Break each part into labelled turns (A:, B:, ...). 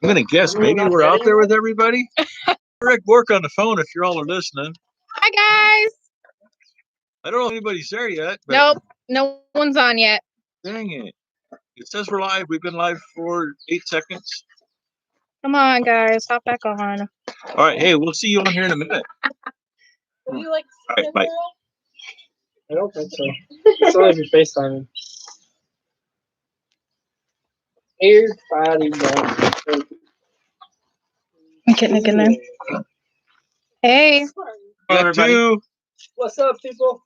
A: I'm gonna guess maybe we're out there with everybody. Rick, work on the phone if you're all are listening.
B: Hi guys.
A: I don't know if anybody's there yet. But
B: nope, no one's on yet.
A: Dang it! It says we're live. We've been live for 8 seconds.
B: Come on, guys, hop back on.
A: All right, hey, we'll see you on here in a minute.
C: Would you like to
A: All right, bye.
D: I don't think so. It's only if you're FaceTiming. Everybody down.
B: Get Nick in there. Hey.
A: Got two.
D: What's up, people?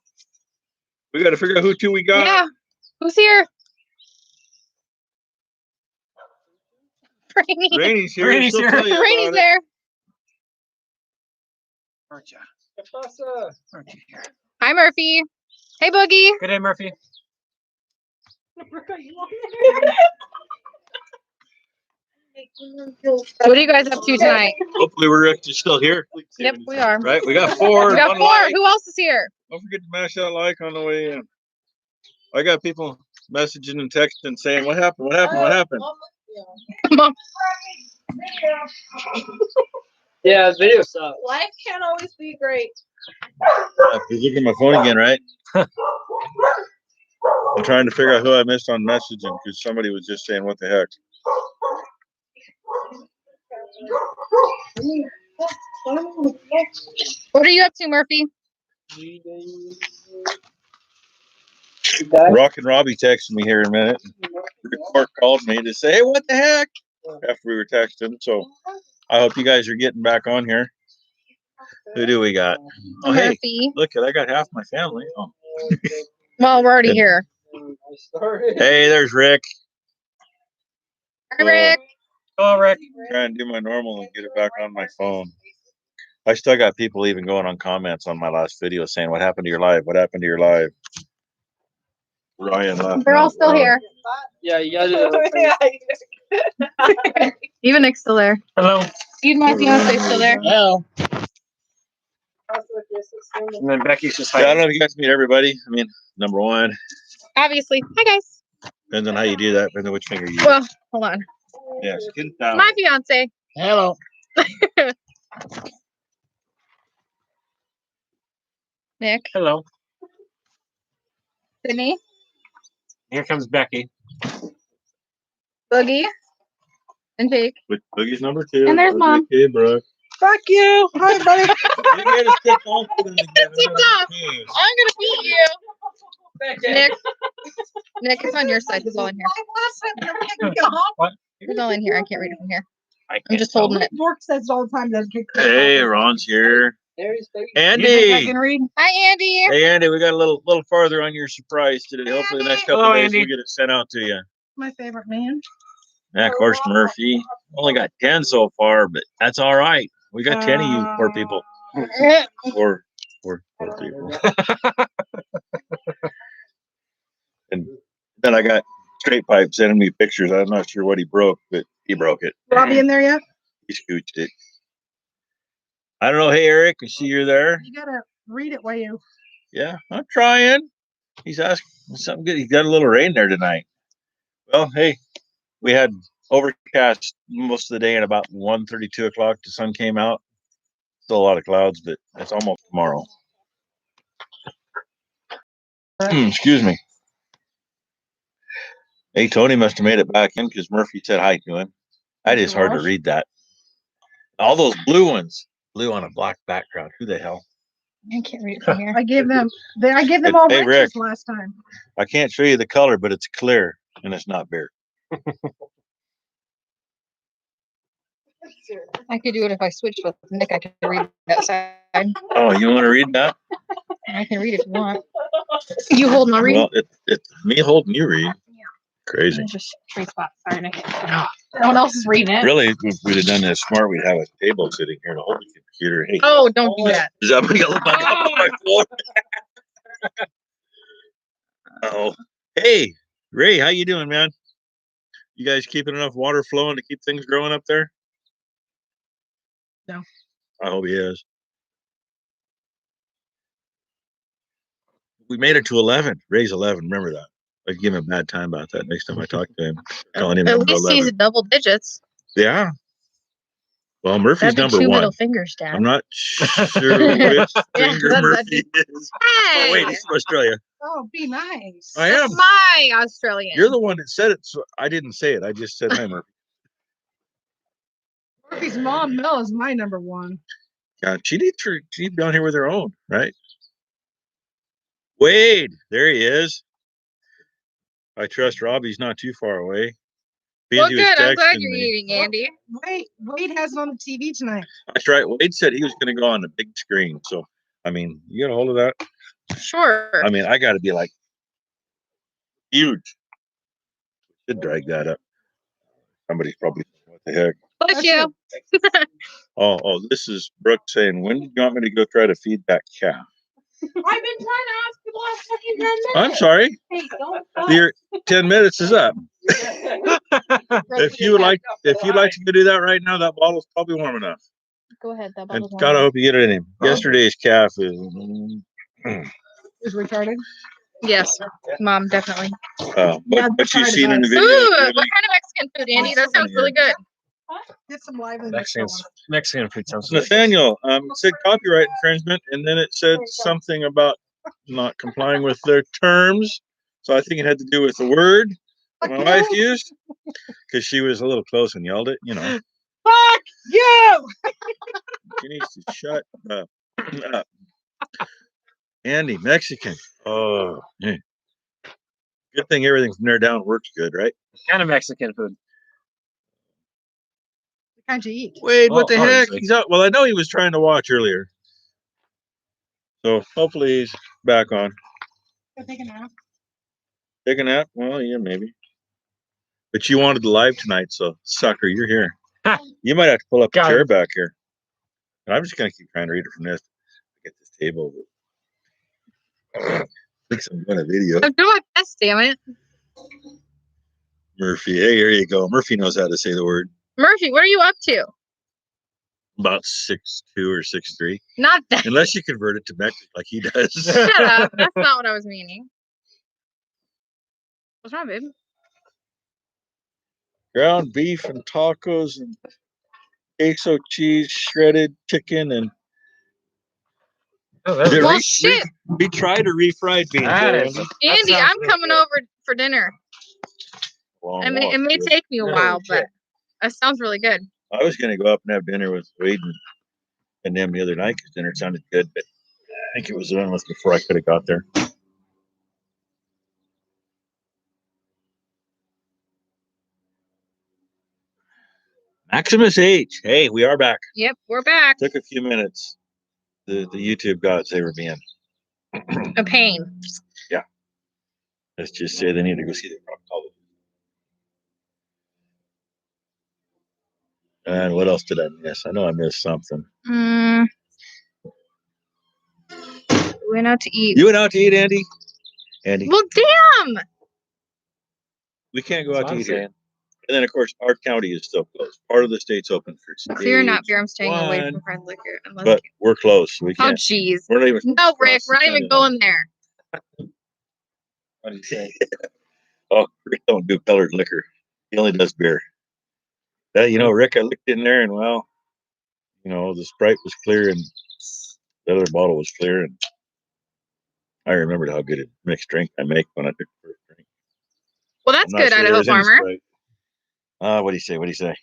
A: We got to figure out who two we got.
B: Yeah. Who's here?
A: Rainy's here.
D: Rainy's here.
B: Rainy's there. Hi, Murphy. Hey, Boogie.
D: Good day, Murphy.
B: What are you guys up to tonight?
A: Hopefully we're actually still here.
B: Yep, we are.
A: Right, we got 4.
B: We got
A: one
B: 4.
A: like.
B: Who else is here?
A: Don't forget to mash that like on the way in. I got people messaging and texting saying, "What happened? What happened? What happened?"
B: Mom.
D: Yeah, video sucks.
C: Life can't always be great.
A: You're looking at my phone again, right? I'm trying to figure out who I missed on messaging because somebody was just saying, "What the heck?"
B: What are you up to, Murphy?
A: Rock and Robbie texted me here in a minute. Rick Mark called me to say, "Hey, what the heck?" After we were texting. So I hope you guys are getting back on here. Who do we got? Oh,
B: Murphy.
A: Hey, look, I got half my family. Oh.
B: Well, we're already here.
A: Hey, there's Rick.
B: Hi, Rick.
D: Oh, Rick.
A: Trying to do my normal and get it back on my phone. I still got people even going on comments on my last video saying, "What happened to your live? What happened to your live?" Ryan left.
B: They're all still here.
D: Yeah, you gotta do that.
B: Even Nick's still there.
D: Hello.
B: Even my fiance's still there.
D: Hello. And then Becky's just
A: Yeah, I don't
D: hiding.
A: know if you guys meet everybody. I mean, number one,
B: Obviously. Hi, guys.
A: depends on how you do that, depends on which finger you use.
B: Well, hold on.
A: Yeah, skin down.
B: My fiance.
D: Hello.
B: Nick.
D: Hello.
B: Sydney.
D: Here comes Becky.
B: Boogie. And Jake.
A: With Boogie's number 2.
B: And there's Mom.
A: Okay, bro.
D: Fuck you. Hi, buddy.
A: You gotta stick both of them together.
B: Stick off. I'm gonna beat you. Nick. Nick, it's on your side. Who's all in here?
D: What?
B: Who's all in here? I can't read it from here.
D: I
B: I'm just holding it.
C: Work says all the time doesn't get
A: Hey, Ron's here.
D: There's Becky.
A: Andy.
D: You think I can read?
B: Hi, Andy.
A: Hey, Andy, we got a little farther on your surprise today. Hopefully the next couple
D: Hello,
A: of days
D: Andy.
A: we'll get it sent out to you.
C: my favorite man.
A: Yeah, of course, Murphy. Only got 10 so far, but that's all right. We got 10 of you poor people. Poor people. And then I got Straight Pipe sending me pictures. I'm not sure what he broke, but he broke it.
C: Robbie in there yet?
A: He scooched it. I don't know. Hey, Eric, I see you're there.
C: You gotta read it while you.
A: Yeah, I'm trying. He's asking something good. He's got a little rain there tonight. Well, hey, we had overcast most of the day, and about 1:30, 2 o'clock, the sun came out. Still a lot of clouds, but it's almost tomorrow. Excuse me. Hey, Tony must have made it back in because Murphy said hi to him. That is hard to read that. All those blue ones. Blue on a black background. Who the hell?
B: I can't read it from here.
C: I gave them all
A: Hey,
C: wrenches
A: Rick.
C: last time.
A: I can't show you the color, but it's clear and it's not beer.
B: I could do it if I switched with Nick. I could read that side.
A: Oh, you want to read that?
B: I can read it if you want. You hold my read.
A: Well, it's me holding you read. Crazy.
B: Just 3 spots. Sorry, Nick. No one else is reading it.
A: Really, if we'd have done this smart, we'd have a table sitting here to hold the computer. Hey,
B: Oh, don't do that.
A: is that what you look like up on my floor? Oh, hey, Ray, how you doing, man? You guys keeping enough water flowing to keep things growing up there?
C: No.
A: I hope he is. We made it to 11. Ray's 11. Remember that. I give him a bad time about that next time I talk to him. Calling him
B: At
A: number
B: least
A: 11.
B: he's double digits.
A: Yeah, Well, Murphy's
B: That'd be
A: number
B: two
A: one.
B: middle fingers, Dad.
A: I'm not sure which finger
B: that'd
A: Murphy
B: be-
A: is. Oh, wait,
B: Hey,
A: he's from Australia.
C: Oh, be nice.
A: I am.
B: that's my Australian.
A: You're the one that said it, so I didn't say it. I just said hi, Murphy.
C: Murphy's mom, Mel, is my number one.
A: Yeah, she needs down here with her own, right? Wade, there he is. I trust Robbie's not too far away.
B: Well,
A: Benji was
B: good. I'm glad
A: texting
B: you're
A: me.
B: eating, Andy.
C: Wade has it on the TV tonight.
A: That's right. Wade said he was going to go on the big screen. So, I mean, you got a hold of that?
B: Sure.
A: I mean, I got to be like huge. Should drag that up. Somebody's probably what the heck.
B: Bless you.
A: Oh, this is Brooke saying, when do you want me to go try to feed that calf?
E: I've been trying to ask you the last fucking 10 minutes.
A: I'm sorry.
E: Hey, don't
A: Your 10 minutes is up. If you'd like to go do that right now, that bottle's probably warm enough.
B: Go ahead. That
A: And
B: bottle's warm.
A: God, I hope you get it in him. Yesterday's calf is.
C: Is retarded.
B: Yes, Mom, definitely.
C: Yeah,
A: What you
C: tried
A: seen in the
C: it.
A: video?
B: Ooh, what
A: Really?
B: kind of Mexican food, Andy? That sounds really good.
C: Get some live in
D: Mexican food sounds good.
A: Nathaniel, it said copyright infringement, and then it said something about not complying with their terms. So I think it had to do with the word that my wife used, because she was a little close and yelled it. You know,
C: Fuck you!
A: she needs to shut up. Andy, Mexican. Oh, yeah. Good thing everything from there down works good, right?
D: Kind of Mexican food.
C: The kind you eat.
A: Wade, what the heck?
D: Obviously.
A: He's out. Well, I know he was trying to watch earlier. So hopefully he's back on.
C: Go take a nap.
A: Take a nap? Well, yeah, maybe. But you wanted the live tonight, so sucker, you're here.
D: Ha.
A: You might have to pull up the
D: Got
A: chair
D: it.
A: back here. And I'm just gonna keep trying to read it from this. Get this table. Thinks I'm doing a video.
B: I'm doing my best, damn it.
A: Murphy. Hey, here you go. Murphy knows how to say the word.
B: Murphy, what are you up to?
A: About 6'2" or 6'3".
B: Not that.
A: Unless you convert it to metric like he does.
B: Shut up. That's not what I was meaning. What's wrong, babe?
A: Ground beef and tacos and queso cheese, shredded chicken, and
D: Oh, that
A: Is it
D: was-
B: Well, shit.
A: refried or refried beans?
D: That
A: there,
D: is-
A: Andy?
B: Andy,
D: sounds
B: I'm
D: really
B: coming
D: good.
B: over for dinner.
A: Long
B: I mean, it
A: walk,
B: may
A: dude.
B: take me a
D: Holy
B: while,
D: shit.
B: but that sounds really good.
A: I was gonna go up and have dinner with Wade and them the other night because dinner sounded good, but I think it was almost before I could have got there. Maximus H. Hey, we are back.
B: Yep, we're back.
A: Took a few minutes. The YouTube gods they were being.
B: A pain.
A: Let's just say they need to go see the proctologist. And what else did I miss? I know I missed something.
B: We went out to eat.
A: You went out to eat, Andy? Andy,
B: Well, damn.
A: we can't go
D: That's
A: out
D: what
A: to
D: I'm
A: eat here.
D: saying.
A: And then, of course, our county is still closed. Part of the state's open for
B: Fear not,
A: stage
B: beer. I'm staying away
A: one,
B: from hard liquor. Unless
A: but we're closed. So we
B: oh,
A: can't.
B: jeez.
A: We're not even.
B: No, Rick,
A: across
B: we're not
A: the
B: even
A: county line.
B: going there.
A: What do you say? Oh, Rick don't do colored liquor. He only does beer. That Rick, I looked in there and the Sprite was clear and the other bottle was clear, and I remembered how good a mixed drink I make when I took the first drink.
B: Well, that's
A: I'm not
B: good,
A: sure
B: Idaho
A: there's any
B: Farmer.
A: Sprite. What do you say? What do you say?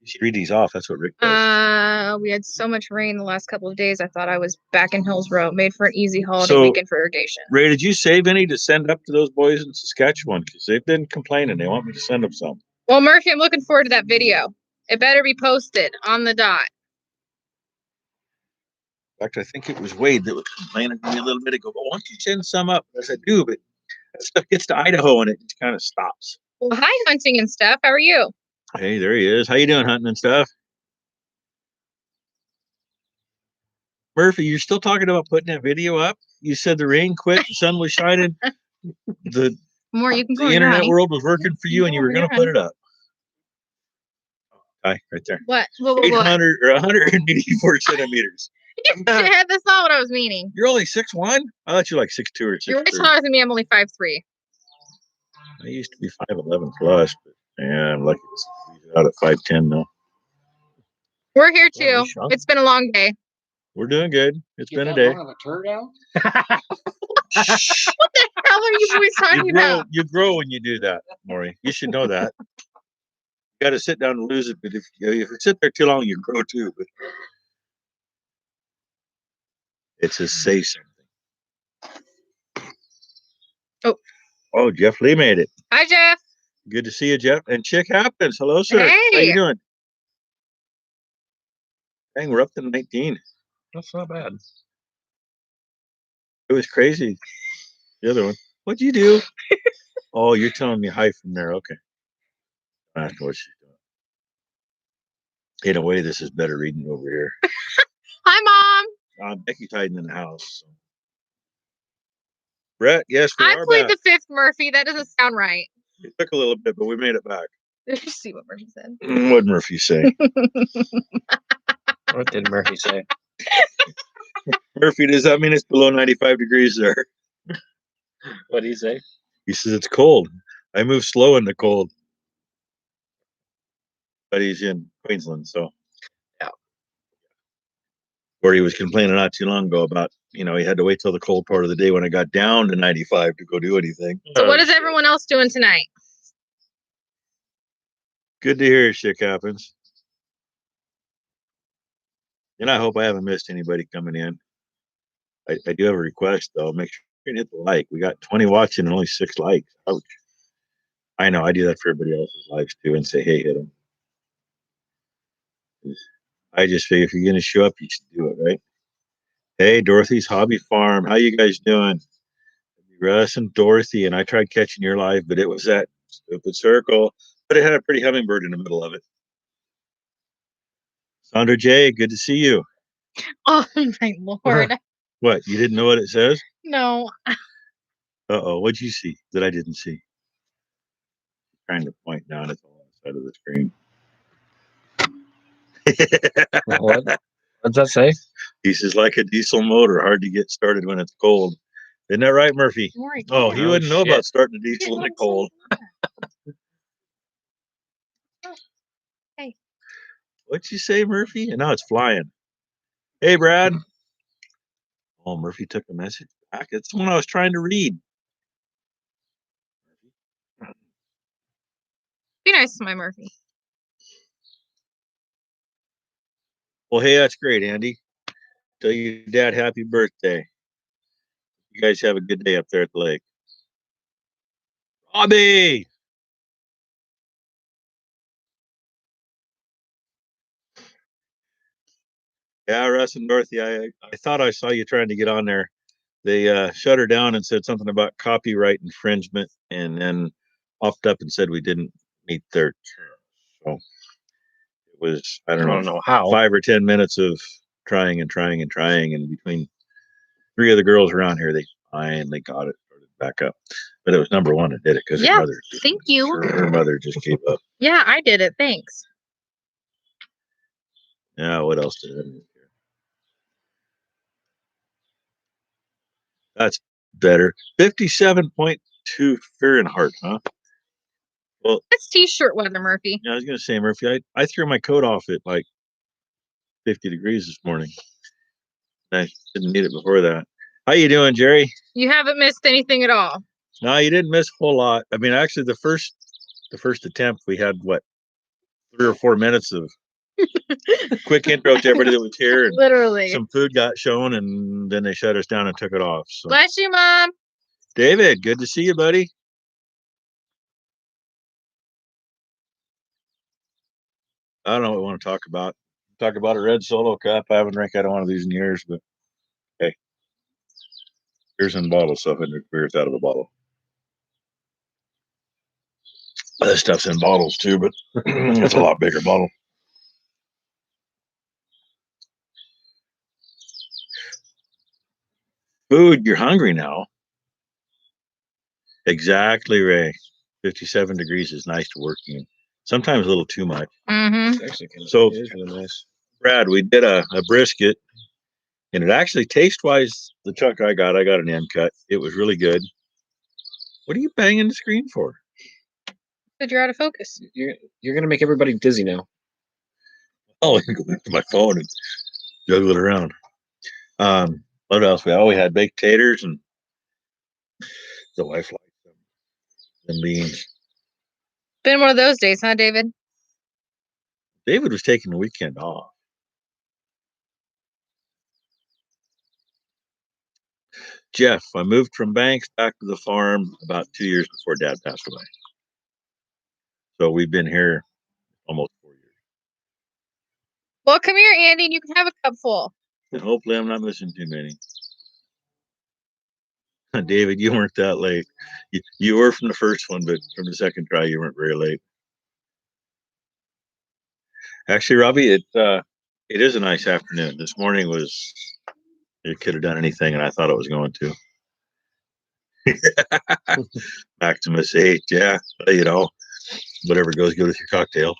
A: You should read these off. That's what Rick does.
B: We had so much rain the last couple of days. I thought I was back in Hillsborough. Made for an easy holiday
A: So-
B: weekend for irrigation.
A: Ray, did you save any to send up to those boys in Saskatchewan? Because they've been complaining. They want me to send them some.
B: Well, Murphy, I'm looking forward to that video. It better be posted on the dot.
A: In fact, I think it was Wade that was complaining to me a little bit ago. But why don't you send some up? I said, do, but that stuff gets to Idaho and it just kind of stops.
B: Well, hi, hunting and stuff. How are you?
A: Hey, there he is. How you doing, hunting and stuff? Murphy, you're still talking about putting that video up? You said the rain quit, the sun was shining, the
B: More, you can go.
A: the
B: in here,
A: internet
B: honey.
A: world was working for you, and you were
B: Over
A: going to
B: here,
A: put it up. Hi, right there.
B: What? What?
A: 800 or 184 centimeters.
B: Shit, that's not what I was meaning.
A: You're only 6'1"? I thought you were like 6'2" or 6'3".
B: You're way taller than me. I'm only 5'3".
A: I used to be 5'11" plus, but yeah, I'm lucky to squeeze it out at 5'10" now.
B: We're here
A: Yeah, we
B: too.
A: shrunk.
B: It's been a long day.
A: We're doing good. It's been a
D: Get that
A: day.
D: long of a turd out?
B: What the hell are you boys talking about?
A: You grow when you do that, Maury. You should know that. You got to sit down and lose it. But if you sit there too long, you grow too. But it's a say something. Oh, Jeff Lee made it.
B: Hi, Jeff.
A: Good to see you, Jeff. And Chick Happens. Hello, sir. How
B: Hey.
A: you doing? Dang, we're up to 19.
D: That's not bad.
A: It was crazy. The other one. What'd you do? Oh, you're telling me hi from there. Okay. I know what she's doing. In a way, this is better reading over here.
B: Hi, Mom.
A: Becky's hiding in the house. So. Brett, yes, we
B: I
A: are
B: played
A: back.
B: the fifth Murphy. That doesn't sound right.
A: It took a little bit, but we made it back.
B: Did you see what Murphy said?
A: What'd Murphy say?
D: What did Murphy say?
A: Murphy, does that mean it's below 95 degrees there?
D: What did he say?
A: He says it's cold. I move slow in the cold. But he's in Queensland, so.
D: Yeah.
A: Where he was complaining not too long ago about, he had to wait till the cold part of the day when it got down to 95 to go do anything.
B: So what is everyone else doing tonight?
A: Good to hear shit happens. And I hope I haven't missed anybody coming in. I do have a request, though. Make sure you hit the like. We got 20 watching and only 6 likes. Ouch. I know. I do that for everybody else's lives, too, and say, hey, hit them. I just figure if you're going to show up, you should do it, right? Hey, Dorothy's Hobby Farm. How you guys doing? Russ and Dorothy, and I tried catching your live, but it was that stupid circle. But it had a pretty hummingbird in the middle of it. Sandra J, good to see you.
B: Oh my Lord.
A: What? You didn't know what it says?
B: No.
A: Uh-oh. What'd you see that I didn't see? Trying to point down at the side of the screen.
D: What's that say?
A: He says, like a diesel motor, hard to get started when it's cold. Isn't that right, Murphy? Oh, he wouldn't know about starting a diesel in the cold.
B: Hey.
A: What'd you say, Murphy? And now it's flying. Hey, Brad. Oh, Murphy took a message back. It's the one I was trying to read.
B: Be nice to my Murphy.
A: Well, hey, that's great, Andy. Tell your dad happy birthday. You guys have a good day up there at the lake. Robbie! Yeah, Russ and Dorothy, I thought I saw you trying to get on there. They shut her down and said something about copyright infringement and then popped up and said we didn't meet their terms. So it was, I don't know how, 5 or 10 minutes of trying and trying and trying. And between 3 of the girls around here, they finally got it started back up. But it was number one that did it because her mother.
B: Thank you.
A: Her mother just gave up.
B: Yeah, I did it. Thanks.
A: Yeah, what else did it? That's better. 57.2 Fahrenheit, huh? Well,
B: It's t-shirt weather, Murphy.
A: yeah, I was gonna say, Murphy, I threw my coat off at like 50 degrees this morning. I didn't need it before that. How you doing, Jerry?
B: You haven't missed anything at all.
A: No, you didn't miss a whole lot. I mean, actually, the first attempt, we had what, 3 or 4 minutes of quick intro to everybody that was here. And
B: literally.
A: some food got shown, and then they shut us down and took it off. So.
B: Bless you, Mom.
A: David, good to see you, buddy. I don't know what we want to talk about. Talk about a red Solo cup. I haven't drank out of one of these in years, but hey, beer's in bottles, so beer's out of the bottle. This stuff's in bottles too, but it's a lot bigger bottle. Food, you're hungry now. Exactly, Ray. 57 degrees is nice to work in. Sometimes a little too much.
B: Mm-hmm.
A: So,
D: It is really nice.
A: Brad, we did a brisket, and it actually, taste-wise, the chunk I got an end cut. It was really good. What are you banging the screen for?
B: But you're out of focus.
D: You're gonna make everybody dizzy now.
A: Oh, I can go back to my phone and juggle it around. What else? We always had baked taters, and the wife liked them. And beans.
B: Been one of those days, huh, David?
A: David was taking the weekend off. Jeff, I moved from Banks back to the farm about 2 years before Dad passed away. So we've been here almost 4 years.
B: Well, come here, Andy, and you can have a cup full.
A: And hopefully I'm not missing too many. David, you weren't that late. You were from the first one, but from the second try, you weren't very late. Actually, Robbie, it is a nice afternoon. This morning it could have done anything, and I thought it was going to. Maximus 8, yeah, whatever goes good with your cocktail.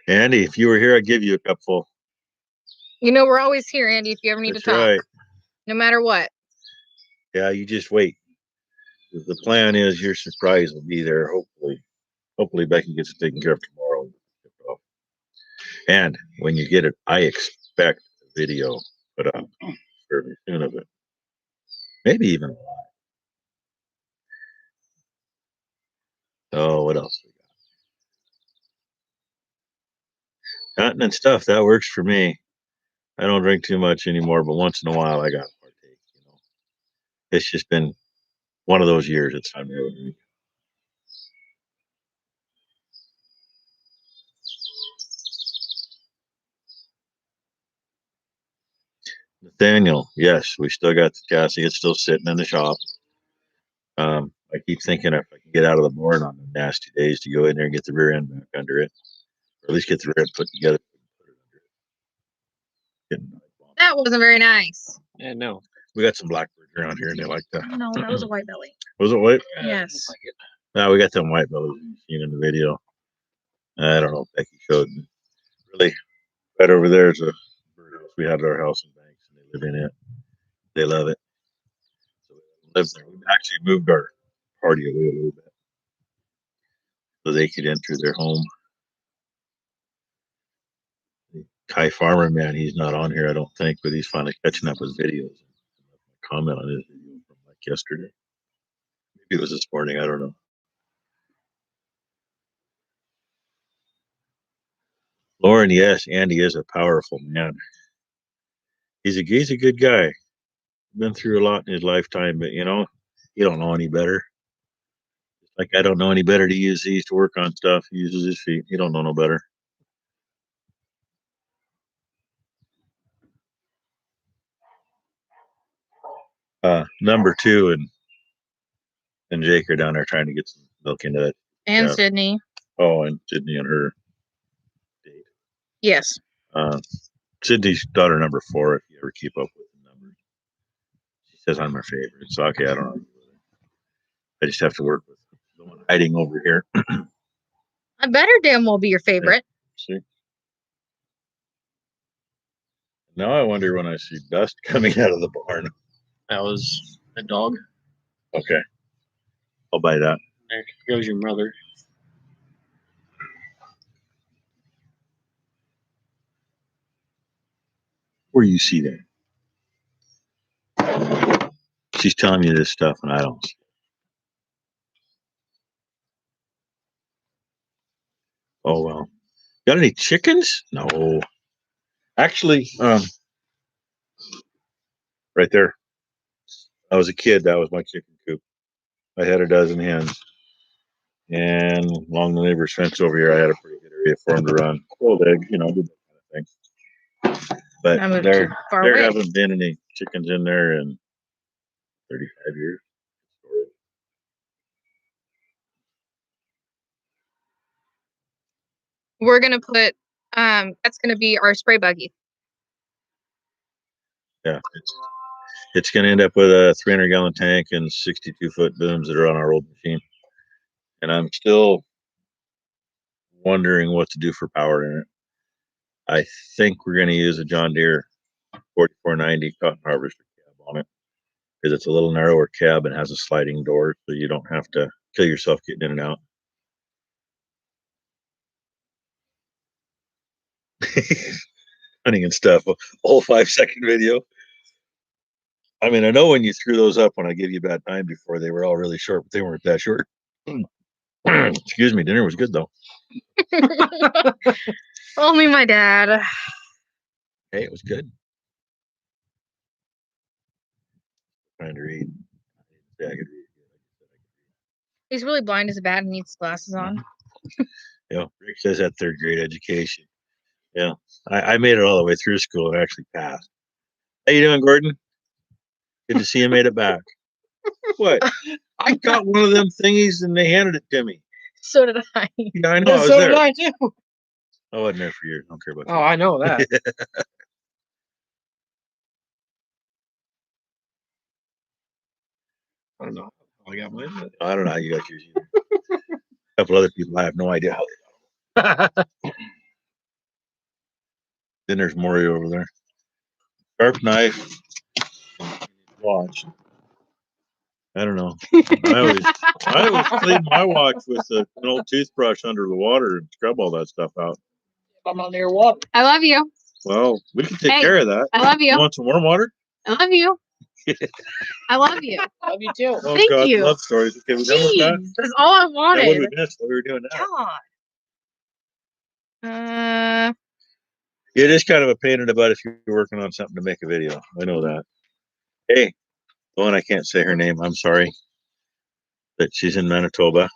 A: Andy, if you were here, I'd give you a cup full.
B: You know, we're always here, Andy, if you ever need
A: That's
B: to talk.
A: right.
B: No matter what.
A: Yeah, you just wait. The plan is your surprise will be there. Hopefully Becky gets it taken care of tomorrow. And when you get it, I expect a video put up fairly soon of it. Maybe even live. Oh, what else we got? Hunting and stuff, that works for me. I don't drink too much anymore, but once in a while I gotta partake, It's just been one of those years. It's time to Nathaniel, yes, we still got the chassis. It's still sitting in the shop. I keep thinking if I can get out of the barn on the nasty days to go in there and get the rear end back under it, or at least get the rear end put together.
B: That wasn't very nice.
D: Yeah, no.
A: We got some blackbirds around here, and they like that.
B: No, that was a white belly.
A: Was it white?
B: Yes.
A: No, we got them white bellies you've seen in the video. I don't know if Becky showed me. Really, right over there is a birdhouse. We had our house in Banks, and they live in it. They love it. So we live there. We actually moved our party away a little bit so they could enter their home. Kai Farmer, man, he's not on here, I don't think, but he's finally catching up with videos. Comment on his video from like yesterday. Maybe it was this morning, I don't know. Lauren, yes, Andy is a powerful man. He's a good guy. Been through a lot in his lifetime, but you don't know any better. Like I don't know any better to use these to work on stuff. He uses his feet. He don't know no better. Number 2 and Jake are down there trying to get some milk into it.
B: And
A: Yeah.
B: Sydney.
A: Oh, and Sydney and her date.
B: Yes.
A: Sydney's daughter number 4, if you ever keep up with the numbers. She says I'm her favorite. So okay, I don't know. I just have to work with the one hiding over here.
B: I better damn well be your favorite.
A: See? Now I wonder when I see dust coming out of the barn.
D: That was a dog.
A: Okay. I'll buy that.
D: There goes your mother.
A: Where you see that? She's telling me this stuff and I don't see it. Oh well. Got any chickens? No. Actually, right there. I was a kid, that was my chicken coop. I had a dozen hens. And along the neighbor's fence over here, I had a pretty good area for them to run. Cold eggs, do that kind of thing. But
B: I moved
A: there
B: too far
A: there
B: away.
A: haven't been any chickens in there in 35 years.
B: We're gonna put that's gonna be our spray buggy.
A: Yeah, it's going to end up with a 300-gallon tank and 62-foot booms that are on our old machine. And I'm still wondering what to do for power in it. I think we're going to use a John Deere 4490 cotton harvester cab on it because it's a little narrower cab and has a sliding door, so you don't have to kill yourself getting in and out. Hunting and stuff. A whole 5-second video. I mean, I know when you threw those up when I gave you bad time before, they were all really short, but they weren't that short. Excuse me. Dinner was good though.
B: Only my dad.
A: Hey, it was good. Trying to read. Yeah, I could read.
B: He's really blind as a bat and needs glasses on.
A: You know, Rick says that 3rd grade education. Yeah, I made it all the way through school and actually passed. How you doing, Gordon? Good to see you made it back. What? I got one of them thingies and they handed it to me.
B: So did I.
A: Yeah, I know.
D: Yeah,
A: I was
D: so
A: there.
D: did I too.
A: I wasn't there for you. I don't care about
D: Oh, I know that. I don't know how I got mine.
A: you. I don't know how you got yours either. A couple other people, I have no idea how they got them. Then there's Maury over there. Sharp knife. Watch. I don't know. I always clean my watch with an old toothbrush under the water and scrub all that stuff out.
D: I'm not near water.
B: I love you.
A: Well, we can take
B: Hey,
A: care of that.
B: I love you.
A: You want some warm water?
B: I love you. I love you.
D: Love you too.
A: Oh
B: Thank
A: God,
B: you.
A: love stories. Okay, we're done with that.
B: Jeez, that's all I
A: Now, what did
B: wanted.
A: we miss? What we were doing now?
B: God.
A: It is kind of a pain in the butt if you're working on something to make a video. I know that. Hey, the one I can't say her name. I'm sorry. But she's in Manitoba.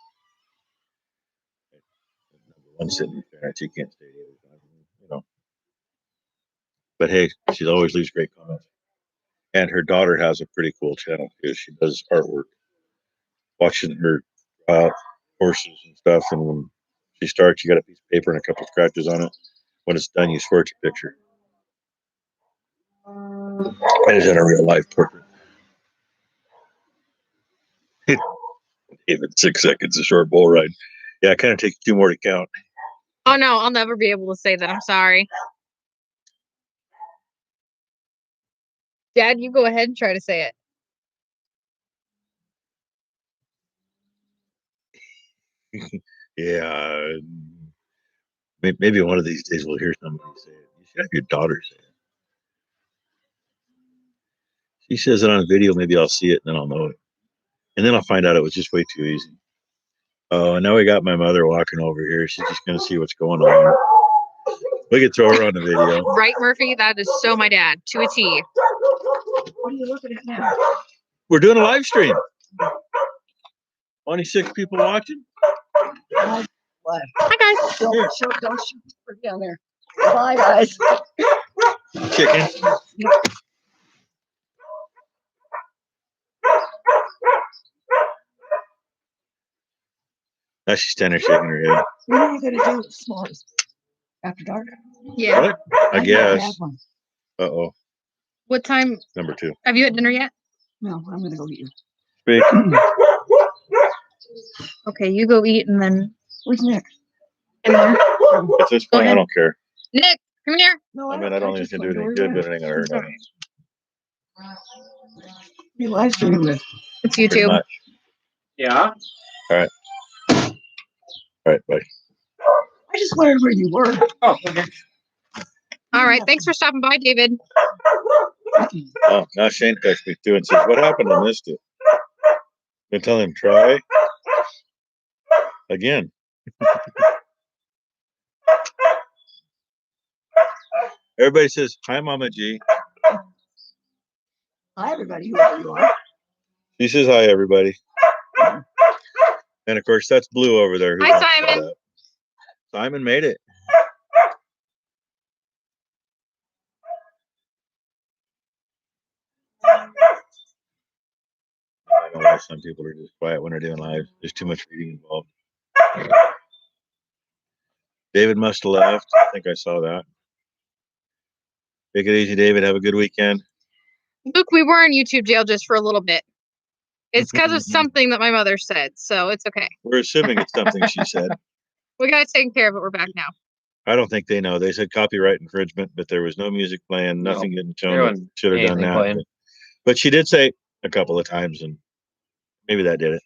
A: One sitting there. She can't stay either. You know. But hey, she always leaves great comments. And her daughter has a pretty cool channel too. She does artwork, watching her horses and stuff. And when she starts, you got a piece of paper and a couple of scratches on it. When it's done, you swear it's a picture. And it's in a real life portrait. Even 6 seconds, a short bull ride. Yeah, it kind of takes 2 more to count.
B: Oh no, I'll never be able to say that. I'm sorry. Dad, you go ahead and try to say it.
A: Yeah. Maybe one of these days we'll hear somebody say it. You should have your daughter say it. She says it on video, maybe I'll see it and then I'll know it. And then I'll find out it was just way too easy. Oh, and now we got my mother walking over here. She's just going to see what's going on. We could throw her on the video.
B: Right, Murphy? That is so my dad, to a T.
C: What are you looking at now?
A: We're doing a live stream. 26 people watching.
B: Hi, guys.
C: Don't put down there. Bye, guys.
A: Chicken. Now she's standing there shaking her head.
C: What are you gonna do with s'mores after dark?
B: Yeah.
A: What? I
C: Have
A: guess.
C: one.
A: Uh-oh.
B: What time?
A: Number 2.
B: Have you had dinner yet?
C: No, I'm gonna go eat.
A: Speak.
B: Okay, you go eat and then
C: Where's Nick?
B: in there.
A: At this point, I don't care.
B: Nick, come here.
C: No,
A: I mean, I don't think it's going to do anything good, but it ain't going to hurt nothing.
C: Be live streaming with.
B: It's
A: Pretty
B: YouTube.
A: much.
D: Yeah.
A: All right, bye.
C: I just wondered where you were.
D: Oh, okay.
B: All right, thanks for stopping by, David.
A: Oh, now Shane texts me too and says, what happened? I missed it. Then tell him, try again. Everybody says, hi, Mama G.
C: Hi, everybody, whoever you are.
A: She says, hi, everybody. And of course, that's Blue over there. Who
B: Hi,
A: wants to
B: Simon.
A: say that. Simon made it. I don't know why some people are just quiet when they're doing live. There's too much reading involved. David must have left. I think I saw that. Take it easy, David. Have a good weekend.
B: Luke, we were in YouTube jail just for a little bit. It's because of something that my mother said, so it's okay.
A: We're assuming it's something she said.
B: We got it taken care of it. We're back now.
A: I don't think they know. They said copyright infringement, but there was no music playing, nothing getting
D: There
A: shown. That
D: wasn't
A: should have done
D: anything
A: that.
D: playing.
A: But she did say a couple of times, and maybe that did it.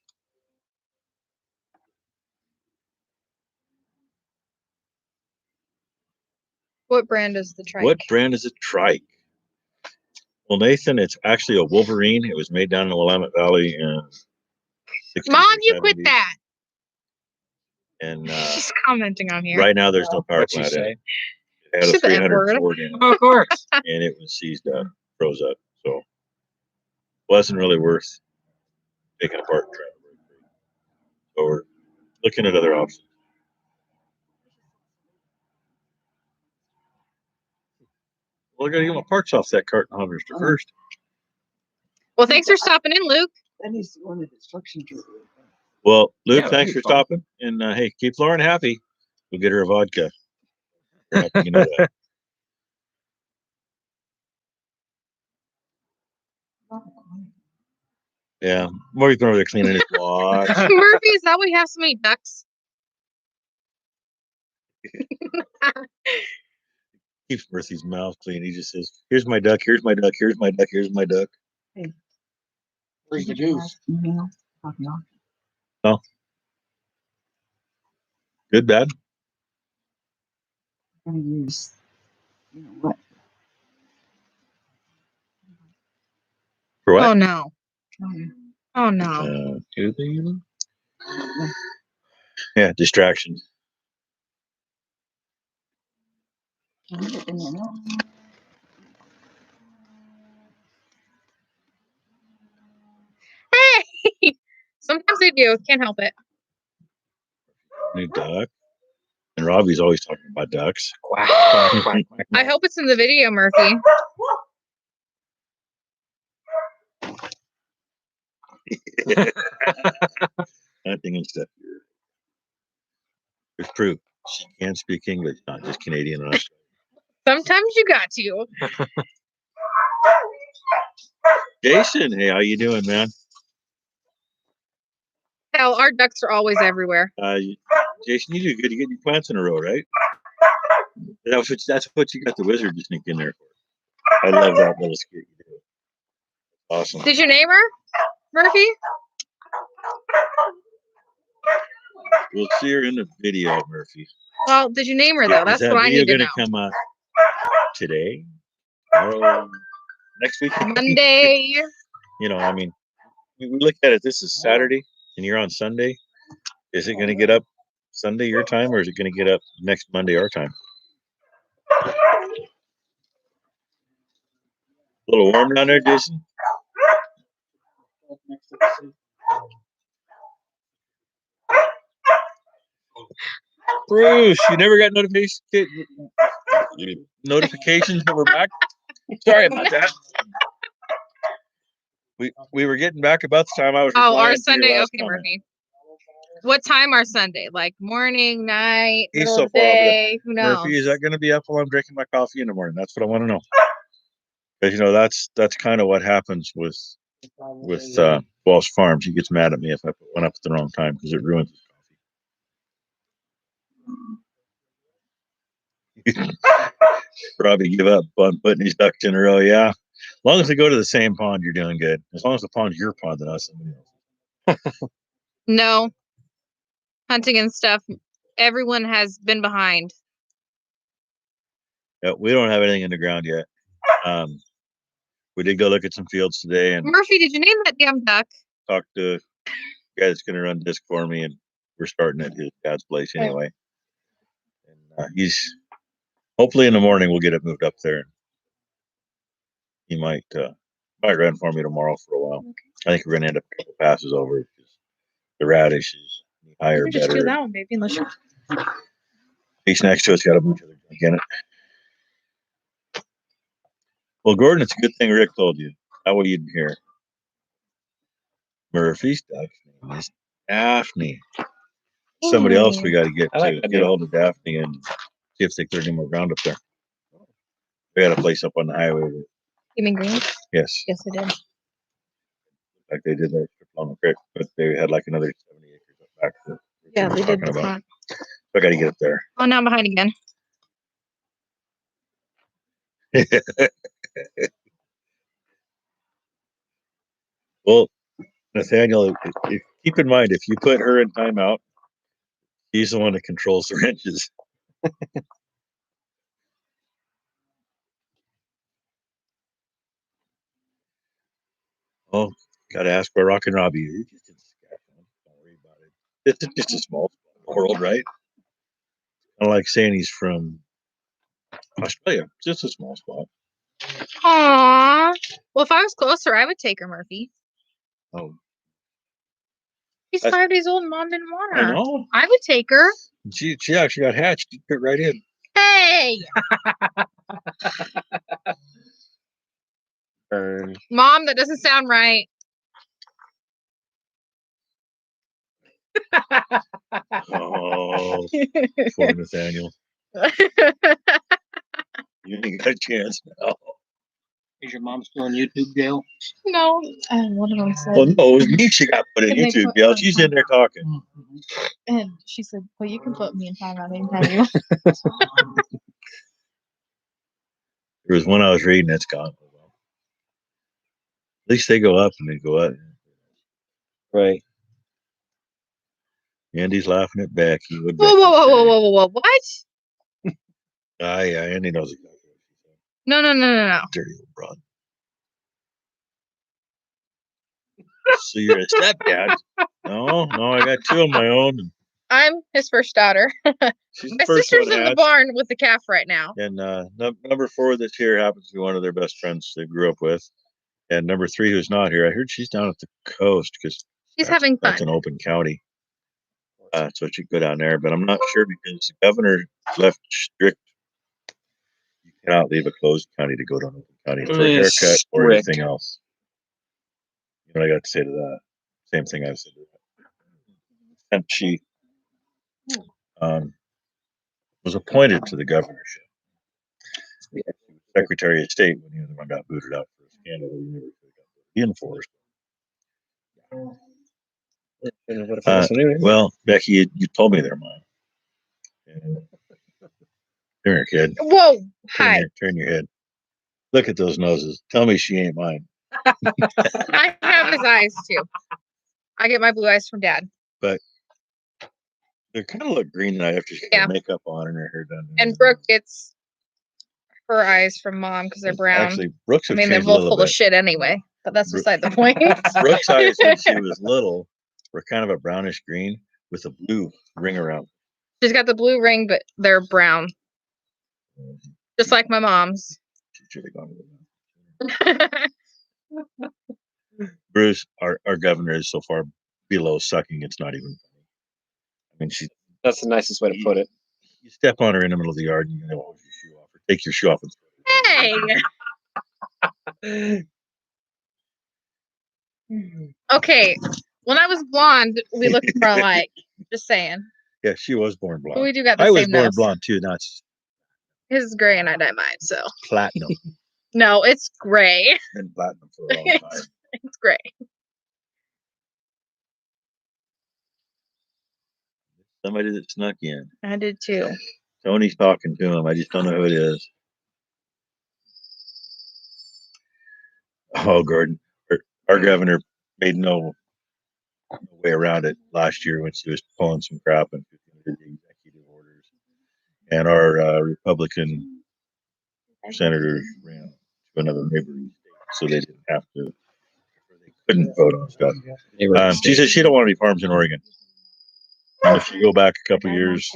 B: What brand is the trike?
A: What brand is a trike? Well, Nathan, it's actually a Wolverine. It was made down in the Willamette Valley in 60s
B: Mom,
A: or
B: you quit
A: 70s.
B: that.
A: And
B: Just commenting on here.
A: right now, there's no power
D: What'd she
A: plant in
D: say?
A: it. It had a
B: Said the F
A: 300
B: word.
A: Ford in it,
D: Oh, of course.
A: and it was seized up, froze up. So wasn't really worth taking apart and trying to break free. So we're looking at other options. Well, I gotta get my parts off that cart and harvester first.
B: Well, thanks for stopping in, Luke.
C: That needs to go in the destruction kit.
A: Well, Luke,
D: Yeah,
A: thanks for
D: that'd be fun.
A: stopping. And hey, keep Lauren happy. We'll get her a vodka. You know that. Yeah. Murray's been over there cleaning his watch.
B: Murphy, is that why you have so many ducks?
A: Keeps Murphy's mouth clean. He just says, "Here's my duck. Here's my duck. Here's my duck. Here's my duck."
D: Where's the juice?
A: Oh, good, bad.
C: I'm gonna use, you know what?
A: For what?
B: Oh no. Oh no.
A: Do they even? Yeah, distractions.
B: Hey! Sometimes they do. Can't help it.
A: New duck. And Robbie's always talking about ducks.
D: Quack, quack, quack, quack.
B: I hope it's in the video, Murphy.
A: Nothing and stuff. There's proof. She can speak English, not just Canadian and Australian.
B: Sometimes you got to.
A: Jason, hey, how you doing, man?
B: Hell, our ducks are always everywhere.
A: Jason, you do good. You get your plants in a row, right? That's what you got the wizard to sneak in there for. I love that little skit you do. Awesome.
B: Did you name her, Murphy?
A: We'll see her in the video, Murphy.
B: Well, did you name her though? That's
A: Is that
B: what I
A: video
B: need to
A: gonna
B: know.
A: come out today? Tomorrow? Next week?
B: Monday.
A: You know, I mean, we look at it. This is Saturday, and you're on Sunday. Is it going to get up Sunday your time, or is it going to get up next Monday our time? A little warm down there, Jason. Bruce, you never got notifications that we're back. Sorry about that. We were getting back about the time I was.
B: Oh, our
A: replying to your
B: Sunday.
A: last
B: Okay,
A: comment.
B: Murphy. What time our Sunday? Like morning, night,
A: He's
B: middle
A: so
B: of the
A: far over there.
B: day? Who knows?
A: Murphy, is that going to be up while I'm drinking my coffee in the morning? That's what I want to know. Because you know that's kind of what happens with Walsh Farms. He gets mad at me if I put one up at the wrong time because it ruins his coffee. Robbie, give up on putting these ducks in a row. Yeah, as long as they go to the same pond, you're doing good. As long as the pond's your pond, then not somebody else.
B: No. Hunting and stuff. Everyone has been behind.
A: Yeah, we don't have anything in the ground yet. We did go look at some fields today and
B: Murphy, did you name that damn duck?
A: talk to the guy that's going to run disc for me, and we're starting at his dad's place anyway. And he's hopefully in the morning we'll get it moved up there. He might run for me tomorrow for a while. Okay. I think we're going to end up a couple passes over because the radish is higher,
B: Just
A: better.
B: do that one, baby. Unless you...
A: Piece next to it's got a bunch of other junk in it. Well, Gordon, it's a good thing Rick told you. That way you didn't hear. Murphy's duck's name is Daphne. Somebody else we got to get a hold of Daphne and see if they cleared any more ground up there. We got a place up on the highway.
B: You mean green?
A: Yes.
B: Yes, I did.
A: Like they did there on the creek, but they had like another 70 acres up back.
B: Yeah, they did.
A: So I got to get up there.
B: Oh, now I'm behind again.
A: Well, Nathaniel, keep in mind, if you put her in timeout, he's the one that controls the wrenches. Oh, gotta ask where Rock and Robbie is. Don't worry about it. It's just a small world, right? I like saying he's from Australia. Just a small spot.
B: Aw. Well, if I was closer, I would take her, Murphy.
A: Oh,
B: She's
A: That's-
B: 5 days old and mom didn't want
A: I
B: her.
A: know.
B: I would take her.
A: She actually got hatched. She fit right in.
B: Hey,
D: Burn.
B: Mom, that doesn't sound right.
A: Oh, poor Nathaniel. You ain't got a chance now.
F: Is your mom still in YouTube jail?
B: No. And one of them said,
A: Well, no, it was me. She got put in
B: Can they
A: YouTube
B: put
A: jail.
B: her in
A: She's in there talking.
B: and she said, well, you can put me in timeout anytime you want.
A: There was one I was reading that's gone. At least they go up and they go up.
D: Right.
A: Andy's laughing at Becky. What
B: Whoa,
A: Becky
B: whoa, whoa,
A: say?
B: whoa, whoa, whoa, whoa. What?
A: Yeah, Andy knows exactly what she said.
B: No, no, no, no, no.
A: Dirty old broad. So you're a stepdad? No, I got two of my own. And
B: I'm his first daughter.
A: she's the
B: My
A: first
B: sister's
A: one
B: in the
A: hatched.
B: barn with the calf right now.
A: And number 4 that's here happens to be one of their best friends they grew up with. And number 3 who's not here, I heard she's down at the coast because
B: She's having
A: that's
B: fun.
A: an open county. So she could go down there, but I'm not sure because the governor left strict. You cannot leave a closed county to go to an open county for a haircut or anything else. You know what I got to say to that? Same thing I've said to that. And she was appointed to the governorship. Secretary of State when the other one got booted out for a scandal he never got enforced. Well, Becky, you told me they're mine. Come here, kid.
B: Whoa. Hi.
A: Turn your head. Look at those noses. Tell me she ain't mine.
B: I have his eyes too. I get my blue eyes from Dad.
A: But they kind of look green tonight after she got makeup on and her hair done.
B: And Brooke gets her eyes from Mom because they're brown.
A: Actually, Brooks have
B: I mean, they're
A: changed a
B: both
A: little
B: full
A: bit.
B: of shit anyway, but that's beside the point.
A: Brooks' eyes when she was little were kind of a brownish green with a blue ring around.
B: She's got the blue ring, but they're brown. Just like my mom's.
A: She should have gone with that. Bruce, our governor is so far below sucking, it's not even funny. I mean,
D: That's the nicest way to put it.
A: You step on her in the middle of the yard and you hold your shoe off or take your shoe off.
B: Hey! Okay, when I was blonde, we looked more alike. Just saying.
A: Yeah, she was born blonde.
B: But we do got the
A: I was
B: same
A: born
B: nose.
A: blonde too, not
B: His is gray and I dyed mine, so.
A: platinum.
B: No, it's gray.
A: Been platinum for a long time.
B: It's gray.
A: Somebody that snuck in.
B: I did too.
A: Tony's talking to him. I just don't know who it is. Oh, Gordon. Our governor made no way around it last year when she was pulling some crap and did the executive orders. And our Republican senators ran to another neighboring state, so they didn't have to. They couldn't vote on stuff. She said she don't want any farms in Oregon. And if you go back a couple years,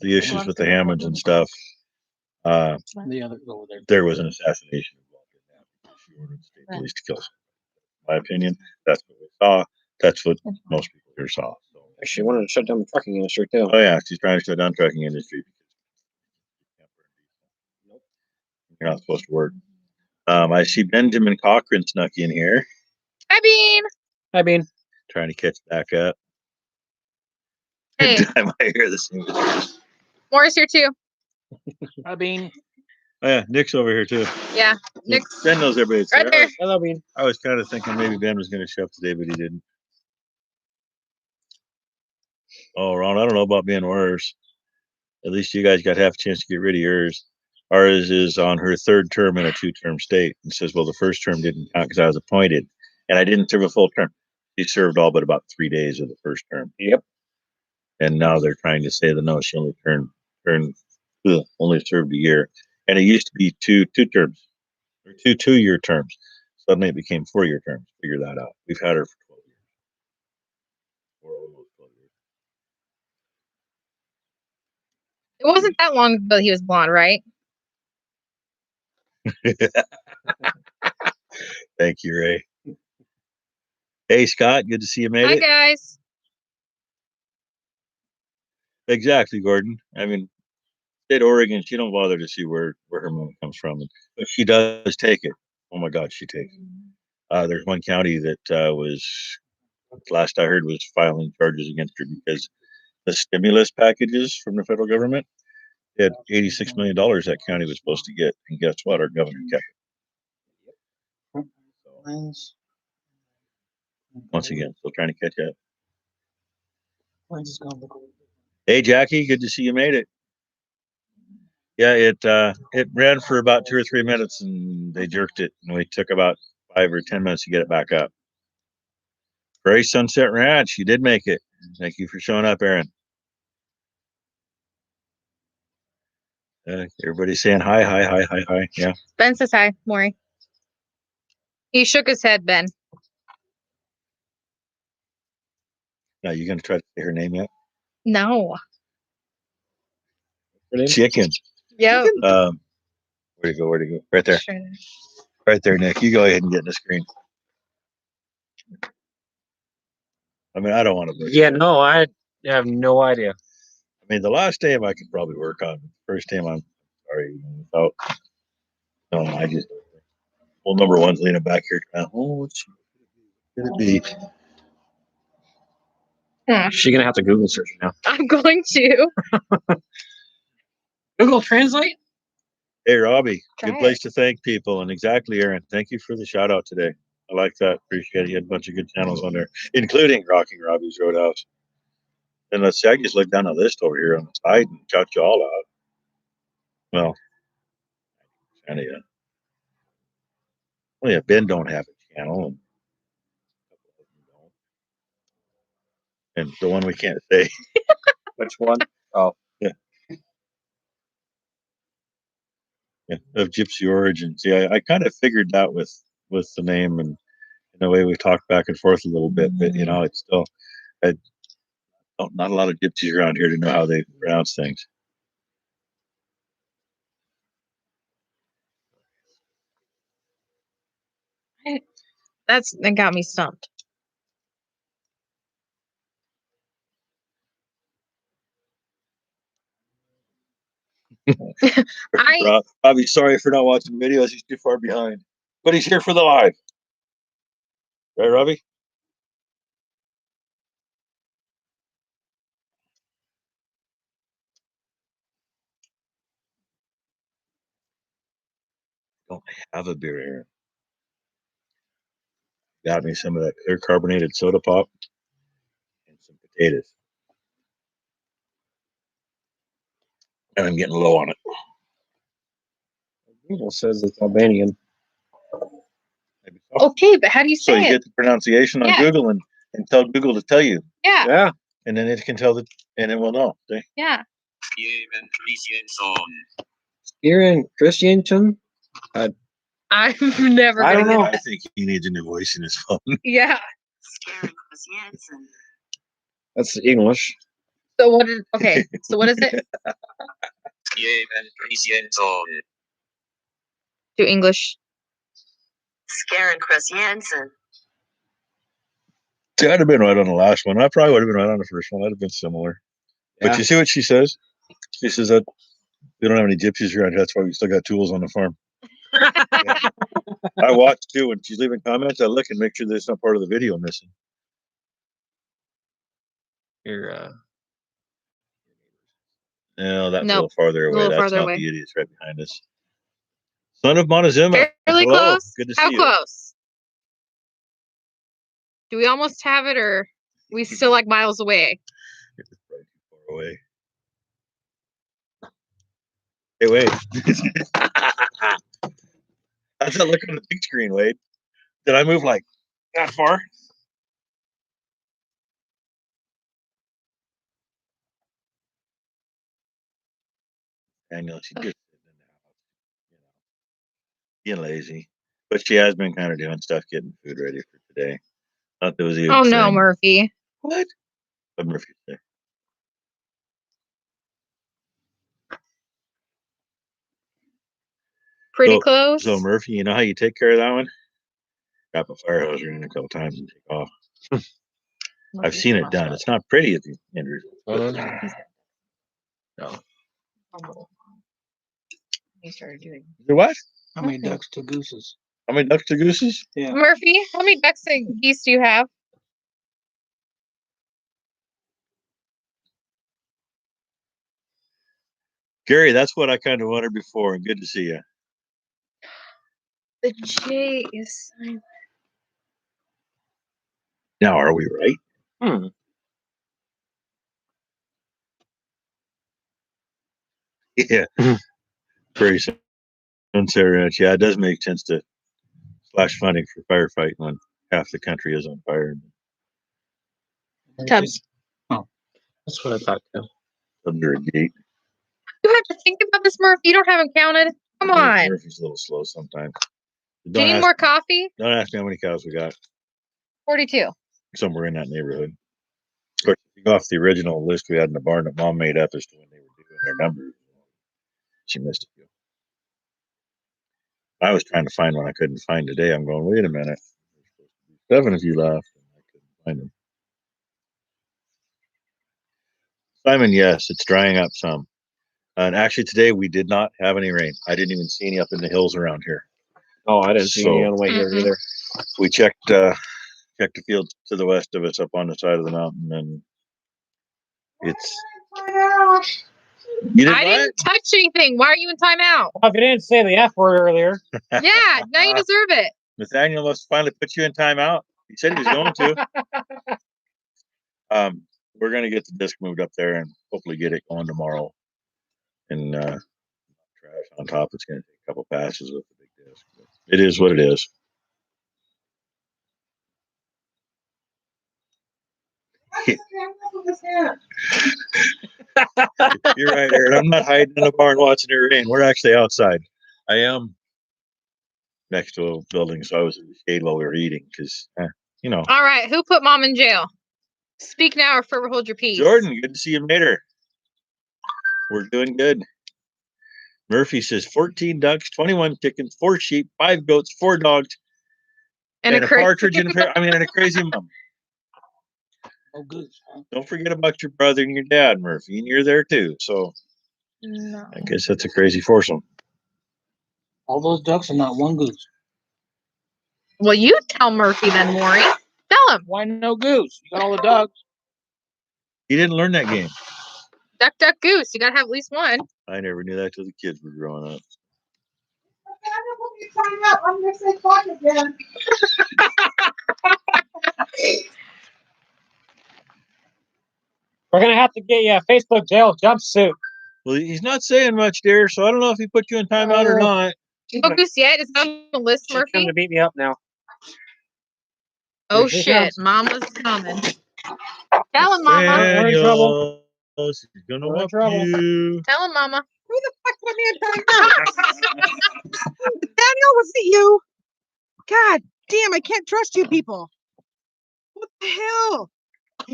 A: the issues with the Hammonds and stuff,
F: The other over there.
A: there was an assassination involved in that. She ordered the state police to kill someone. In my opinion, that's what we saw. That's what most people here saw. So,
D: She wanted to shut down the trucking industry too.
A: oh yeah, she's trying to shut down trucking industry. You're not supposed to work. I see Benjamin Cochran snuck in here,
B: Hi, Bean.
D: I mean,
A: trying to catch back up.
B: Hey,
A: Every time I hear the same.
B: Morris here too.
F: Hi, Bean.
A: Oh yeah, Nick's over here too.
B: Yeah, Nick's
A: Ben knows everybody.
B: right there.
D: hello, Bean.
A: I was kind of thinking maybe Ben was going to show up today, but he didn't. Oh, Ron, I don't know about being worse. At least you guys got half a chance to get rid of yours. Ours is on her 3rd term in a 2-term state and says, well, the first term didn't count because I was appointed and I didn't serve a full term. She served all but about 3 days of the first term.
D: Yep.
A: And now they're trying to say that no, she only only served a year. And it used to be two terms or 2 2-year terms. suddenly it became 4-year terms. Figure that out. We've had her for 12 years. Or almost 12
B: It wasn't that long ago he was blonde, right?
A: years. Thank you, Ray. Hey, Scott, good to see you made
B: Hi,
A: it.
B: guys.
A: Exactly, Gordon. I mean, state of Oregon, she don't bother to see where her money comes from. And if she does take it, oh my God, she takes it. There's one county that was, last I heard, was filing charges against her because the stimulus packages from the federal government had $86 million that county was supposed to get. And guess what? Our governor kept it. So, once again, still trying to catch up. Hey, Jackie, good to see you made it. Yeah, it ran for about 2 or 3 minutes and they jerked it, and we took about 5 or 10 minutes to get it back up. Prairie Sunset Ranch, you did make it. Thank you for showing up, Aaron. Everybody's saying hi, hi, hi, hi, hi. Yeah.
B: Ben says hi, Maury. He shook his head, Ben.
A: Now, you gonna try to say her name yet?
B: No.
A: Chicken.
B: Yep.
A: Where'd it go? Where'd it go? Right there.
B: Sure.
A: Right there, Nick. You go ahead and get in the screen. I mean, I don't want to.
D: Yeah, no, I have no idea.
A: I mean, the last name I could probably work on. First name, I'm sorry. Without, no, I just. Well, number one's leaning back here. What's could it be?
D: She's gonna have to Google search it now.
B: I'm going to.
D: Google Translate?
A: Hey, Robbie.
B: Try
A: Good place to thank people. And exactly, Aaron. Thank you for the shout out today. I like that. Appreciate it. You had a bunch of good channels on there, including Rocking Robbie's Roadhouse. And let's see, I just looked down the list over here on the side and shout you all out. Well, kind of, yeah. Well, yeah, Ben don't have a channel, and the one we can't say.
D: Which one? Oh,
A: Yeah, of Gypsy Origins. Yeah, I kind of figured that with the name and the way we talked back and forth a little bit, but you know, it's still not a lot of gypsies around here to know how they pronounce things.
B: That got me stumped.
A: Robbie, sorry for not watching videos. He's too far behind, but he's here for the live. Right, Robbie? Don't have a beer here. Got me some of that clear carbonated soda pop and some potatoes. And I'm getting low on it.
D: Google says it's Albanian.
B: Okay, but how do you
A: So
B: say
A: you
B: it?
A: get the pronunciation on
B: Yeah.
A: Google and tell Google to tell you,
B: Yeah.
D: Yeah.
A: and then it can tell the, and it will know. See?
B: Yeah.
D: Kieran Christiansen?
B: I've never
D: I
B: been
D: don't know.
A: I think he needs a new voice in his phone.
B: Yeah.
D: That's English.
B: So what is okay? So what is it? Do English.
A: See, I'd have been right on the last one. I probably would have been right on the first one. I'd have been similar.
D: Yeah.
A: But you see what she says? She says that we don't have any gypsies around here. That's why we still got tools on the farm. Yeah. I watch too. When she's leaving comments, I look and make sure there's some part of the video missing.
D: You're
A: No, that's a
B: Nope.
A: little farther away.
B: little
A: That's
B: farther
A: not
B: away.
A: the idiots right behind us. Son of Montezuma.
B: Fairly
A: Hello.
B: close.
A: Good to
B: How
A: see you.
B: close? Do we almost have it, or we still like miles away?
A: It's probably too far away. Hey, Wade. How's that look on the big screen, Wade? Did I move like that far? Daniel, she just sitting in the house, you know, being lazy. But she has been kind of doing stuff, getting food ready for today. Thought that was a good
B: Oh no,
A: thing.
B: Murphy.
A: What? What Murphy say?
B: Pretty
A: So-
B: close.
A: So Murphy, you know how you take care of that one? Wrap a fire hose around a couple times and take off. I've seen it done. It's not pretty at the end result. No.
C: He started doing.
A: What?
F: How many ducks to gooses?
A: How many ducks to gooses?
F: Yeah.
B: Murphy, how many ducks and geese do you have?
A: Gary, that's what I kind of wondered before. Good to see you.
B: The J is silent.
A: Now, are we right?
D: Hmm.
A: Yeah. Pretty sincere. Yeah, it does make sense to slash funding for firefighting when half the country is on fire.
B: Tubbs.
D: That's what I thought too.
A: Under a gate.
B: You have to think about this, Murphy. You don't have them counted. Come on.
A: Murphy's a little slow sometimes.
B: Do you need more coffee?
A: Don't ask me how many cows we got.
B: 42.
A: Somewhere in that neighborhood. Of course, if you go off the original list we had in the barn that Mom made up as to when they were doing their numbers, she missed a few. I was trying to find one I couldn't find today. I'm going, wait a minute. There's supposed to be 7 of you left, and I couldn't find them. Simon, yes, it's drying up some. And actually, today we did not have any rain. I didn't even see any up in the hills around here.
D: Oh, I didn't see any on the way here
B: Mm-mm.
D: either.
A: We checked the fields to the west of us up on the side of the mountain, and it's. You did
B: I didn't touch anything. Why are you in timeout?
D: Well, if you didn't say the F word earlier.
B: Yeah, now you deserve it.
A: Nathaniel must finally put you in timeout. He said he was going to. We're going to get the disc moved up there and hopefully get it going tomorrow. And trash on top. It's going to take a couple passes with the big disc. But it is what it is. You're right, Aaron. I'm not hiding in the barn watching it rain. We're actually outside. I am next to a building, so I was in the shade while we were eating because, you know.
B: All right, who put Mom in jail? Speak now or forever hold your peace.
A: Jordan, good to see you, Mater. We're doing good. Murphy says 14 ducks, 21 chickens, 4 sheep, 5 goats, 4 dogs, and a partridge and a crazy mom.
F: Oh, goose. Huh?
A: Don't forget about your brother and your dad, Murphy, and you're there too. So
B: No.
A: I guess that's a crazy foursome.
F: All those ducks and not one goose.
B: Well, you tell Murphy then, Maury. Tell him.
F: Why no goose? You got all the ducks.
A: He didn't learn that game.
B: Duck, duck, goose. You gotta have at least one.
A: I never knew that till the kids were growing up.
E: I'm gonna say fuck again.
D: We're gonna have to get you a Facebook jail jumpsuit.
A: Well, he's not saying much, dear, so I don't know if he put you in timeout or not.
B: No goose yet? Is that on the list,
D: She's coming
B: Murphy?
D: to beat me up now.
B: Oh
D: Here she
B: shit,
D: comes.
B: Mama's coming. Tell him, Mama.
D: We're in trouble.
A: Daniel, she's gonna
D: We're in
A: whoop
D: trouble.
A: you.
B: Tell him, Mama.
E: Who the fuck put me in timeout? Daniel, was it you? God damn, I can't trust you people. What the hell?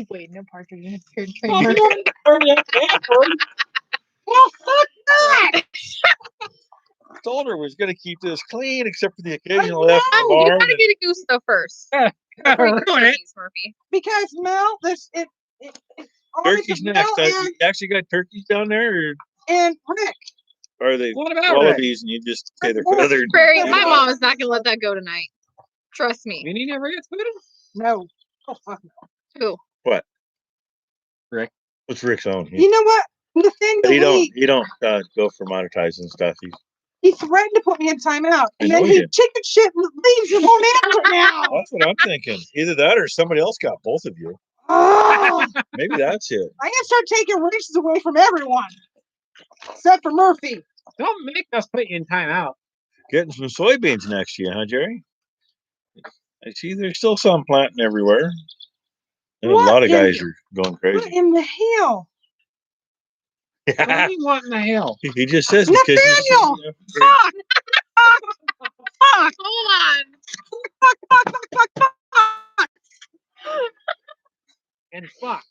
B: Wait, no partridge in a beard
E: Well,
B: trainer.
E: fuck that.
A: I told her we was gonna keep this clean, except for the occasional
E: know.
A: F in the
B: You
A: barn.
B: gotta get a goose though first. Before you get
D: Ruin it.
B: turkeys, Murphy.
E: Because Mel, it's
A: Turkeys next. You actually got turkeys down there,
E: and Rick.
A: or are they
D: What about Rick?
A: wallabies and you just say they're feathered?
B: Prairie, my mom is not gonna let that go tonight. Trust me.
D: You never get food?
E: No. Oh, fuck no.
B: Who?
A: What's Rick's own?
E: You know what? Nathaniel,
A: He don't go for monetizing stuff.
E: he threatened to put me in timeout, and
A: I know
E: then
A: he
E: he
A: did.
E: chicken shit leaves and won't answer now.
A: That's what I'm thinking. Either that or somebody else got both of you.
E: Oh,
A: Maybe that's it.
E: I gotta start taking races away from everyone, except for Murphy.
D: Don't make us put you in timeout.
A: Getting some soybeans next year, huh, Jerry? I see there's still some planting everywhere. And a
E: What
A: lot of
E: in
A: guys
E: the-
A: are going
E: What
A: crazy.
E: in the hell?
D: What do you want in the hell?
A: He just says because
E: Nathaniel! Fuck! fuck.
B: Hold on.
E: Fuck, fuck, fuck, fuck, fuck.
D: And fuck.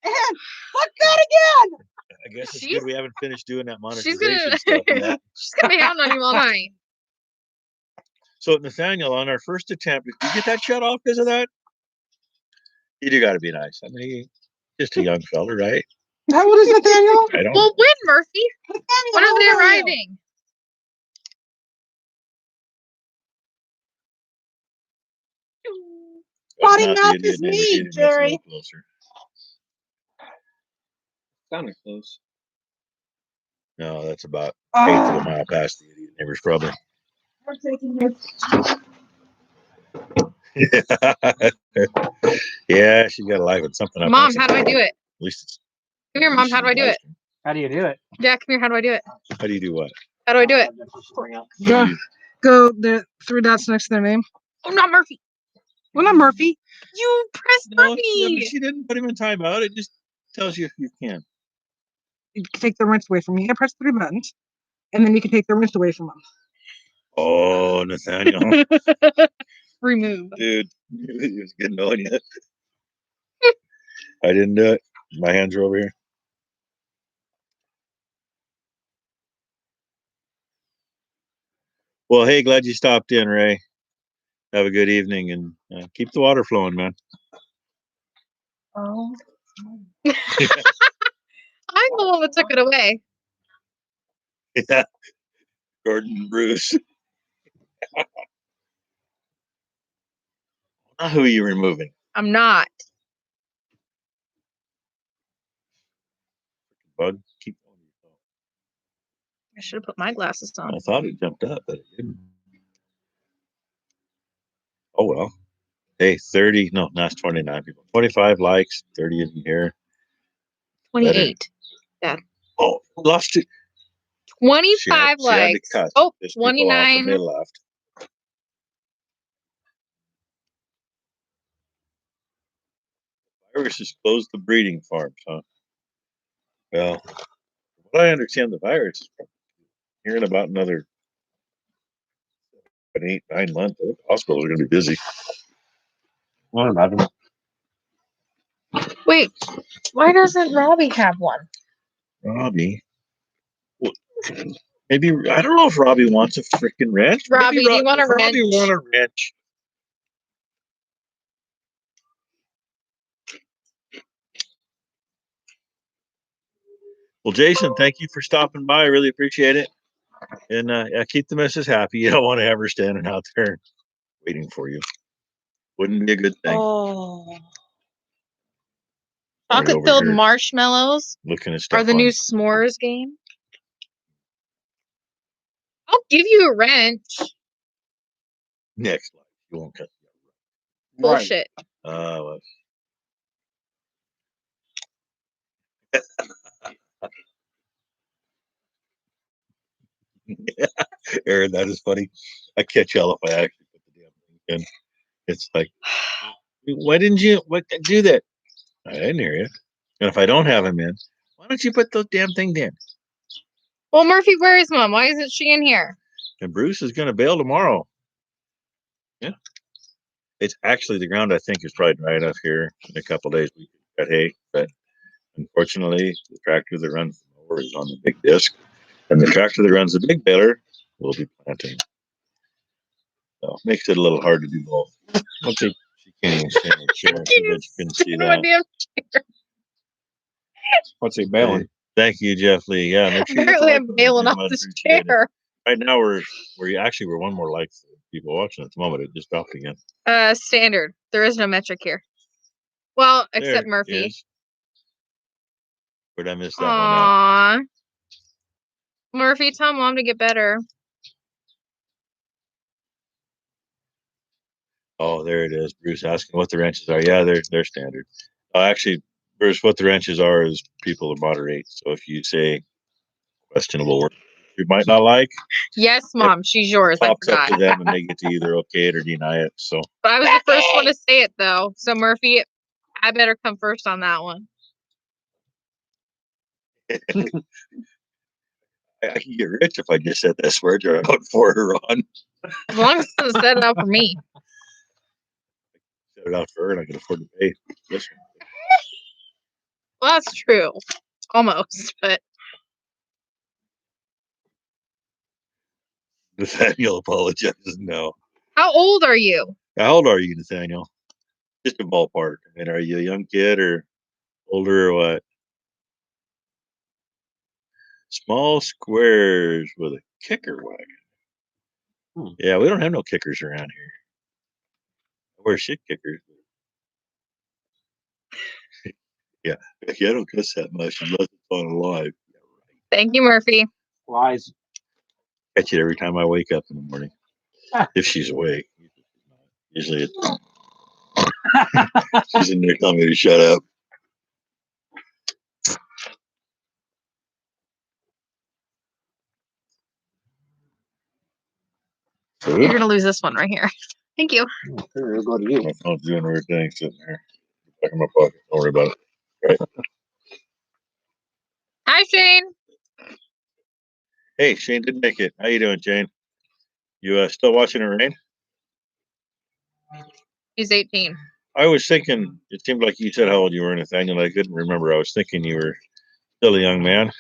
E: And fuck that again.
A: I guess it's
B: She's-
A: good we haven't finished doing that
B: She's
A: monetization
B: gonna
A: stuff yet.
B: she's gonna be hounding on you all night.
A: So Nathaniel, on our first attempt, did you get that shut off because of that? You do got to be nice. I mean, just a young fella, right?
E: How old is Nathaniel?
A: I don't.
B: Well, when, Murphy?
E: Nathaniel,
B: When
E: how
B: are they
E: old you?
B: arriving?
A: That's
E: Body
A: not the
E: math
A: idiot
E: is
A: name,
E: me,
A: the idiot that's a
E: Jerry.
A: little closer.
D: Sounded close.
A: No, that's about eighth of a mile past the idiot neighbor's probably.
E: I'm taking this.
A: Yeah, she's got a life with something up.
B: Mom,
A: there.
B: how do I do it?
A: At least it's.
B: Come here, Mom. How do I do it?
D: How do you do it?
B: Yeah, come here. How do I do it?
A: How do you do what?
B: How do I do it?
E: Go, go the 3 dots next to their name.
B: Oh, not Murphy.
E: Well, not Murphy.
B: You pressed
A: No,
B: Murphy.
A: yeah, but she didn't put him in timeout. It just tells you if you can.
E: You can take the wrench away from me. I press 3 buttons, and then you can take the wrench away from them.
A: Oh, Nathaniel,
B: Remove.
A: dude, it was good knowing you. I didn't do it. My hands are over here. Well, hey, glad you stopped in, Ray. Have a good evening and keep the water flowing, man.
B: Oh. I'm the one that took it away.
A: Yeah, Gordon and Bruce. Who are you removing?
B: I'm not.
A: Bug, keep on yourself.
B: I should have put my glasses on.
A: I thought it jumped up, but it didn't. Oh well. Hey, 30. No, that's 29 people. 25 likes. 30 isn't here.
B: 28.
A: Oh, lost it.
B: 25
A: She had to
B: likes.
A: cut.
B: Oh,
A: There's people off and
B: 29.
A: they left. Viruses closed the breeding farms, huh? Well, from what I understand, the virus is probably here in about another 8, 9 months. The hospitals are going to be busy. Well, imagine.
B: Wait, why doesn't Robbie have one?
A: Robbie. Well, maybe I don't know if Robbie wants a freaking wrench.
B: Robbie,
A: Maybe
B: do you want a
A: Robbie
B: wrench?
A: want a wrench. Well, Jason, thank you for stopping by. I really appreciate it. And yeah, keep the missus happy. You don't want to have her standing out there waiting for you. Wouldn't be a good thing.
B: Oh.
A: Right
B: Chocolate
A: over
B: filled
A: here.
B: marshmallows
A: Looking at stuff
B: are the
A: on
B: new s'mores game. I'll give you a wrench.
A: next life. You won't cut.
B: Bullshit.
A: Well, Aaron, that is funny. I catch hell if I actually put the damn thing in. It's like, why didn't you do that? I didn't hear you. And if I don't have him in, why don't you put those damn things in?
B: Well, Murphy, where is Mom? Why isn't she in here?
A: And Bruce is going to bail tomorrow. Yeah. It's actually the ground, I think, is probably dry enough here in a couple days. We got hay, but unfortunately, the tractor that runs the mower is on the big disc, and the tractor that runs the big baler will be planting. So it makes it a little hard to do both. Let's see. She can't even stand the chair. So that you can see
B: My
A: that.
B: damn-
D: What's he bailing?
A: Thank you, Jeff Lee. Yeah, make sure you hit the
B: Apparently,
A: like
B: I'm
A: button.
B: bailing
A: Very
B: off
A: much
B: this
A: appreciate it.
B: chair.
A: Right now, we're one more like people watching at the moment. It just dropped again.
B: Standard. There is no metric here. Well, except
A: There
B: Murphy.
A: is. Where'd I miss that one at?
B: Aww. Murphy, tell Mom to get better.
A: Oh, there it is. Bruce asking what the wrenches are. Yeah, they're standard. Actually, Bruce, what the wrenches are is people to moderate. So if you say questionable work you might not like,
B: Yes, Mom, she's yours. I
A: pops up
B: forgot.
A: to them and they get to either okay it or deny it. So
B: But I was the first one to say it, though. So, Murphy, I better come first on that one.
A: I can get rich if I just set that swear jar out for her on.
B: As long as it's set it up for me.
A: Set it out for her and I can afford to pay this one.
B: Well, that's true. Almost, but
A: Nathaniel apologizes no.
B: how old are you?
A: How old are you, Nathaniel? Just a ballpark. I mean, are you a young kid or older or what? Small squares with a kicker wagon. Yeah, we don't have no kickers around here. We're shit kickers. Yeah, I don't cuss that much unless it's on live.
B: Thank you, Murphy.
D: Lies.
A: Catch it every time I wake up in the morning. If she's awake. Usually it's she's in there telling me to shut up.
B: You're gonna lose this one right here. Thank you.
D: Here, it'll go to you.
A: My phone's doing weird things sitting there. Back in my pocket. Don't worry about it. Right.
B: Hi, Shane.
A: Hey, Shane didn't make it. How you doing, Shane? You still watching it rain?
B: He's 18.
A: I was thinking, it seemed like you said how old you were, Nathaniel. I couldn't remember. I was thinking you were still a young man.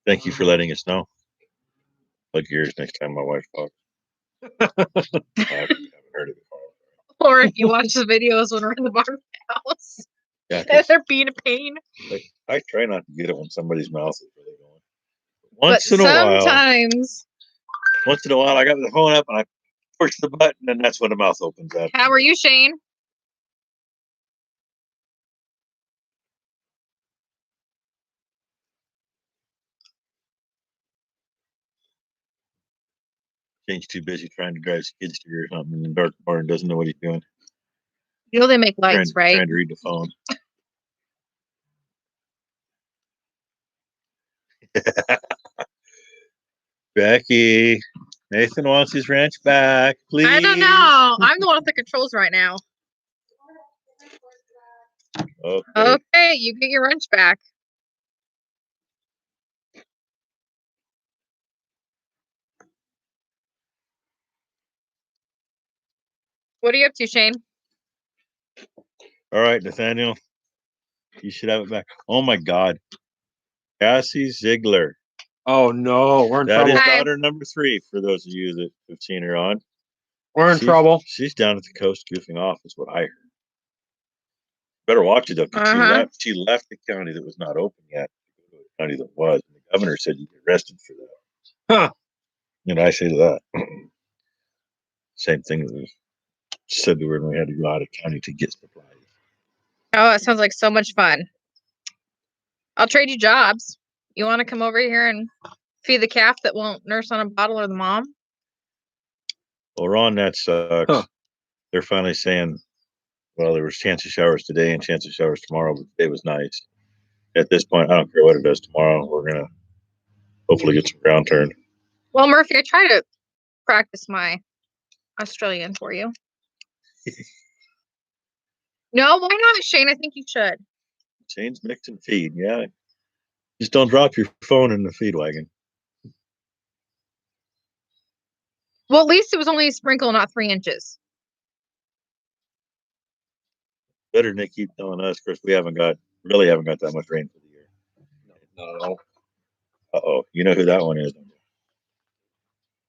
A: Thank you for letting us know. Plug yours next time my wife talks. I haven't heard it before.
B: Or if you watch the videos when we're in the barn house.
A: Yeah,
B: And they're being a pain.
A: I try not to get it when somebody's mouth is really going.
B: But sometimes.
A: Once in a while, I got the phone up and I push the button, and that's when the mouth opens up.
B: How are you, Shane?
A: Shane's too busy trying to drive his kids to or something in the dark barn, doesn't know what he's doing.
B: You know they make lights, right?
A: Trying to read the phone. Becky, Nathan wants his ranch back, please.
B: I don't know. I'm the one with the controls right now. Okay, you get your wrench back. What are you up to, Shane?
A: All right, Nathaniel. You should have it back. Oh my God. Cassie Ziegler.
D: Oh no, we're in
A: That
D: trouble.
A: is daughter number 3 for those of you that have seen her on.
D: We're in trouble.
A: She's down at the coast goofing off, is what I heard. Better watch it though, because she left the county that was not open yet to go to a county that was. And the governor said you get arrested for that.
D: Huh.
A: And I say to that. Same thing that we said to her when we had to go out of county to get supplies.
B: Oh, it sounds like so much fun. I'll trade you jobs. You want to come over here and feed the calf that won't nurse on a bottle or the mom?
A: Well, Ron, that sucks. Huh. They're finally saying, well, there was chance of showers today and chance of showers tomorrow, but today was nice. At this point, I don't care what it does tomorrow. We're going to hopefully get some ground turned.
B: Well, Murphy, I try to practice my Australian for you. No, why not, Shane? I think you should.
A: Shane's mixing feed, yeah. Just don't drop your phone in the feed wagon.
B: Well, at least it was only a sprinkle, not 3 inches.
A: Better than they keep telling us. Of course, we really haven't got that much rain for the year. No. Uh-oh. You know who that one is.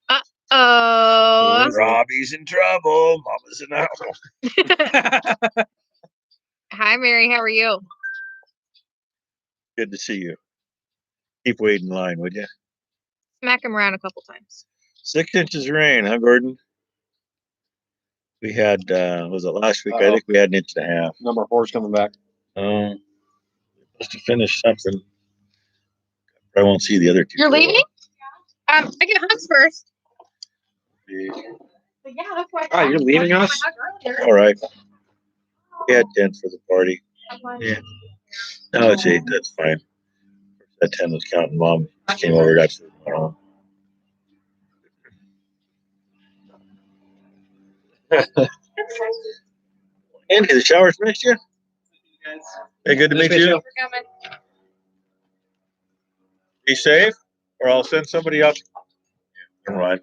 B: Uh-oh.
A: Robbie's in trouble. Mama's in the house.
B: Hi, Mary. How are you?
A: Good to see you. Keep waiting in line, would you?
B: Smack him around a couple times.
A: 6 inches of rain, huh, Gordon? We had, was it last week? I think we had 1.5 inches.
D: Number 4's coming back.
A: Just to finish something. I won't see the other 2.
B: You're leaving? I get hugs first.
A: Yeah,
B: that's why.
D: Oh, you're leaving us?
A: all right. We had 10 for the party. Yeah. No, it's 8. That's fine. That 10 was counting Mom. She came over, got food, went home. Andy, the showers missed you? Hey, good to meet you. Be safe, or I'll send somebody up. Never mind.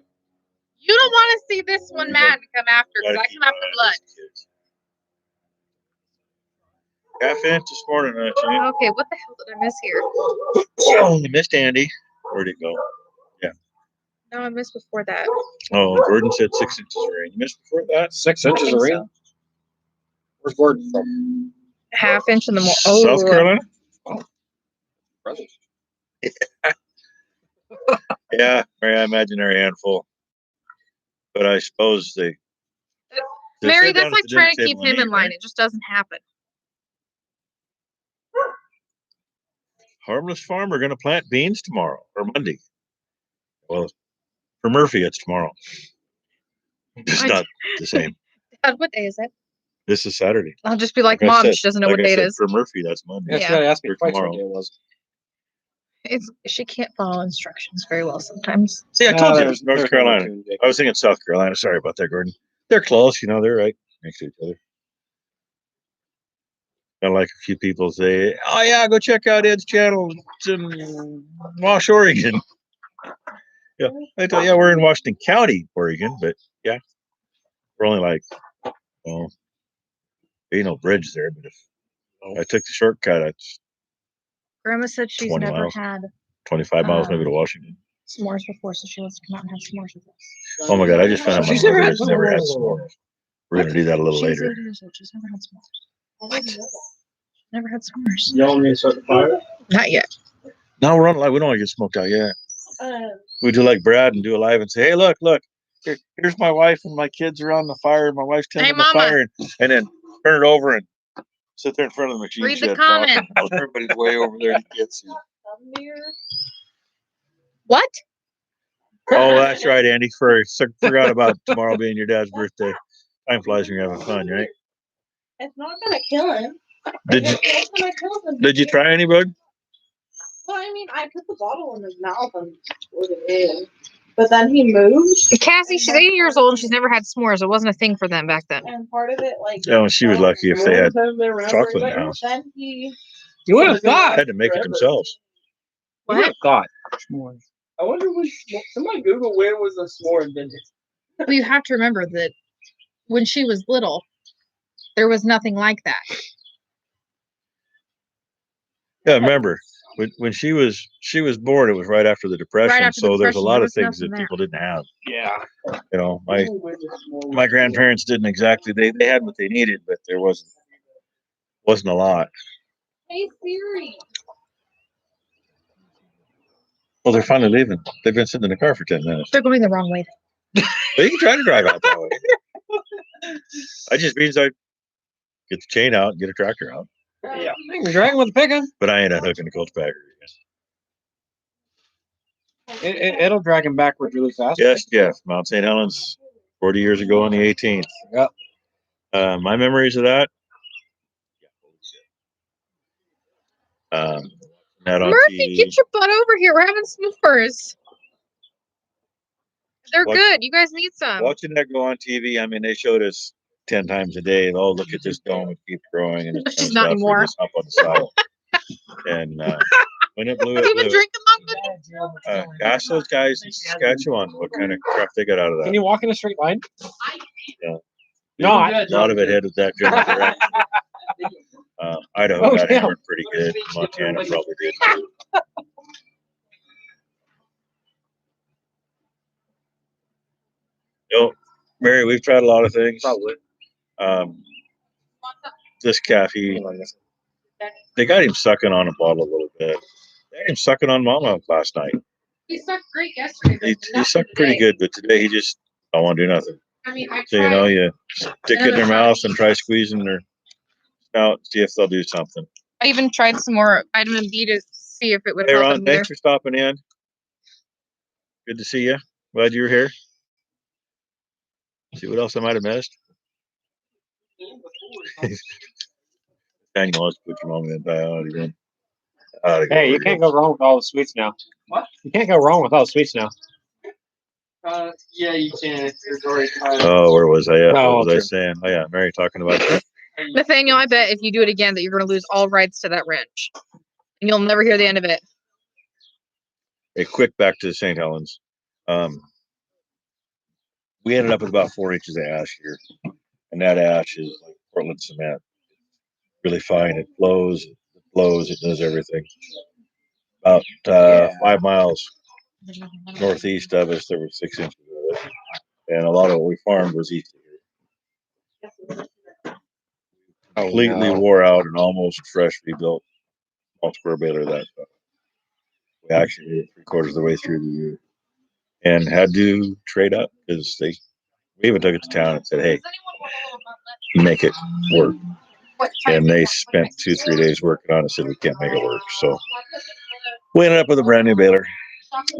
B: You don't want to see this one mad to come after because I come after blood.
A: Half inch this morning, actually.
B: Okay, what the hell did I miss here?
A: Oh, you missed Andy. Where'd it go?
B: No, I missed before that.
A: Oh, Gordon said 6 inches of rain. You missed before that?
D: 6 inches of rain.
B: So.
D: Where's Gordon from?
B: Half inch in the morning. Oh,
A: South Carolina? Yeah, very imaginary handful. But I suppose they
B: Mary,
A: sit down
B: that's
A: at
B: like
A: the dinner
B: trying to keep
A: table and
B: him in
A: eat,
B: line.
A: right?
B: It just doesn't happen.
A: Harmless farmer going to plant beans tomorrow or Monday. Well, for Murphy, it's tomorrow. It's
B: I-
A: not the same.
B: Dad, what day is it?
A: This is Saturday.
B: I'll just be like,
A: I
B: Mom,
A: said-
B: she doesn't know
A: like
B: what
A: I
B: day it
A: said,
B: is.
A: For Murphy, that's Monday.
D: Yeah,
B: Yeah.
D: she gotta ask me
A: Or
D: twice
A: tomorrow.
D: what day it was.
B: She can't follow instructions very well sometimes.
A: See, I told you it was
D: there's
A: North
D: no
A: Carolina.
D: cartoon, Jake.
A: I was thinking South Carolina. Sorry about that, Gordon. They're close, they're right next to each other. I like a few people say, "Oh yeah, go check out Ed's channel. It's in Wash, Oregon." Yeah, I thought, yeah, we're in Washington County, Oregon, but yeah, we're only like, well, there ain't no bridge there. But if I took the shortcut, it's
B: Grandma said she's
A: 20
B: never
A: miles.
B: had
A: 25 miles maybe to Washington.
B: s'mores before, so she wants to come out and have s'mores with us.
A: Oh my God, I just found out my
D: She's never
A: mother
D: had
A: has never had
D: s'mores.
A: s'mores. We're gonna do that a little
B: She's
A: later.
B: 8 years old. She's never had s'mores. Never had s'mores.
D: Y'all need to start the fire?
B: Not yet.
A: No, we're on live. We don't want to get smoked out yet. We do like Brad and do a live and say, "Hey, look, here's my wife and my kids around the fire. My wife's tending the
B: Mama.
A: fire," and then turn it over and sit there in front of the machine.
B: Read the
A: shed,
B: comment.
A: talking while everybody's way over there. To get some.
B: What?
A: Oh, that's right, Andy. Forgot about tomorrow being your dad's birthday. Time flies when you're having fun, right?
C: It's not gonna kill him.
A: Did you
C: It's gonna kill him.
A: Did you try any, bud?
C: Well, I mean, I put the bottle in his mouth and put it in. But then he moved.
B: Cassie, she's 80 years old and she's never had s'mores. It wasn't a thing for them back then.
C: And part of it, like.
A: No, she was lucky if they had
C: haven't been around
A: chocolate
C: very
A: in the
C: much.
A: house.
C: Then he.
D: You would have thought.
A: Had to make it themselves.
D: You would have thought.
C: I wonder when somebody Google when was the s'more invented.
B: Well, you have to remember that when she was little, there was nothing like that.
A: Yeah, remember when she was born, it was right after the Depression,
B: after the
A: so there's a
B: Depression,
A: lot
B: there
A: of
B: was
A: things that
B: nothing there.
A: people didn't have.
D: Yeah.
A: My grandparents didn't exactly. They had what they needed, but there wasn't a lot.
C: Hey Siri.
A: Well, they're finally leaving. They've been sitting in the car for 10 minutes.
B: They're going the wrong way.
A: They can try to drive out that way. I just means I get the chain out and get a tractor out.
D: Yeah. You're dragging with the picking.
A: But I ain't unhooking the cultivator.
D: It'll drag him backwards really fast.
A: Yes, Jeff. Mount St. Helens, 40 years ago on the 18th.
D: Yep.
A: My memories of that. That on
B: Murphy,
A: TV.
B: get your butt over here. We're having s'mores. They're
A: What?
B: good. You guys need some.
A: Watching that go on TV, I mean, they showed us 10 times a day. Oh, look at this dome. It keeps growing. And it's
B: Not anymore.
A: Just up on the side. And when it blew,
B: You
A: it
B: even
A: blew.
B: drink them up?
A: Ask those guys in Saskatchewan what kind of crap they got out of
D: Can
A: that.
D: you walk in a straight line?
A: Yeah.
D: No,
A: A lot of it headed that general direction. Idaho
D: Oh,
A: got
D: yeah.
A: hammered pretty good. Montana probably did too. No, Mary, we've tried a lot of things.
D: Probably.
A: This calf, they got him sucking on a bottle a little bit. They had him sucking on Mama last night.
B: He sucked great yesterday.
A: He sucked pretty good, but today he just don't want to do nothing.
B: I mean, I
A: So,
B: tried.
A: you stick it in their mouth and try squeezing their snout, see if they'll do something.
B: I even tried some more vitamin B to see if it would
A: Hey,
B: help
A: Ron,
B: him either.
A: thanks for stopping in. Good to see you. Glad you were here. See what else I might have missed. Daniel wants to put your mom in that again.
D: Hey, you can't go wrong with all the sweets now.
F: What?
D: You can't go wrong with all the sweets now.
F: Yeah, you can. There's already
A: Oh, where was I at?
D: Oh,
A: What was I
D: true.
A: saying? Oh, yeah, Mary talking about
B: Nathaniel, I bet if you do it again that you're going to lose all rights to that ranch. And you'll never hear the end of it.
A: A quick back to St. Helens. We ended up with about 4 inches of ash here, and that ash is like Portland cement. Really fine. It flows, it does everything. About 5 miles northeast of us, there were 6 inches of it, and a lot of what we farmed was east of here. Completely wore out and almost fresh rebuilt square baler that we actually did it 3/4 of the way through the year, and had to trade up because we even took it to town and said, "Hey, make it work." And they spent 2-3 days working on it, said we can't make it work. So we ended up with a brand new baler,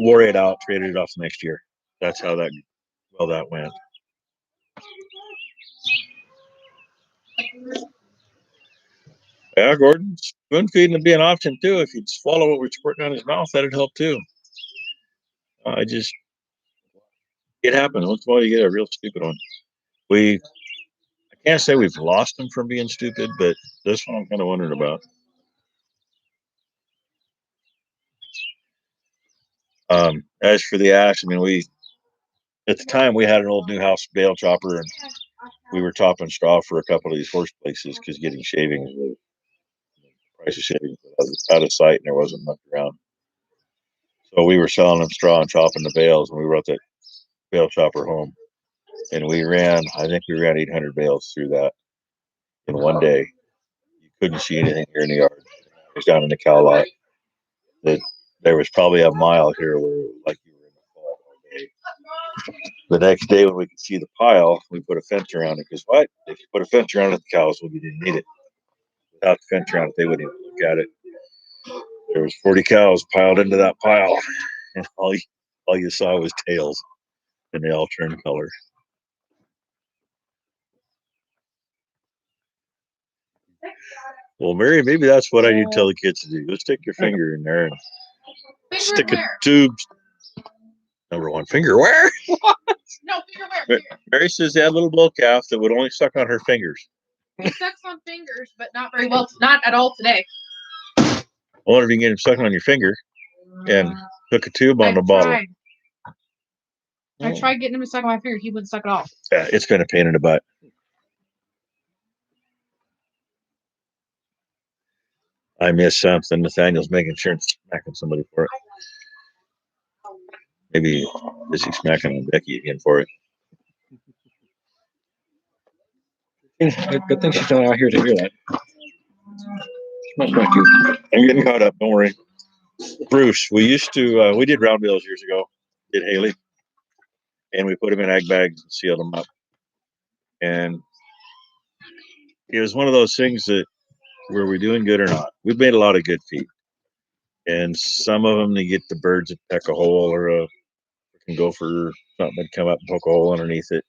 A: wore it out, traded it off the next year. That's how that went. Yeah, Gordon, spoon feeding would be an option too. If he'd swallow what we're putting on his mouth, that'd help too. It happens. Once in a while, you get a real stupid one. I can't say we've lost them from being stupid, but this one I'm kind of wondering about. As for the ash, I mean, at the time we had an old new house bale chopper, and we were chopping straw for a couple of these horse places because getting shavings, the price of shavings was out of sight, and there wasn't much around. So we were selling them straw and chopping the bales, and we brought that bale chopper home, and I think we ran 800 bales through that in one day. You couldn't see anything here in the yard. It was down in the cow lot. There was probably a mile here where like you were in the fall all day. The next day when we could see the pile, we put a fence around it. Because what? If you put a fence around it, the cows would be didn't need it. Without the fence around it, they wouldn't even look at it. There was 40 cows piled into that pile, and all you saw was tails, and they all turned color. Well, Mary, maybe that's what I need to tell the kids to do. Let's stick your finger in there and stick a tube. Number one, finger where?
B: No, finger where?
A: Mary says they had a little bull calf that would only suck on her fingers.
B: He sucks on fingers, but not very well. Not at all today.
A: I wonder if you can get him sucking on your finger and hook a tube on the bottle.
B: I tried getting him to suck on my finger. He wouldn't suck at all.
A: Yeah, it's been a pain in the butt. I missed something. Nathaniel's making sure and smacking somebody for it. Maybe is he smacking on Becky again for it?
D: Good thing she's not out here to hear that.
A: Not you. I'm getting caught up. Don't worry. Bruce, we did round bales years ago. Did Haley, and we put them in ag bags and sealed them up. And it was one of those things that were we doing good or not? We've made a lot of good feed, and some of them they get the birds that peck a hole or can go for something that come up and poke a hole underneath it.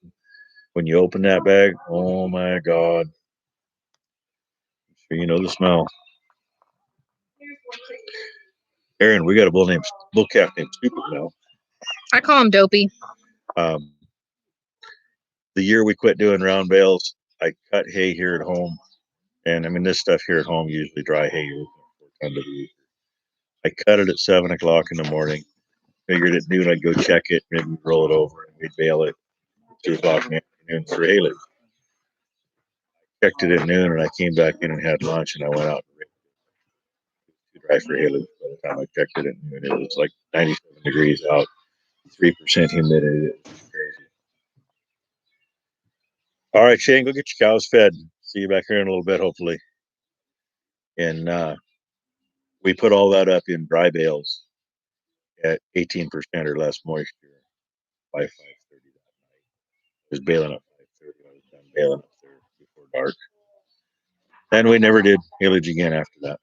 A: When you open that bag, oh my God. You know the smell. Aaron, we got a bull calf named Stupid now.
B: I call him Dopey.
A: The year we quit doing round bales, I cut hay here at home. And I mean, this stuff here at home, usually dry hay. I cut it at 7 o'clock in the morning. Figured at noon I'd go check it, maybe roll it over, and we'd bale it at 2 o'clock in the afternoon for hay. Checked it at noon, and I came back in and had lunch, and I went out and too dry for hay. By the time I checked it at noon, it was like 97 degrees out, 3% humidity. It was crazy. All right, Shane, go get your cows fed. See you back here in a little bit, hopefully. And we put all that up in dry bales at 18% or less moisture by 5:30 that night. I was baling up 5:30. I was done baling up there before dark. And we never did haylage again after that.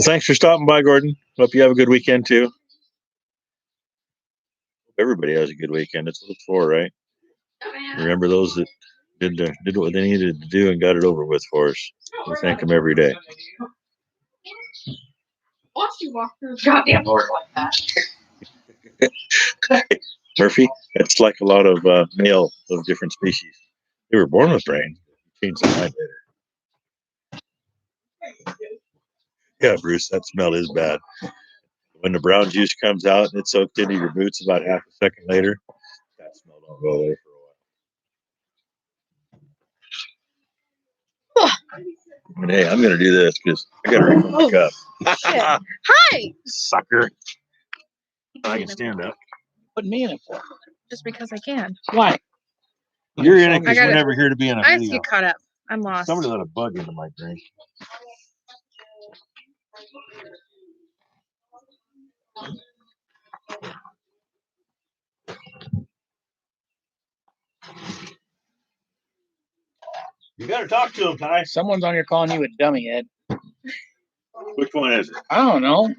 A: Thanks for stopping by, Gordon. Hope you have a good weekend too. Hope everybody has a good weekend. It's what it's for, right? Remember those that did what they needed to do and got it over with for us. We thank them every day.
B: Watch you walk through the goddamn door like that.
A: Murphy, it's like a lot of male of different species. They were born with brains. Changed their mind later. Yeah, Bruce, that smell is bad. When the brown juice comes out and it's soaked into your boots about half a second later, that smell don't go away for a while. But hey, I'm gonna do this because I gotta refill my cup.
B: Hi.
A: Sucker. I can stand up.
D: Put me in it for.
B: Just because I can.
D: Why?
A: You're in it
B: I
A: because
B: gotta-
A: you're never here to be in a
B: I have to
A: video.
B: get caught up. I'm lost.
A: Somebody let a bug into my drink. You gotta talk to him, Ty.
D: Someone's on here calling you a dummy, Ed.
A: Which one is it?
D: I don't know.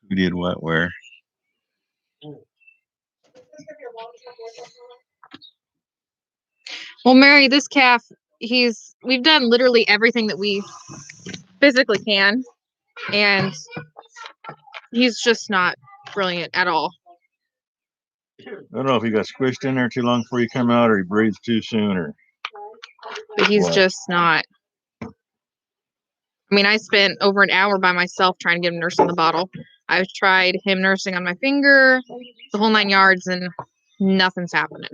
A: Who did what where?
B: Well, Mary, this calf, we've done literally everything that we physically can, and he's just not brilliant at all.
A: I don't know if he got squished in there too long before you come out, or he breathed too soon, or
B: But he's
A: what?
B: just not. I mean, I spent over an hour by myself trying to get him nursed on the bottle. I've tried him nursing on my finger, the whole 9 yards, and nothing's happening.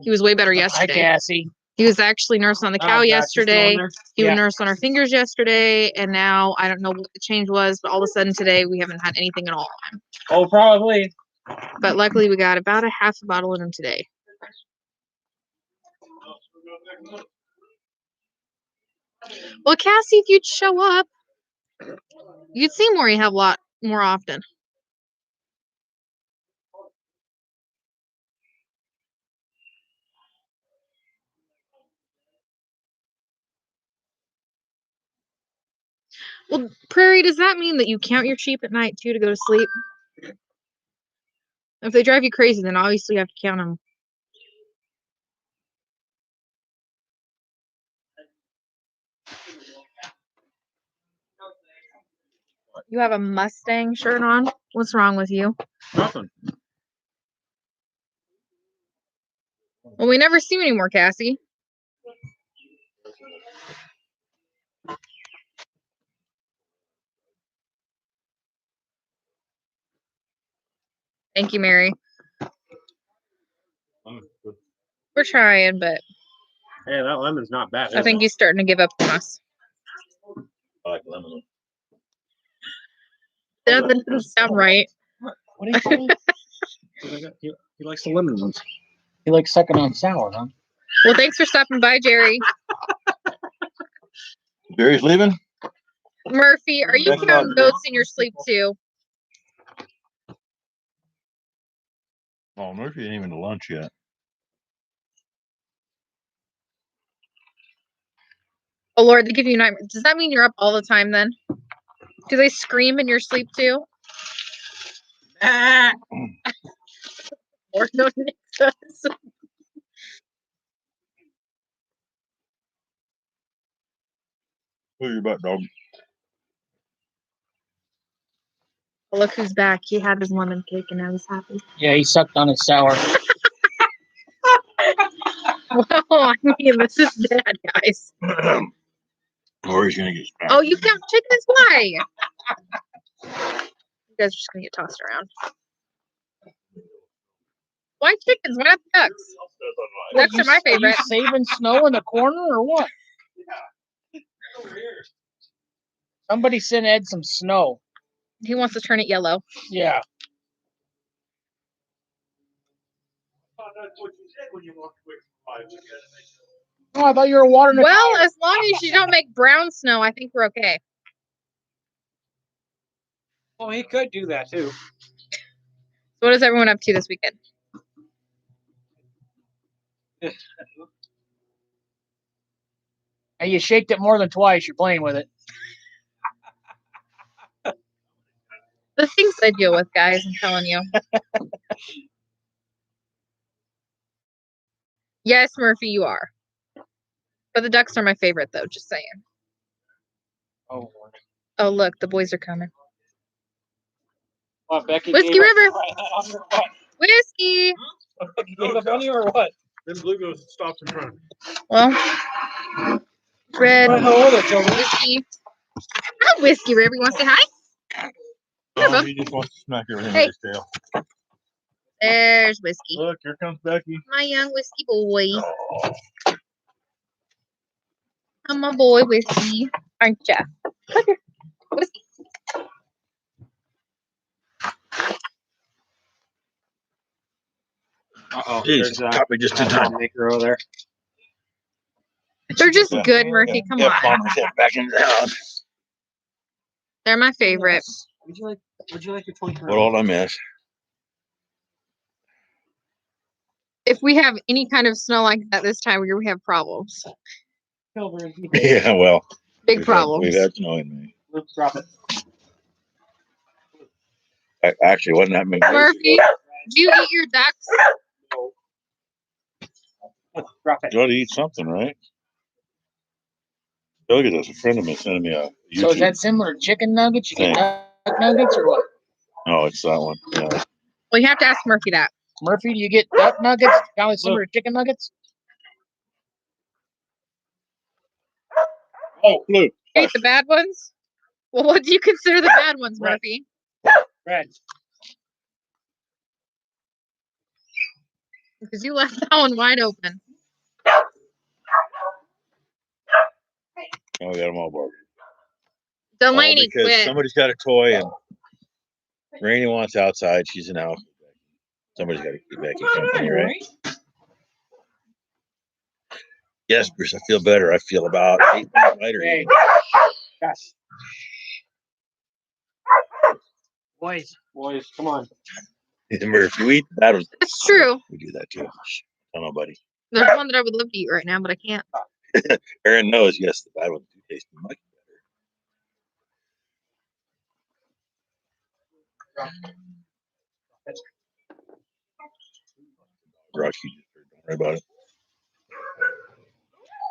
B: He was way better
D: Hi,
B: yesterday.
D: Cassie.
B: He was actually nursed on the cow yesterday. He
D: Yeah.
B: was nursed on our fingers yesterday, and now I don't know what the change was, but all of a sudden today we haven't had anything at all on him.
D: Oh, probably.
B: But luckily we got about a half a bottle in him today. Well, Cassie, if you'd show up, you'd see Maury have a lot more often. Well, Prairie, does that mean that you count your sheep at night too to go to sleep? If they drive you crazy, then obviously you have to count them. You have a Mustang shirt on? What's wrong with you?
A: Nothing.
B: Well, we never see you anymore, Cassie. Thank you, Mary. We're trying, but
D: Hey, that lemon's not bad.
B: I think he's starting to give up on us.
A: I like lemon.
B: That doesn't sound right.
D: What do you call it? He likes the lemon ones. He likes sucking on sour, huh?
B: Well, thanks for stopping by, Jerry.
A: Jerry's leaving?
B: Murphy, are you
A: Thanks a lot,
B: counting
A: Jerry.
B: goats in your sleep too?
A: Oh, Murphy ain't even to lunch yet.
B: Oh Lord, they give you nightmares. Does that mean you're up all the time then? Do they scream in your sleep too?
D: Ah!
B: Or no, Nick does.
A: Who's your butt, dog?
B: Oh, look who's back. He had his lemon cake and now he's happy.
D: Yeah, he sucked on his sour.
B: Well, I mean, this is bad, guys.
A: Or he's gonna get spanked.
B: Oh, you count chickens? Why? You guys are just gonna get tossed around. Why chickens? Why not ducks? Ducks are my favorite.
D: Are you saving snow in the corner or what? Somebody send Ed some snow.
B: He wants to turn it yellow.
D: Yeah. Oh, I thought you were watering the
B: Well,
D: car.
B: as long as you don't make brown snow, I think we're okay.
D: Oh, he could do that too.
B: So what is everyone up to this weekend?
D: Hey, you shaked it more than twice. You're playing with it.
B: The things I deal with, guys, I'm telling you. Yes, Murphy, you are. But the ducks are my favorite, though, just saying.
D: Oh, Lord.
B: Oh, look, the boys are coming.
D: Well, Becky
B: Whiskey
D: gave
B: River.
D: us-
B: Whiskey!
D: You gave up on you or what?
A: Then Blue goes stops in front.
B: Well, red
D: How old are children?
B: whiskey. Hi, whiskey. Rib, you want to say hi? Here, bub.
A: He just wants to smack everything
B: Hey.
A: with his tail.
B: There's whiskey.
A: Look, here comes Becky.
B: My young whiskey boy. I'm my boy whiskey, aren't ya? Come here, whiskey.
D: Uh-oh.
A: Jeez, caught me just in time.
D: Maker over there.
B: They're just
A: Yeah.
B: good, Murphy. Come
A: Yep,
B: on.
A: Bomber's head back in the house.
B: They're my favorite.
D: Would you like your toy?
A: What all I miss?
B: If we have any kind of snow like that this time of year, we have problems.
A: Yeah, well.
B: Big problems.
A: We've had snow in May.
D: Let's drop it.
A: Actually, wasn't that many days
B: Murphy,
A: ago.
B: do you eat your ducks?
D: Drop it.
A: You ought to eat something, right? Look at this. A friend of mine sending me a YouTube.
D: So is that similar to chicken nuggets? You get duck nuggets or what?
A: No, it's that one. Yeah.
B: Well, you have to ask Murphy that.
D: Murphy, do you get duck nuggets? Kind of similar to chicken nuggets?
A: Oh, Blue.
B: You eat the bad ones? Well, what do you consider the bad ones,
D: Right.
B: Murphy?
D: Red.
B: Because you left that one wide open.
A: Oh, we got them all broken.
B: Delaney,
A: because
B: quit.
A: somebody's got a toy and Rainey wants outside. She's an out. Somebody's got to keep Becky company, right? Yes, Bruce, I feel better. I feel about 8 pounds lighter.
D: Hey. Gosh. Boys, come on.
A: Remember, if you eat the bad ones,
B: That's true.
A: we do that too. Shh, don't know, buddy.
B: There's one that I would love to eat right now, but I can't.
A: Aaron knows, yes, the bad ones do taste much better. Rocky, don't worry about it.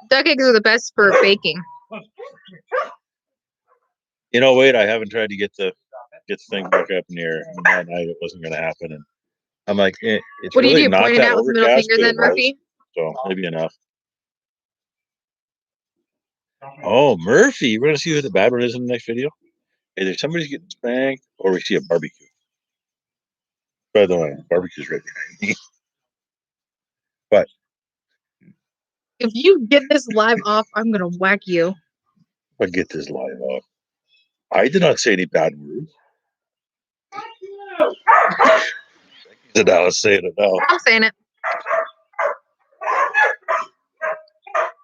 B: Duck eggs are the best for baking.
A: You know, wait, I haven't tried to get the thing back up in the air. And that night it wasn't going to happen. And I'm like, it's
B: What do you
A: really
B: do?
A: not
B: Point it
A: that
B: out with the middle
A: overcast,
B: finger
A: but
B: then,
A: it was.
B: Murphy?
A: So maybe enough. Oh, Murphy, we're going to see who the bad one is in the next video. Either somebody's getting spanked or we see a barbecue. By the way, barbecue's right behind me. But
B: If you get this live off, I'm going to whack you.
A: I get this live off. I did not say any bad words. Said I was saying it now.
B: I'm saying it.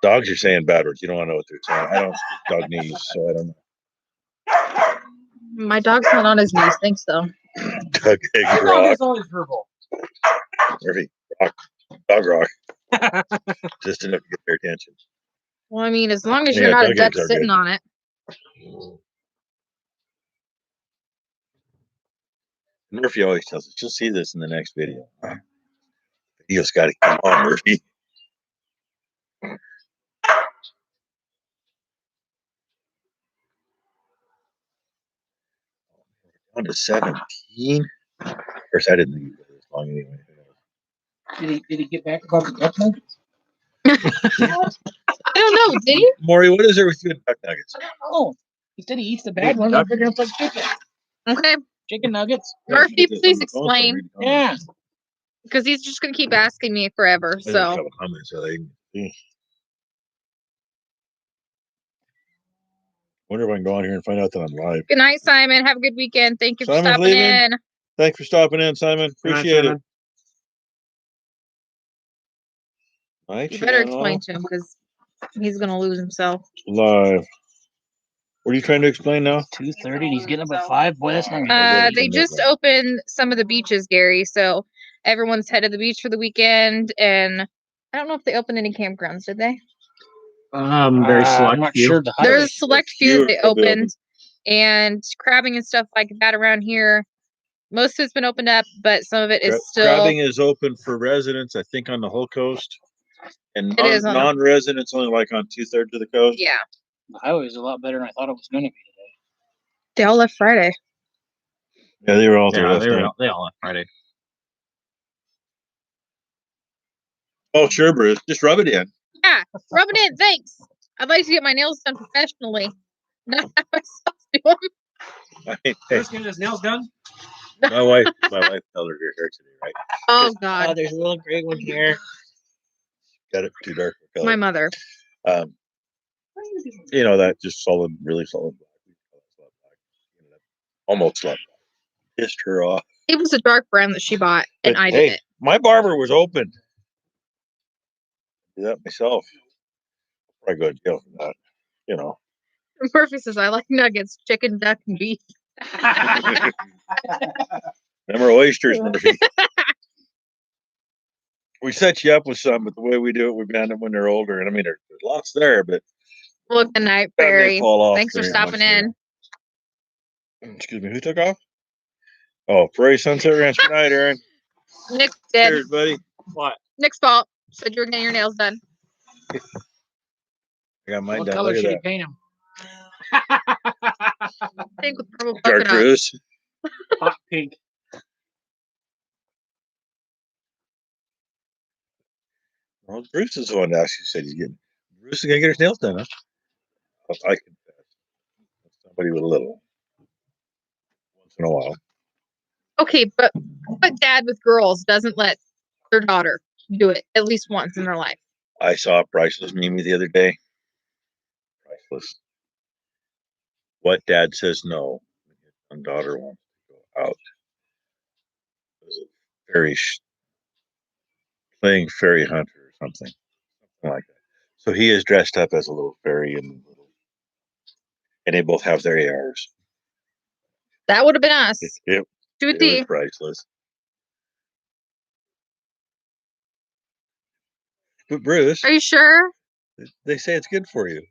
A: Dogs are saying bad words. You don't want to know what they're saying. I don't speak Dognese, so I don't know.
B: My dog's not on his knees. Thanks, though.
A: Dog egg rock.
D: always verbal.
A: Murphy, rock. Dog rock. Just enough to get their attention.
B: Well, I mean, as long as
A: Yeah,
B: you're not a
A: dog
B: duck
A: eggs are
B: sitting
A: good.
B: on it.
A: Murphy always tells us, you'll see this in the next video. Video's got to come on, Murphy. Down to 17. Of course, I didn't think it was this long anyway.
D: Did he get back about the duck nuggets?
B: I don't know. Did he?
A: Maury, what is there with you and duck nuggets?
D: Oh, he said he eats the bad ones. I figured it's like chicken.
B: Okay.
D: Chicken nuggets.
B: Murphy, please explain.
D: Yeah.
B: Because he's just going to keep asking me forever.
A: There's a
B: So,
A: couple comments, so they wonder if I can go on here and find out that I'm live.
B: good night, Simon. Have a good weekend. Thank you for
A: Simon's
B: stopping
A: leaving?
B: in.
A: Thanks for stopping in, Simon. Appreciate it. My
B: You better
A: channel
B: explain to him because he's going to lose himself.
A: live. What are you trying to explain now?
D: 2:30 and he's getting up at 5. Boy, that's not gonna
B: They just opened some of the beaches, Gary. So everyone's headed to the beach for the weekend. And I don't know if they opened any campgrounds, did they?
D: very select. I'm not sure.
B: There's a select few that they
A: Few will be
B: opened. And crabbing and stuff like that around here. Most of it's been opened up, but some of it is still.
A: Crabbing is open for residents, I think, on the whole coast. And
B: It is on the-
A: non-residents only like on 2/3 of the coast.
B: Yeah.
D: The highway is a lot better than I thought it was going to be today.
B: They all left Friday.
A: Yeah, they were all there last night.
D: They all left Friday.
A: Oh, sure, Bruce. Just rub it in.
B: Yeah, rub it in. Thanks. I'd like to get my nails done professionally. Not have myself do them.
A: I mean, hey,
D: Bruce getting his nails done?
A: my wife colored her hair today, right?
B: Oh God,
E: there's a little gray one here.
A: Got it too dark for
B: my
A: color.
B: mother.
A: Um, you know, that just solid, really solid black. Almost like pissed her off.
B: It was a dark brown that she bought, and
A: But,
B: I
A: hey,
B: did it.
A: my barber was open. Do that myself. Probably go to jail for that. You know.
B: Murphy says I like nuggets, chicken, duck, and beef.
A: Them are oysters, Murphy. We set you up with some, but the way we do it, we ban them when they're older. And I mean, there's lots there, but
B: Look, the night
A: then they
B: fairy.
A: fall off.
B: Thanks for
A: There ain't
B: stopping
A: much
B: in.
A: there. Excuse me, who took off? Oh, Prairie Sunset Ranch. Good night, Aaron.
B: Nick's dead.
A: Cheers, buddy.
D: What?
B: Nick's fault. Said you were getting your nails done.
A: I got mine
D: What
A: done.
D: color
A: Look
D: should
A: at
D: he
A: that.
D: paint him?
B: I think with purple polka dots.
A: Chartreuse.
D: Hot pink.
A: Well, Bruce is the one that actually said he's getting. Bruce is gonna get his nails done, huh? I confess. Somebody with a little. Once in a while.
B: Okay, but dad with girls doesn't let their daughter do it at least once in their life?
A: I saw a priceless meme the other day. Priceless. What dad says no when his young daughter wants to go out. Was it playing fairy hunter or something like that. So he is dressed up as a little fairy and they both have their ARs.
B: That would have been us.
A: It
B: To a
A: was
B: T.
A: priceless. But Bruce,
B: Are you sure?
A: they say it's good for you.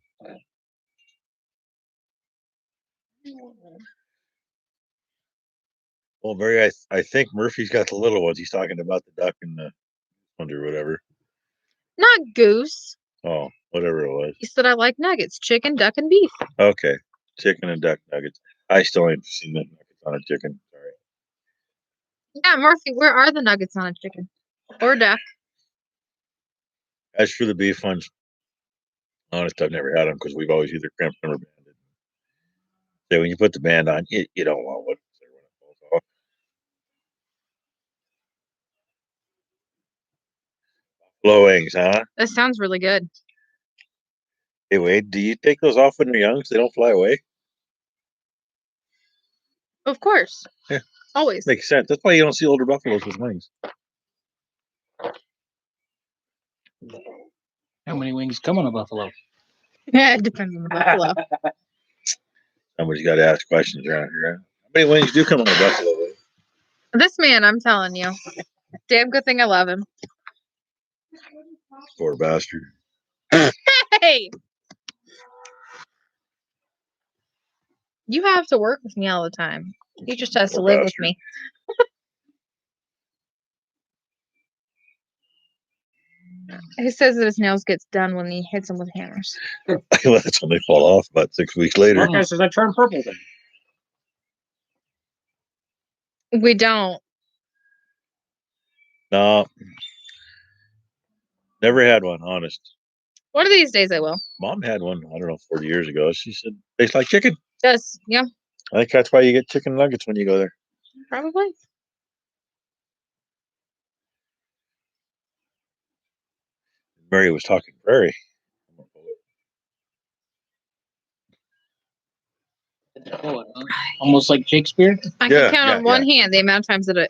A: Well, Mary, I think Murphy's got the little ones. He's talking about the duck and the ones or whatever.
B: Not goose.
A: Oh, whatever it was.
B: He said I like nuggets, chicken, duck, and beef.
A: Okay, chicken and duck nuggets. I still ain't seen the nuggets on a chicken. Sorry.
B: Yeah, Murphy, where are the nuggets on a chicken or duck?
A: As for the beef ones, honest, I've never had them because we've always either crimped them or banded. So when you put the band on, you don't want what when it falls off. Buffalo wings, huh?
B: That sounds really good.
A: Hey, Wade, do you take those off when they're young so they don't fly away?
B: Of course.
A: Yeah.
B: Always.
A: Makes sense. That's why you don't see older buffaloes with wings.
D: How many wings come on a buffalo?
B: Yeah, it depends on the buffalo.
A: Somebody's got to ask questions around here. How many wings do come on a buffalo?
B: This man, I'm telling you. Damn good thing I love him.
A: Poor bastard.
B: Hey! You have to work with me all the time. He just has to
A: Poor
B: live with
A: bastard.
B: me. He says that his nails gets done when he hits them with hammers.
A: Well, that's when they fall off about 6 weeks later.
D: One guy says I turn purple then.
B: We don't.
A: No. Never had one, honest.
B: One of these days I will.
A: Mom had one, I don't know, 40 years ago. She said, tastes like chicken.
B: Just, yeah,
A: I think that's why you get chicken nuggets when you go there.
B: probably.
A: Mary was talking prairie.
D: Almost like Shakespeare.
B: I
A: Yeah,
B: can count
A: yeah,
B: on one hand the amount of times that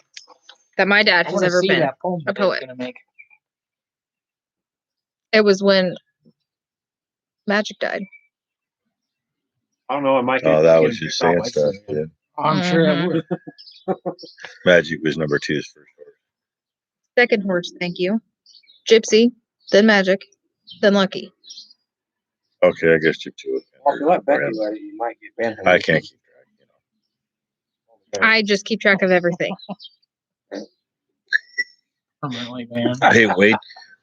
B: my dad
D: I
B: has
D: want to
B: ever
D: see
B: been.
D: that poem
B: a
D: that they were
B: poet.
D: gonna make.
B: It was when Magic died.
F: I don't know. I might.
A: Oh, that was just saying stuff. Yeah.
D: I'm sure I
B: Mhm.
D: would.
A: Magic was number 2's first horse.
B: Second horse, thank you. Gypsy, then Magic, then Lucky.
A: Okay, I guess you two.
F: Well, if you let Becky let it, you might get banned.
A: I can't keep track, you know.
B: I just keep track of everything.
D: Permanently banned.
A: Hey, wait.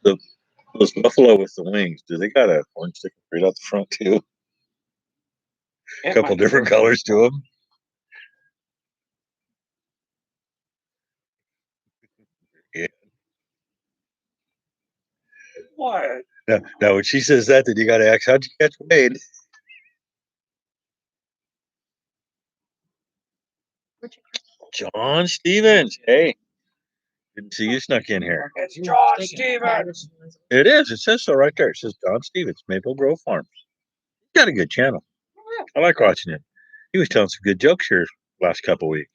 A: Those buffalo with the wings, do they got a orange sticker right out the front too? A couple different colors to them. Yeah.
D: What?
A: Now, when she says that, then you got to ask, how'd you catch Wade? John Stevens. Hey, didn't see you snuck in here.
D: It's John Stevens.
A: It is. It says so right there. It says John Stevens, Maple Grove Farms. He's got a good channel. I like watching it. He was telling some good jokes here last couple weeks.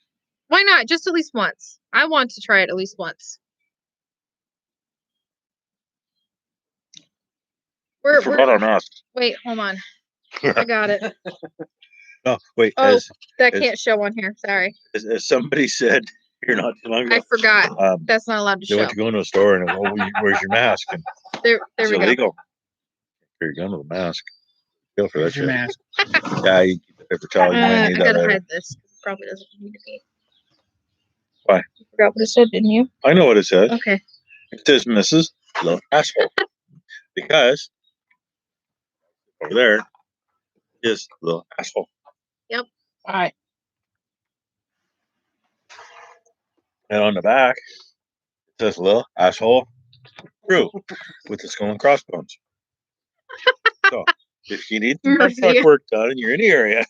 B: Why not? Just at least once. I want to try it at least once.
A: I forgot our masks.
B: Wait, hold on. I got it.
A: No, wait.
B: Oh, that
A: as-
B: can't show on here. Sorry.
A: As somebody said here not too long ago,
B: I forgot. That's not allowed to
A: they
B: show.
A: went to go into a store and where's your mask? And
B: There
A: it's
B: we go.
A: illegal. Here you go with a mask. Feel for that
D: Where's your
A: shit.
D: mask?
A: Yeah, you keep the paper towel. You might
B: I
A: need that
B: gotta
A: later.
B: hide this. It probably doesn't need to be.
A: Why?
B: You forgot what it said, didn't you?
A: I know what it says.
B: Okay.
A: It says Mrs. Little Asshole. Because over there is Little Asshole.
D: Hi.
A: And on the back, it says Little Asshole Crew with the skull and crossbones. So if you need some
B: Mercy.
A: livestock work done and you're in the area,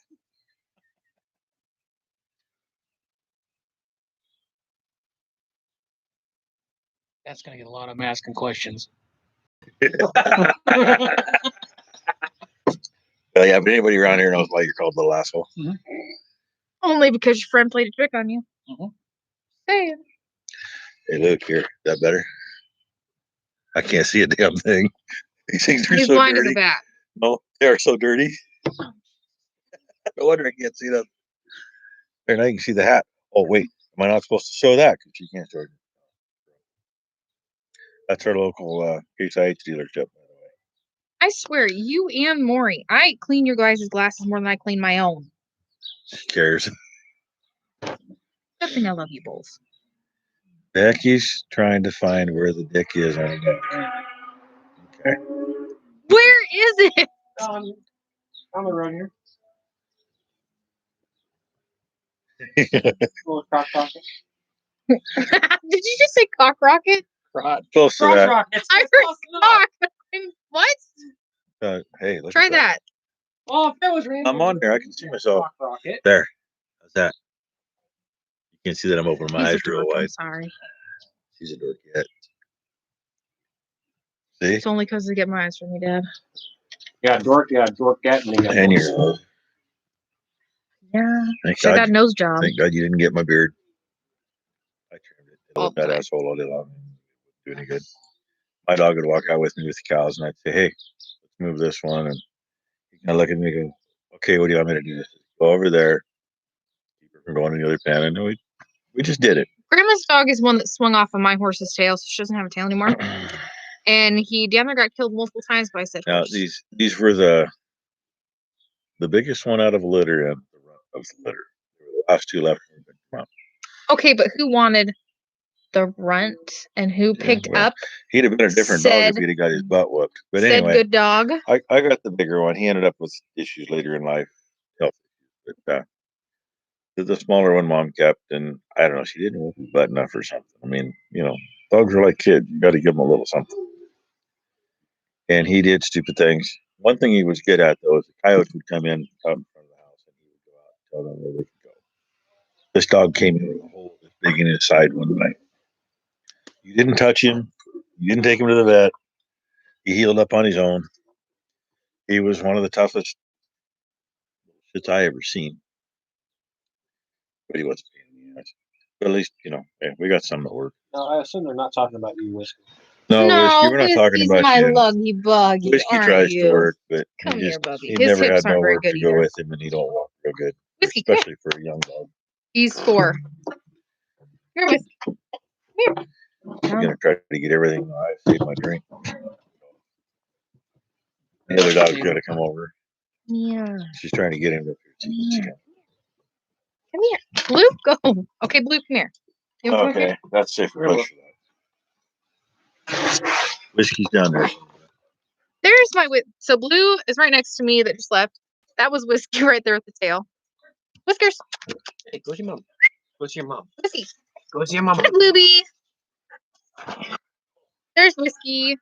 D: That's gonna get a lot of masking questions.
A: yeah, but anybody around here knows why you're called Little Asshole.
B: Only because your friend played a trick on you.
D: Mhm.
B: Hey.
A: Hey, look here. Is that better? I can't see a damn thing. These things are
B: He's
A: so
B: blind as
A: dirty.
B: a bat.
A: No, they are so dirty. No wonder I can't see them. There, now you can see the hat. Oh, wait. Am I not supposed to show that? Because you can't show it. That's our local Case IH dealership, by the way.
B: I swear, you and Maury, I clean your guys' glasses more than I clean my own.
A: Who cares?
B: Good thing I love you both.
A: Becky's trying to find where the dick is on it. Okay.
B: Where is it?
D: On the road here. Little crock rocket.
B: Did you just say cock rocket?
A: Close to
D: Cross
A: that.
D: rockets.
B: I
D: That's close enough.
B: forgot. What?
A: Hey, look
B: Try
A: at
B: that.
D: Well, if it was raining,
A: I'm on there. I can see myself.
D: crock rocket.
A: There. How's that? You can't see that I'm opening my
B: He's a
A: eyes real
B: dork, I'm
A: wide.
B: sorry.
A: She's a dork yet. See?
B: It's only because they get my eyes from me, Dad.
D: Yeah, dork cat, and then you got
A: 10 years old.
B: Yeah.
A: Thank
B: Should have
A: God,
B: got a nose job.
A: thank God you didn't get my beard. I trimmed it. It'll
B: All
A: look that
B: the time.
A: asshole all day long. Do any good. My dog would walk out with me with the cows, and I'd say, "Hey, let's move this one." And he'd kind of look at me and go, "Okay, what do you want me to do?" Go over there, keep her from going in the other pen, and we just did it.
B: Grandma's dog is one that swung off of my horse's tail, so she doesn't have a tail anymore. And he damn near got killed multiple times by said
A: Now
B: horse.
A: these were the biggest one out of a litter and the runt of the litter. The last two left.
B: Okay, but who wanted the runt and who picked
A: well,
B: up
A: He'd have been a different dog
B: said-
A: if he'd have got his butt whooped. But
B: said
A: anyway,
B: good dog?
A: I got the bigger one. He ended up with issues later in life, health issues. But the smaller one mom kept, and I don't know, she didn't whoop his butt enough or something. I mean, dogs are like kids. You got to give them a little something. And he did stupid things. One thing he was good at, though, is the coyotes would come in out in front of the house, and he would go out and tell them where they could go. This dog came in with a hole this big in his side one night. You didn't touch him. You didn't take him to the vet. He healed up on his own. He was one of the toughest shits I ever seen. But he wasn't a pain in the ass. But at least, hey, we got some that work.
D: No, I assume they're not talking about you, Whiskey.
A: No, Whiskey, we're not talking
B: Whiskey's
A: about
B: my
A: you.
B: luggy buggy,
A: Whiskey
B: aren't
A: tries
B: you?
A: to work, but
B: Come here, Bubby.
A: he
B: His
A: never
B: hips
A: had no
B: aren't very
A: work
B: good
A: to go
B: either.
A: with him, and he don't walk real good,
B: Whiskey, come here.
A: especially for a young dog.
B: He's 4. Here, Whiskey. Here.
A: I'm gonna try to get everything in the eye, save my drink. The other dog's got to come over.
B: Yeah.
A: She's trying to get him to.
B: Yeah. Come here. Blue, go. Okay, Blue, come here. You wanna come
A: Okay,
B: here?
A: that's safer place for that. Whiskey's down there.
B: There's my so Blue is right next to me that just left. That was Whiskey right there with the tail. Whiskers.
D: Hey, go to your mom. Go to your mom.
B: Whiskey.
D: Go to your mom.
B: Hi, Bluebee. There's Whiskey.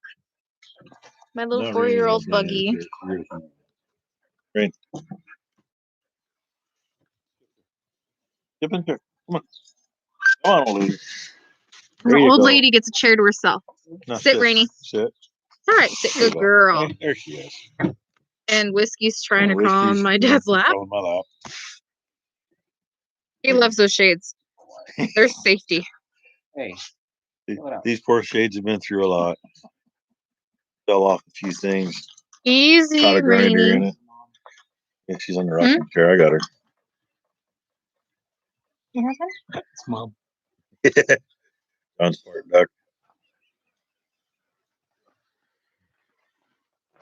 B: My little
A: Not really
B: 4-year-old
A: looking at it,
B: buggy.
A: just really- Right. Get in here. Come on. Come on, old lady.
B: The
A: There you
B: old
A: go.
B: lady gets a chair to herself.
A: Now
B: Sit, Rainy.
A: Sit.
B: All right, sit,
A: There you
B: good
A: go.
B: girl.
A: There she is.
B: And Whiskey's trying to
A: Whiskey's,
B: crawl on my
A: yeah,
B: dad's lap.
A: crawl on my lap.
B: He loves those shades. They're safety.
D: Hey,
A: These poor shades have been through a lot. Fell off a few things.
B: Easy,
A: Caught a grinder in
B: Rainy.
A: it. Yeah, she's on the rocking chair. I got her.
D: it's mom.
A: On Spartan Duck.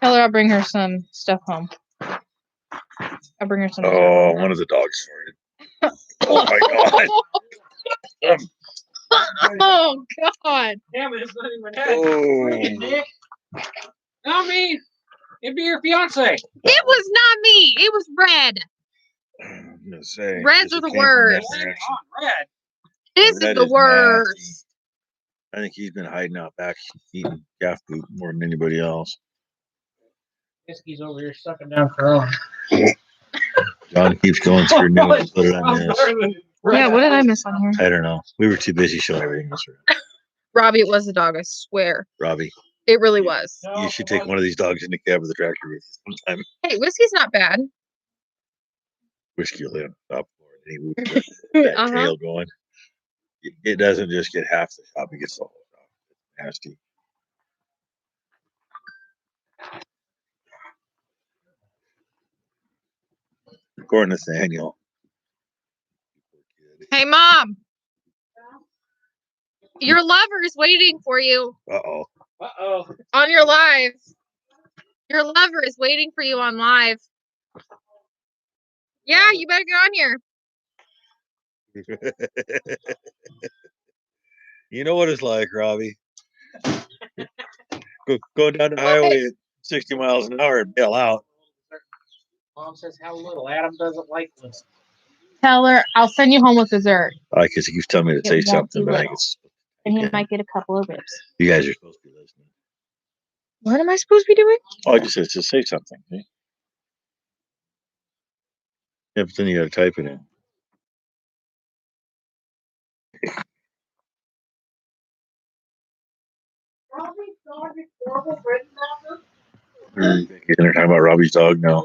B: Tell her I'll bring her some stuff home. I'll bring her some.
A: Oh, one of the dogs farted. Oh my god.
B: Oh God!
D: Damn it, it's not even that.
A: Oh.
D: Nick. Not me. It'd be your fiance.
B: It was not me. It was Red.
A: I'm gonna say.
B: Reds
A: this
B: are the
A: came from that
B: worst.
A: direction.
D: On red.
B: This
A: Red
B: is the
A: nasty.
B: worst.
A: I think he's been hiding out back eating calf food more than anybody else.
D: Whiskey's over here sucking down Corona.
A: John keeps going through new ones. What did I miss?
B: Yeah, what did I miss on here?
A: I don't know. We were too busy showing everything else around.
B: Robbie, it was the dog. I swear,
A: Robbie,
B: it really was.
A: you should take one of these dogs in the cab of the tractor with you sometime.
B: Hey, Whiskey's not bad.
A: Whiskey will lay on the top floor and he moves that tail going. It doesn't just get half the shop, it gets the whole shop. It's nasty. Poor Nathaniel.
B: Hey, Mom. Your lover is waiting for you
A: Uh-oh.
D: Uh-oh.
B: on your live. Your lover is waiting for you on live. Yeah, you better get on here.
A: You know what it's like, Robbie. Go down the highway at 60 miles an hour and bail out.
D: Mom says how little. Adam doesn't like this.
B: Tell her I'll send you home with dessert.
A: I guess he keeps telling me to say
B: It won't
A: something,
B: be
A: but I
B: little.
A: think it's.
B: And he
A: Yeah.
B: might get a couple of ribs.
A: You guys are supposed to be listening.
B: What am I supposed to be doing?
A: Oh, I just said to say something. Eh? Yeah, but then you got to type it in. They're talking about Robbie's dog now.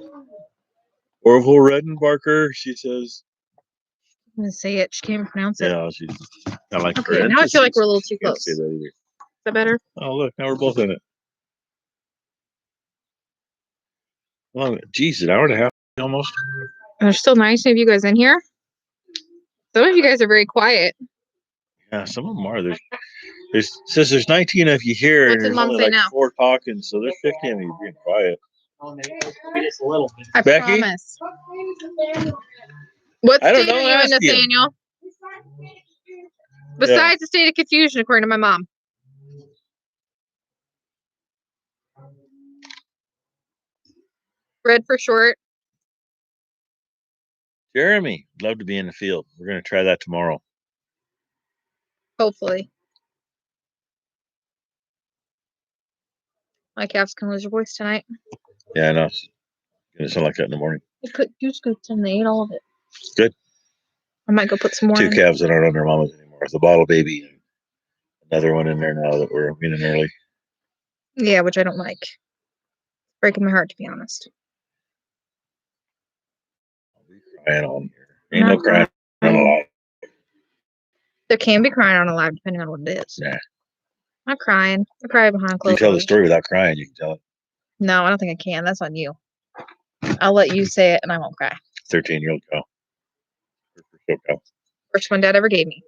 A: Orville Redenbarker, she says.
B: I'm gonna say it. She can't pronounce it.
A: Yeah, she's. I like
B: Okay, now I feel like we're a little too close.
A: Say
B: Is
A: that either.
B: that better?
A: Oh, look, now we're both in it. Well, geez, an hour and a half almost.
B: There's still 90 of you guys in here. Some of you guys are very quiet.
A: Yeah, some of them are. Says there's 19 of you here,
B: What
A: and
B: did
A: there's
B: Mom
A: only
B: say
A: like
B: now?
A: 4 talking, so there's 50 of you being quiet.
D: Maybe just a little bit.
B: I
A: Becky?
B: promise. What
A: I don't
B: state
A: know,
B: are you in,
A: ask him.
B: Nathaniel? Besides the state of confusion, according to my mom. Red for short.
A: Jeremy, love to be in the field. We're going to try that tomorrow.
B: Hopefully. My calves can lose your voice tonight.
A: Yeah, I know. It's going to sound like that in the morning.
B: You just cooked and they ate all of it.
A: Good.
B: I might go put some more
A: 2
B: in.
A: calves that aren't on their mamas anymore. The bottle baby and another one in there now that we're getting early.
B: Yeah, which I don't like. Breaking my heart, to be honest.
A: I'll be crying on here. Ain't no crying on a lot.
B: There can be crying on a live, depending on what it is.
A: Nah.
B: I'm not crying. I cry behind
A: You
B: closed
A: can tell the
B: doors.
A: story without crying. You can tell it.
B: No, I don't think I can. That's on you. I'll let you say it and I won't cry.
A: 13-year-old cow. Cow.
B: First one Dad ever gave me.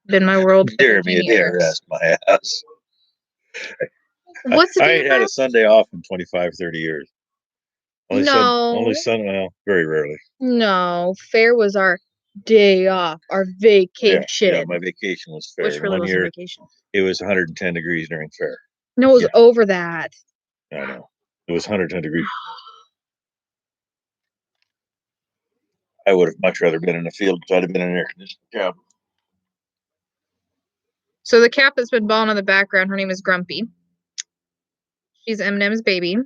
B: Been my world for
A: Jeremy,
B: 13
A: a dare
B: years.
A: ask my ass.
B: What's the
A: I ain't had a
B: difference?
A: Sunday off in 25, 30 years.
B: No.
A: Well, very rarely.
B: No, fair was our day off, our vacation.
A: Yeah, my vacation was fair.
B: Which really
A: One
B: wasn't
A: year,
B: vacation.
A: it was 110 degrees during fair.
B: No, it was
A: Yeah.
B: over that.
A: I know. It was 110 degrees. I would have much rather been in the field because I'd have been in an air conditioned cab.
B: So the cat that's been bawling in the background, her name is Grumpy. She's Eminem's baby.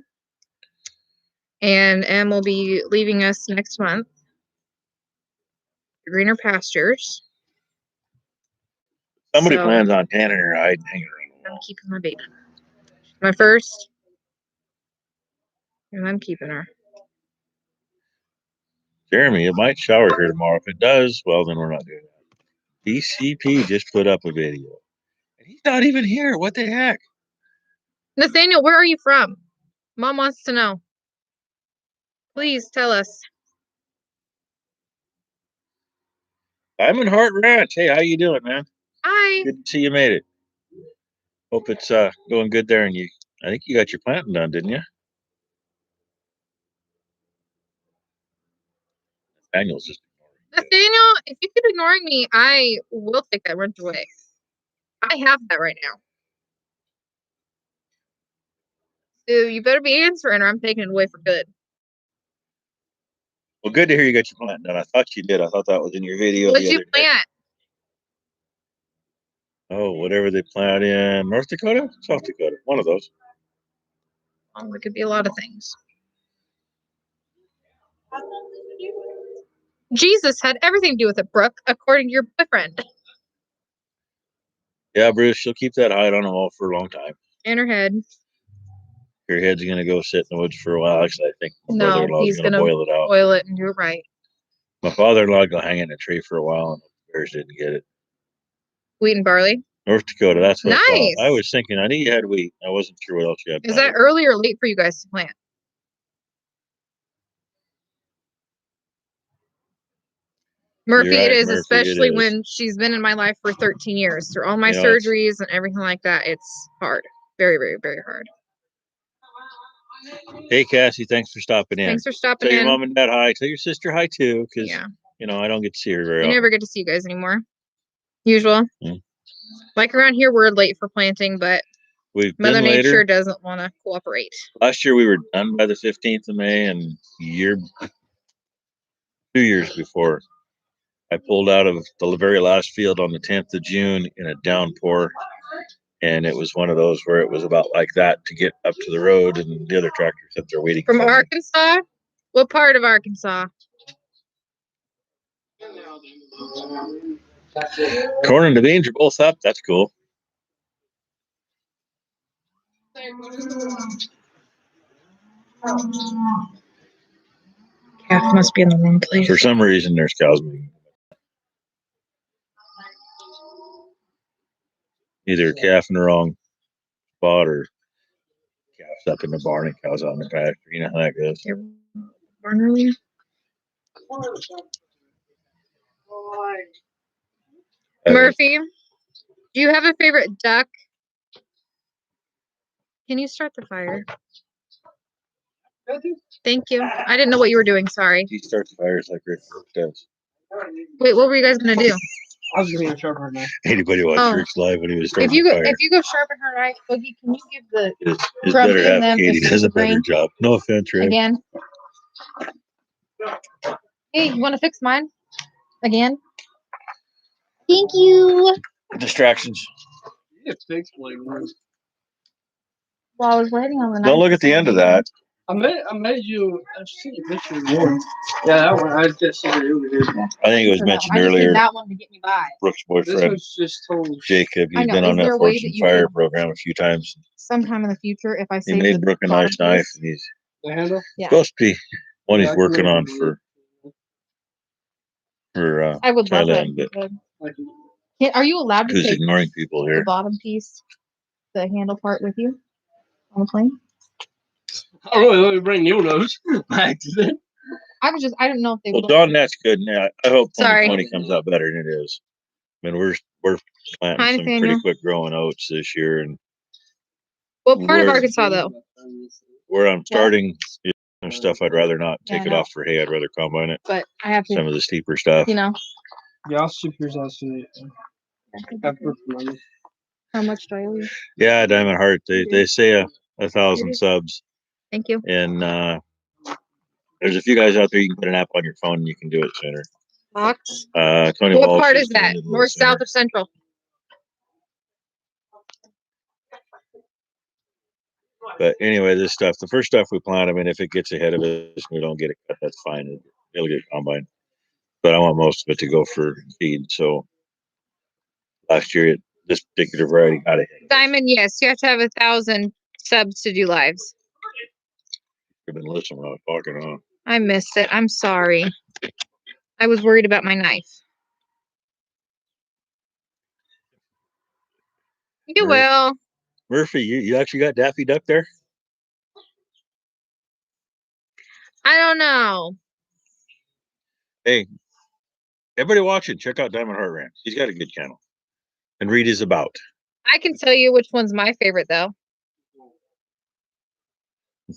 B: And Em will be leaving us next month. Greener pastures.
A: Somebody
B: So,
A: plans on tanning her hide and hanging her on the
B: I'm
A: wall.
B: keeping my baby. My first. And I'm keeping her.
A: Jeremy, it might shower here tomorrow. If it does, well, then we're not doing that. DCP just put up a video. And he's not even here. What the heck?
B: Nathaniel, where are you from? Mom wants to know. Please tell us.
A: I'm in Hart Ranch. Hey, how you doing, man?
B: Hi.
A: Good to see you made it. Hope it's going good there. And I think you got your planting done, didn't you? Daniel's just
B: Nathaniel, if you keep ignoring me, I will take that wrench away. I have that right now. So you better be answering or I'm taking it away for good.
A: well. Good to hear you got your planting done. I thought you did. I thought that was in your video
B: What'd
A: the
B: you
A: other day.
B: plant?
A: Oh, whatever they plant in North Dakota, South Dakota, one of those.
B: Oh, it could be a lot of things. Jesus had everything to do with it, Brooke, according to your boyfriend.
A: Yeah, Bruce, she'll keep that hide on the wall for a long time.
B: In her head.
A: Your head's gonna go sit in the woods for a while. Actually, I think my
B: No,
A: brother-in-law's
B: he's
A: gonna
B: gonna
A: boil it out.
B: boil it and do it right.
A: My father-in-law will hang it in a tree for a while, and the bears didn't get it.
B: Wheat and barley.
A: North Dakota, that's what I
B: Nice.
A: thought. I was thinking, I knew you had wheat. I wasn't sure what else you had.
B: Is that early or late for you guys to plant? Murphy,
A: You're right,
B: it is,
A: Murphy,
B: especially
A: it is.
B: when she's been in my life for 13 years. Through all my
A: You know, it's-
B: surgeries and everything like that, it's hard. Very, very, very hard.
A: Hey, Cassie, thanks for stopping in.
B: Thanks for stopping
A: Tell your
B: in.
A: mom and dad hi. Tell your sister hi too, because
B: Yeah.
A: you know I don't get to see her very
B: I
A: often.
B: never get to see you guys anymore. Usual.
A: Mm.
B: Like around here, we're late for planting, but
A: We've
B: Mother
A: been
B: Nature
A: later.
B: doesn't want to cooperate.
A: Last year we were done by the 15th of May, and 2 years before, I pulled out of the very last field on the 10th of June in a downpour, and it was one of those where it was about like that to get up to the road, and the other tractors up there waiting.
B: From
A: for me.
B: Arkansas? What part of Arkansas?
A: Corn and the beans are both up. That's cool.
B: Calf must be in the wrong place.
A: For some reason, there's cows moving. Either a calf in the wrong spot or calves up in the barn and cows out in the pasture. You know how that goes.
B: You're born early? Murphy, do you have a favorite duck? Can you start the fire? Thank you. I didn't know what you were doing. Sorry.
A: He starts fires like Rick does.
B: Wait, what were you guys gonna do?
D: I was gonna sharpen her knife.
A: Anybody watch
B: Oh.
A: Rick's live when he was
B: If
A: starting
B: you
A: the
B: go,
A: fire?
B: if you go sharpen her knife, Boogie, can you give the
A: His
B: Grumpy
A: better half,
B: and them
A: Katie,
B: the
A: does a better
B: green
A: job. No offense, Rick.
B: again? Hey, you want to fix mine again? Thank you.
A: Distractions.
D: Yeah, thanks, Blake.
B: Well, I was waiting on the knife.
A: Don't look at the end of that.
D: I made you. I've seen a picture of one. Yeah, that one. I just saw it over here.
A: I think it was mentioned
B: I just
A: earlier.
B: did that one to get me by.
A: Brooke's
D: This
A: boyfriend,
D: one's just total.
A: Jacob,
B: I
A: he's
B: know.
A: been
B: Is
A: on
B: there
A: that
B: a way
A: Force
B: that
A: and
B: you
A: Fire
B: could-
A: program a few times.
B: Sometime in the future, if I
A: He
B: save
A: made
B: the
A: Brooke a
B: bottom
A: nice knife,
B: piece.
A: and he's
D: The handle.
B: Yeah.
A: supposed to be one
D: Yeah,
A: he's
D: I
A: working
D: can
A: on
D: remember
A: for
B: I would love
A: Thailand,
B: that.
A: but
B: Are you allowed to
A: who's
B: take
A: ignoring people
B: the
A: here?
B: bottom piece, the handle part, with you on the plane?
D: Oh, really? Let me bring you those. By accident.
B: I didn't know if they
A: Well,
B: would.
A: Don, that's good. Now, I hope
B: Sorry.
A: 2020 comes out better than it is. I mean, we're planting
B: Hi,
A: some
B: Nathaniel.
A: pretty quick growing oats this year, and
B: What part of
A: Where-
B: Arkansas, though?
A: where I'm starting, some stuff I'd rather not
B: Yeah, I
A: take it
B: know.
A: off for hay. I'd rather combine it.
B: But I have to,
A: Some of the steeper stuff.
B: you know.
D: Yeah, I'll ship yours out soon. After money.
B: How much do I owe you?
A: Yeah, Diamond Heart. They say a 1,000 subs,
B: Thank you.
A: and there's a few guys out there. You can put an app on your phone, and you can do it sooner.
B: Box.
A: Tony
B: What
A: Walsh
B: part
A: is
B: is
A: doing
B: that?
A: it a little
B: North,
A: sooner.
B: south, or central?
A: But anyway, this stuff, the first stuff we plant, I mean, if it gets ahead of us, we don't get it cut, that's fine. It'll get combined. But I want most of it to go for feed. So last year, this particular variety got ahead of us.
B: Diamond, yes, you have to have 1,000 subs to do lives.
A: I've been listening when I was talking on.
B: I missed it. I'm sorry. I was worried about my knife. You
A: Murph.
B: will.
A: Murphy, you actually got Daffy Duck there?
B: I don't know.
A: Hey, everybody watching, check out Diamond Heart Ranch. He's got a good channel. And read his about.
B: I can tell you which one's my favorite, though.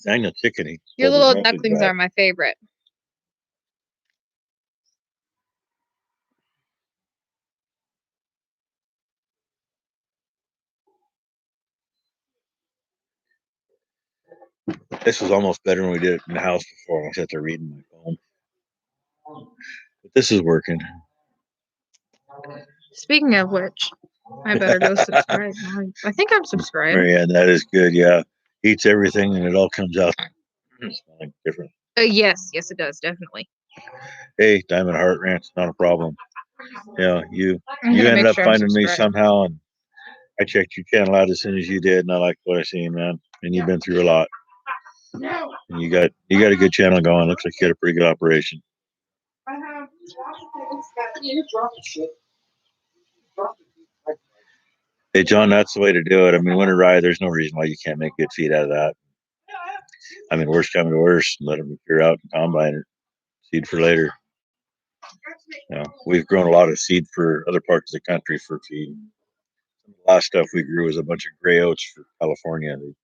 A: Daniel Chicken.
B: Your little ducklings are my favorite.
A: This was almost better when we did it in the house before. I sat there reading my phone. But this is working.
B: Speaking of which, I better go subscribe. I think I'm subscribed.
A: Marianne, that is good. Yeah. Eats everything and it all comes out smelling different.
B: Yes, it does, definitely.
A: Hey, Diamond Heart Ranch, not a problem. Yeah, you
B: I'm gonna
A: ended
B: make
A: up
B: sure I'm
A: finding me
B: subscribed.
A: somehow, and I checked your channel out as soon as you did, and I like what I seen, man. And you've been through a lot. And you got a good channel going. Looks like you got a pretty good operation. Hey, John, that's the way to do it. I mean, winter rye, there's no reason why you can't make good feed out of that. I mean, worst coming to worst, let them clear out and combine it. Seed for later. You know, we've grown a lot of seed for other parts of the country for feed. The last stuff we grew was a bunch of gray oats for California. They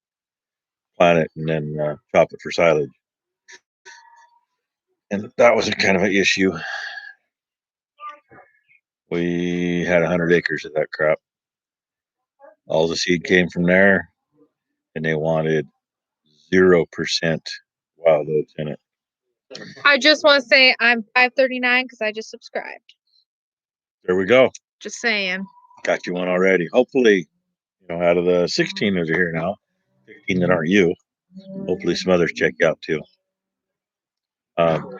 A: plant it and then chop it for silage. And that was a kind of an issue. We had 100 acres of that crap. All the seed came from there, and they wanted 0% wild oats in it.
B: I just want to say I'm 539 because I just subscribed.
A: There we go.
B: Just saying.
A: Got you one already. Hopefully, out of the 16 that are here now, 15 that aren't you, hopefully some others check you out too.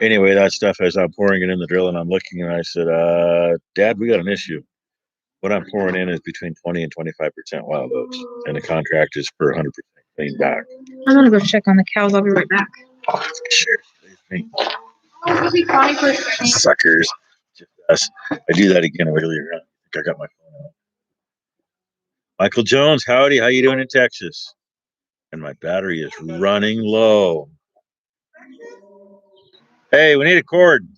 A: Anyway, that stuff, as I'm pouring it in the drill and I'm looking, and I said, Dad, we got an issue. What I'm pouring in is between 20 and 25% wild oats, and the contract is for 100% clean back.
B: I'm gonna go check on the cows. I'll be right back.
A: Oh, sure.
B: It'll be funny for a second.
A: Suckers. Just us. I do that again earlier. I think I got my phone out. Michael Jones, howdy. How you doing in Texas? And my battery is running low. Hey, we need a cord.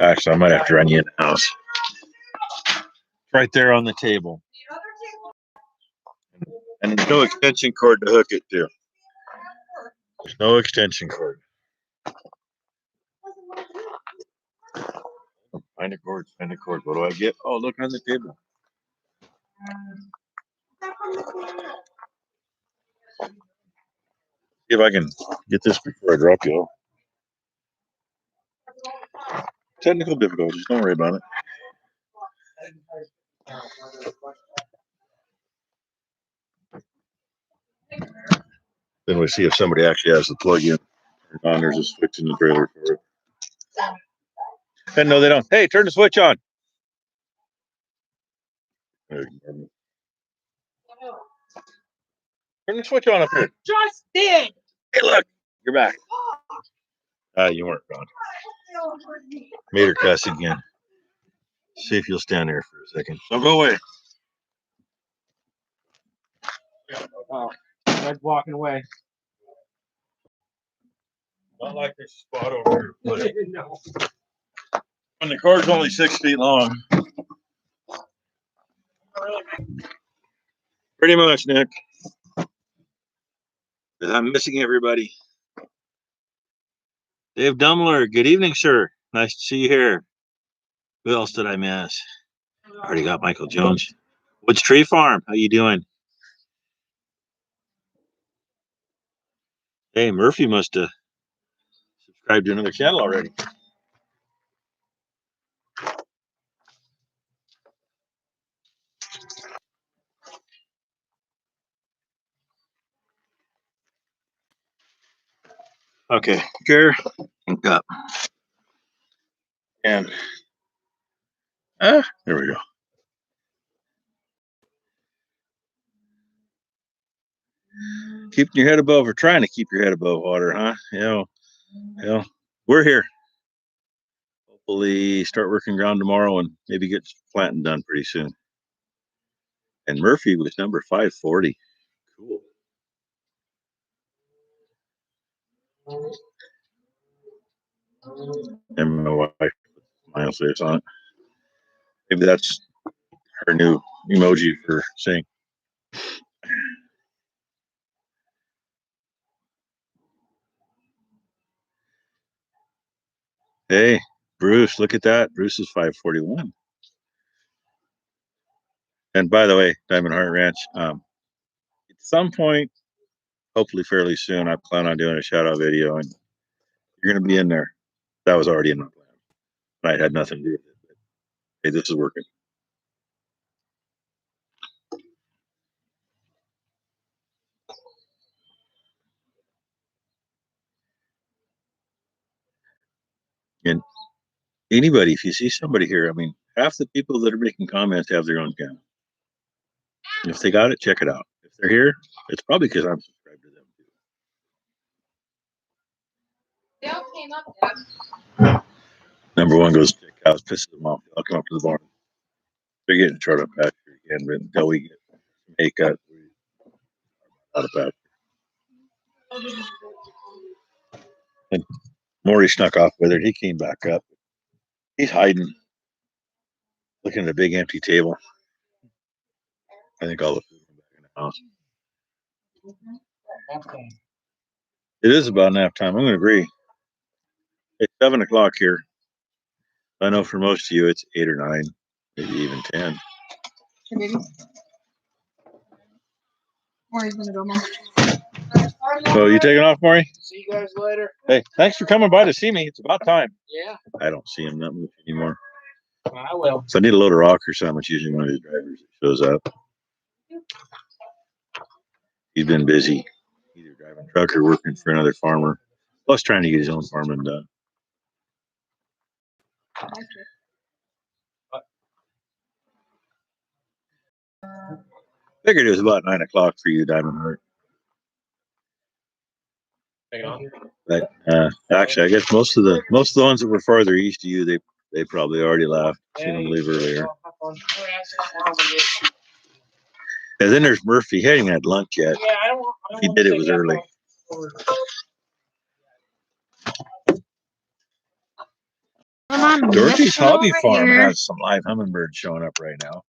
A: Actually, I might have to run you in the house. Right there on the table. And there's no extension cord to hook it to. There's no extension cord. Find a cord, find a cord. What do I get? Oh, look on the table. See if I can get this before I drop you off. Technical difficulties, don't worry about it. Then we see if somebody actually has the plug in. There's a switch in the trailer for it. And no, they don't. Hey, turn the switch on. Turn the switch on up here.
E: Just did.
A: Hey, look, you're back. You weren't gone. Made her cuss again. See if you'll stand there for a second. Don't go away.
D: Oh, Red's walking away.
A: Not like this spot over here.
D: No.
A: When the cord's only 6 feet long. Pretty much, Nick. I'm missing everybody. Dave Dumler, good evening, sir. Nice to see you here. Who else did I miss? I already got Michael Jones. Woods Tree Farm, how you doing? Hey, Murphy must have subscribed to another channel already. Okay, chair and cup. And there we go. Keeping your head above, or trying to keep your head above water, huh? We're here. Hopefully start working ground tomorrow and maybe get planting done pretty soon. And Murphy was number 540. Cool. And my wife put a smile face on it. Maybe that's her new emoji for saying. Hey, Bruce, look at that. Bruce is 541. And by the way, Diamond Heart Ranch, at some point, hopefully fairly soon, I plan on doing a shout out video, and you're going to be in there. That was already in my plan. I had nothing to do with it. But, hey, this is working. And anybody, if you see somebody here, I mean, half the people that are making comments have their own channel. And if they got it, check it out. If they're here, it's probably because I'm subscribed to them too.
B: They all came up.
A: Number one goes to cows, pisses them off. I'll come up to the barn. They're getting a chart up pasture again, but until we get some hay cut, we're out of pasture. And Maury snuck off with it. He came back up. He's hiding, looking at a big empty table. I think all the food is back in the house. It is about nap time. I'm going to agree. It's 7 o'clock here. I know for most of you it's 8 or 9, maybe even 10.
B: Maury's gonna go, Mom.
A: So you taking off, Maury?
F: See you guys later.
A: Hey, thanks for coming by to see me. It's about time.
F: Yeah,
A: I don't see him that much anymore.
F: I will.
A: So I need a load of rock or something. It's usually one of his drivers that shows up. He's been busy, either driving a truck or working for another farmer, plus trying to get his own farming done. Figured it was about 9 o'clock for you, Diamond Heart.
F: Hang on.
A: But actually, I guess most of the ones that were farther east of you, they probably already left. Seen them leave earlier. And then there's Murphy. He hadn't had lunch yet.
F: Yeah, I don't
A: He did it was early. Dorothy's Hobby Farm has some live hummingbirds showing up right now.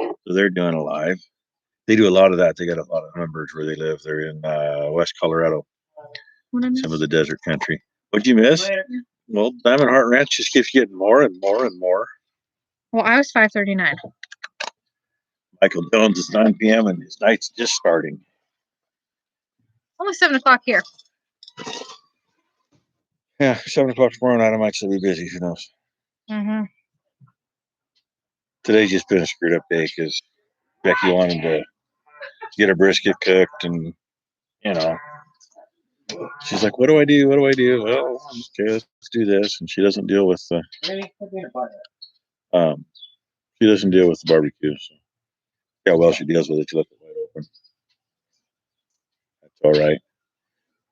A: So they're doing a live. They do a lot of that. They got a lot of hummingbirds where they live. They're in West Colorado, some of the desert country. What'd you miss? Well, Diamond Heart Ranch just keeps getting more and more and more.
B: Well, I was 5:39.
A: Michael Jones is 9 p.m. and his night's just starting.
B: Only 7 o'clock here.
A: Yeah, 7 o'clock tomorrow night, I might still be busy. Who knows?
B: Mm-hmm.
A: Today's just been a screwed up day because Becky wanted to get her brisket cooked, and she's like, "What do I do? What do I do?" Well, okay, let's do this, and she doesn't deal with the she doesn't deal with the barbecue. So yeah, well, she deals with it. She left it wide open. That's all right.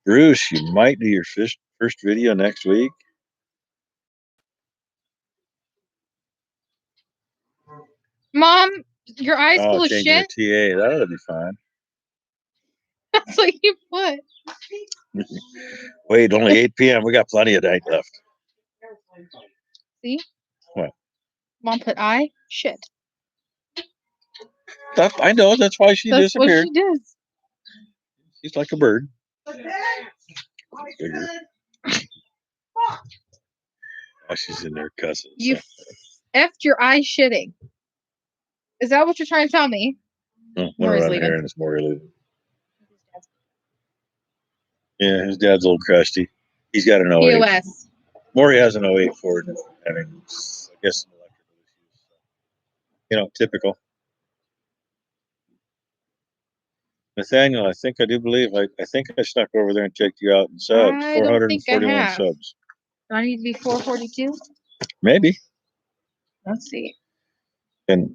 A: Bruce, you might do your first video next week.
B: Mom, your eyes
A: Oh,
B: full of
A: changing
B: shit.
A: the TA. That ought to be fine.
B: That's what you put.
A: Wait, only 8 p.m. We got plenty of night left.
B: See?
A: What?
B: Mom put shit.
A: I know. That's why she
B: That's what
A: disappeared.
B: she does.
A: She's like a bird. Oh, she's in there cussing.
B: You effed your eye shitting. Is that what you're trying to tell me?
A: Oh,
B: Maury's
A: leaving. Here and it's Maury leaving. Yeah, his dad's a little crusty. He's got an 08.
B: POS.
A: Maury has an 08 Ford. I mean, I guess some electrical issues. Typical. Nathaniel, I think I do believe I think I snuck over there and checked you out and subs.
B: I don't think I
A: 441
B: have.
A: subs.
B: Do I need to be 442?
A: Maybe.
B: Let's see.
A: And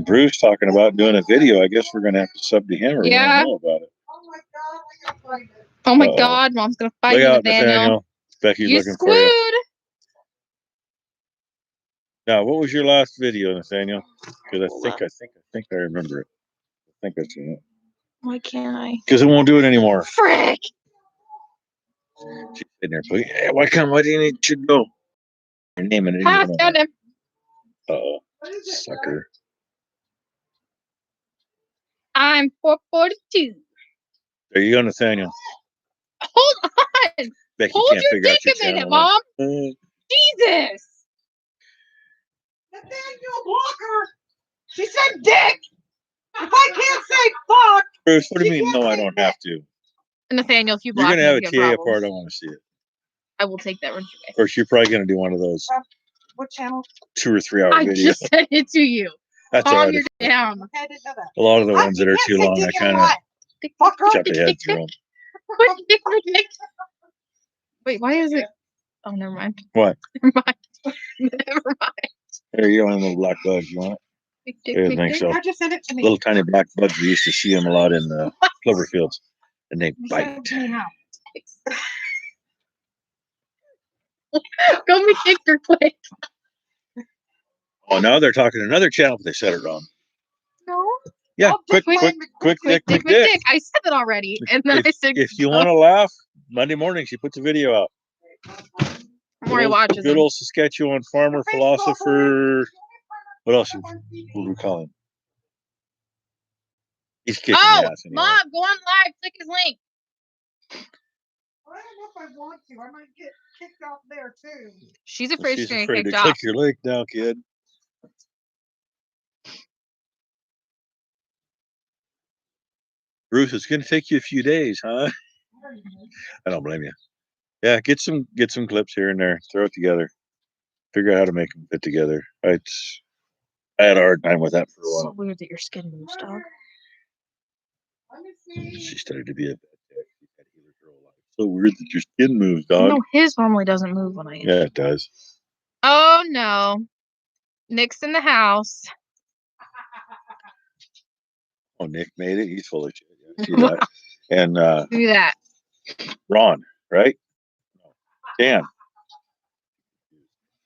A: Bruce talking about doing a video. I guess we're gonna have to sub to him or let
B: Yeah.
A: him know about it.
C: Oh my god, I gotta find it.
B: Oh my
A: Uh-oh.
B: God, Mom's gonna fight
A: Look
B: you,
A: out,
B: Nathaniel.
A: Nathaniel. Becky's
B: You
A: looking for you.
B: screwed.
A: Now, what was your last video, Nathaniel? Because I think I remember it. I think I seen it.
B: Why can't I?
A: Because it won't do it anymore.
B: Frick!
A: She's sitting there, but yeah, why do you need to go? Your name and it.
B: Ah, found him.
A: Uh-oh. Sucker.
B: I'm 442.
A: There you go, Nathaniel.
B: Hold on.
A: Becky
B: Hold
A: can't
B: your
A: figure out
B: dick
A: your
B: a minute,
A: channel.
B: Mom.
A: Uh,
B: Jesus.
C: Nathaniel Blocker! She said dick! If I can't say fuck!
A: Bruce, what do you mean? No, I don't have to.
B: Nathaniel, if you
A: You're
B: block
A: gonna
B: me,
A: have
B: you
A: a
B: have
A: TA
B: problems.
A: part. I want to see it.
B: I will take that.
A: Of course, you're probably gonna do one of those
C: What channel?
A: 2 or 3 hour
B: I
A: videos.
B: just sent it to you.
A: That's all
B: Calm
A: right.
B: your down.
C: Okay, I didn't know that.
A: A lot of the
C: Huh?
A: ones that
C: You
A: are
C: can't
A: too
C: say
A: long, I
C: dick
A: kind of
C: anymore. Fucker!
A: jump ahead through them.
B: Wait, why is it? Oh, never mind.
A: What?
B: Never mind. Never mind.
A: There you go, one of those black bugs. You want it?
B: Big
A: I
B: dick, big
A: think
B: dick.
A: so.
C: How'd you send it to me?
A: Little tiny black bugs. We used to see them a lot in the clover fields, and they
C: You sent it
A: bite.
C: to me how?
B: Go make Victor quick.
A: Oh, now they're talking another channel, but they said it wrong.
B: No.
A: Yeah,
C: Oh,
A: quick,
C: Dick
A: quick,
C: Mike
A: quick,
B: Quick
A: dick,
B: dick, big dick. I said it already, and then I said,
A: If you
B: go.
A: want to laugh, Monday morning she puts a video out.
B: Maury watches
A: Good
B: him.
A: old Saskatchewan farmer, philosopher. What else would we call him? He's kicking
B: Oh,
A: ass anyway.
B: Mom, go on live. Click his link.
C: I don't know if I want to. I might get kicked off there too.
B: She's afraid she's
A: She's
B: gonna
A: afraid
B: get
A: to
B: kicked
A: click
B: off.
A: your link now, kid. Bruce, it's gonna take you a few days, huh? I don't blame you. Yeah, get some clips here and there, throw it together, figure out how to make them fit together. I had a hard time with that for a
B: So
A: while.
B: weird that your skin moves, dog.
C: Let me see.
A: She started to be a bad dick. So weird that your skin moves, dog.
B: No, his normally doesn't move when I.
A: Yeah, it does.
B: Oh no, Nick's in the house.
A: Oh, Nick made it. He's full of shit. Yeah, I see that. And
B: Do that.
A: Ron, right? Dan.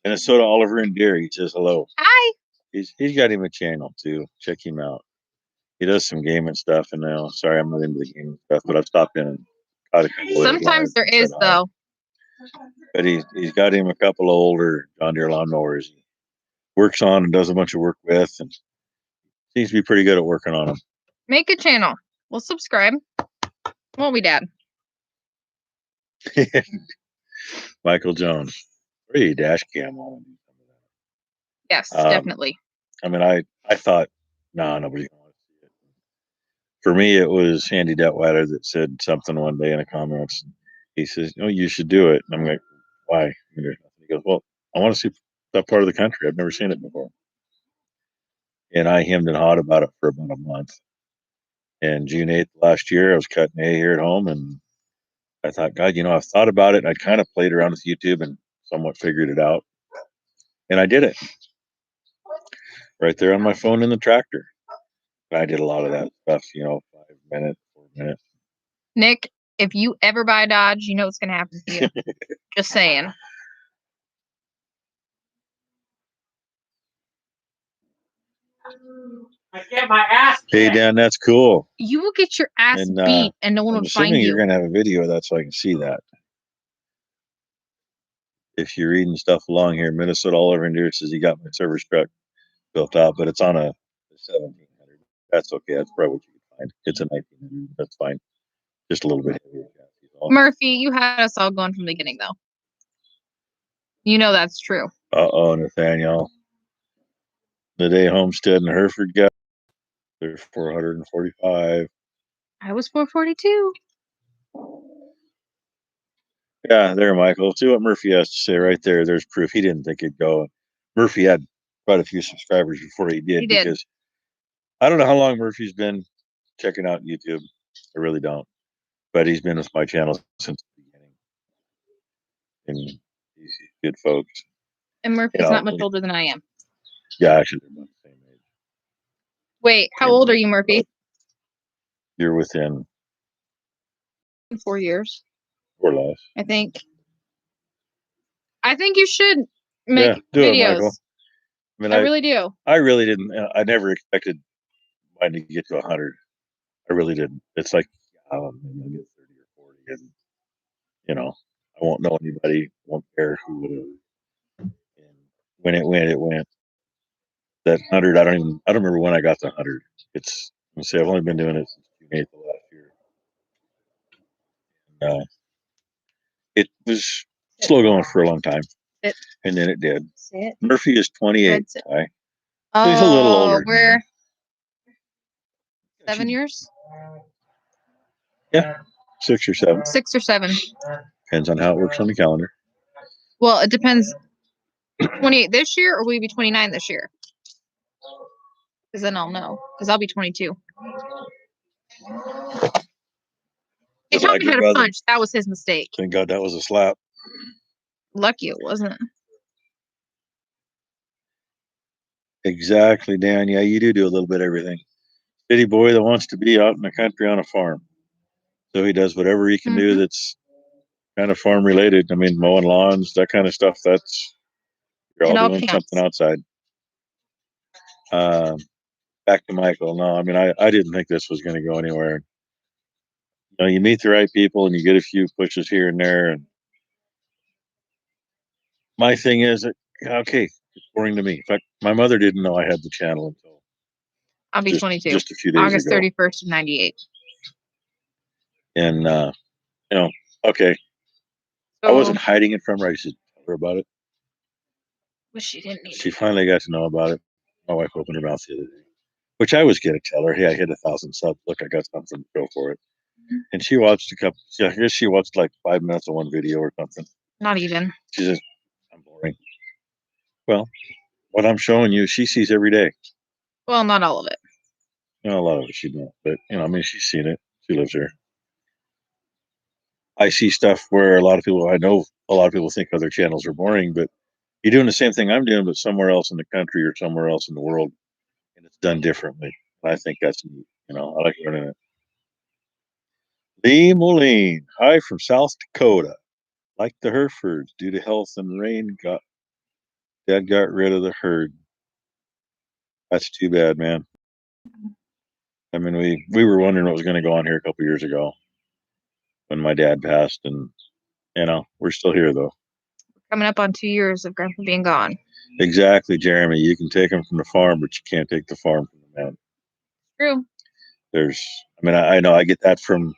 A: Minnesota Oliver and Deer. He says hello.
B: Hi.
A: He's got him a channel too. Check him out. He does some gaming stuff, and now sorry I'm not into the gaming stuff, but I've stopped in and caught a couple of
B: Sometimes there is though.
A: But he's got him a couple of older John Deere lawnmowers he works on and does a bunch of work with, and seems to be pretty good at working on them.
B: Make a channel. We'll subscribe. Won't we, Dad?
A: Michael Jones, pretty dash cam on.
B: Yes, definitely.
A: I mean, I thought, no, nobody's gonna want to see it. For me, it was Andy Detweiler that said something one day in the comments. He says, "Oh, you should do it." And I'm like, "Why?" And he goes, "Well, I want to see that part of the country. I've never seen it before." And I hemmed and hawed about it for about a month. And June 8th last year, I was cutting hay here at home, and I thought, God, I've thought about it. And I kind of played around with YouTube and somewhat figured it out. And I did it right there on my phone in the tractor. I did a lot of that stuff, 5 minutes, 4 minutes.
B: Nick, if you ever buy a Dodge, you know what's gonna happen to you. Just saying.
F: I get my ass
A: Hey,
F: kicked.
A: Dan, that's cool.
B: You will get your ass
A: And,
B: beat, and no one
A: I'm
B: would find
A: assuming
B: you.
A: you're going to have a video of that so I can see that. If you're reading stuff along here, Minnesota Oliver and Deer says he got my service truck built out, but it's on a 1700. That's okay. That's probably what you can find. It's a 1900. That's fine. Just a little bit heavier.
B: Murphy, you had us all going from the beginning, though. You know that's true.
A: Uh-oh, Nathaniel. The day Homestead and Hereford got, they're 445.
B: I was 442.
A: Yeah, there, Michael. See what Murphy has to say right there. There's proof he didn't think it'd go. Murphy had quite a few subscribers before he did.
B: He did.
A: Because I don't know how long Murphy's been checking out YouTube. I really don't. But he's been with my channel since the beginning, and he's good folks.
B: And Murphy's
A: You know,
B: not much older than I am.
A: Yeah, actually, they're about the same age.
B: Wait, how old are you, Murphy?
A: You're within
B: 4 years,
A: or less.
B: I think. I think you should make
A: do it,
B: videos.
A: Michael. I mean,
B: I really do.
A: I really didn't. I never expected mine to get to 100. I really didn't. It's like, maybe I'll get 30 or 40, and you know, I won't know anybody, won't care who would have. And when it went, it went. That 100, I don't remember when I got to 100. It's, let's say I've only been doing it since June 8th of last year. It was slow going for a long time, and then it did.
B: Sit.
A: Murphy is 28.
B: Sit.
A: So he's a little older.
B: We're 7 years?
A: Yeah, 6 or 7.
B: 6 or 7.
A: Depends on how it works on the calendar.
B: Well, it depends. 28 this year, or will you be 29 this year? Because then I'll know. Because I'll be 22. He taught me how to punch. That was his mistake.
A: Thank God that was a slap.
B: Lucky it wasn't.
A: Exactly, Dan. Yeah, you do a little bit of everything. City boy that wants to be out in the country on a farm. So he does whatever he can do that's kind of farm related. I mean, mowing lawns, that kind of stuff. That's, you're all doing something outside. Back to Michael. No, I mean, I didn't think this was going to go anywhere. You know, you meet the right people and you get a few pushes here and there. And my thing is that, okay, it's boring to me. In fact, my mother didn't know I had the channel until
B: I'll be 22.
A: Just a few days
B: August
A: ago.
B: 31st of 98.
A: And, you know, okay.
B: So,
A: I wasn't hiding it from her. I said, tell her about it.
B: Wish she didn't need
A: She finally got to know about it. My wife opened her mouth the other day, which I was going to tell her, hey, I hit 1,000 subs. Look, I got something to go for it. And she watched a couple, I guess she watched like 5 minutes of one video or something.
B: Not even.
A: She says, I'm boring. Well, what I'm showing you, she sees every day.
B: Well, not all of it.
A: You know, a lot of it she don't. But, you know, I mean, she's seen it. She lives here. I see stuff where I know a lot of people think other channels are boring, but you're doing the same thing I'm doing, but somewhere else in the country or somewhere else in the world, and it's done differently. And I think that's neat. You know, I like learning it. Lee Moline, hi from South Dakota. Like the Herefords, due to health and rain, Dad got rid of the herd. That's too bad, man. I mean, we were wondering what was going to go on here a couple years ago when my dad passed, and you know, we're still here though.
B: Coming up on 2 years of Grandpa being gone.
A: Exactly, Jeremy. You can take him from the farm, but you can't take the farm from the man.
B: True.
A: I know I get that from,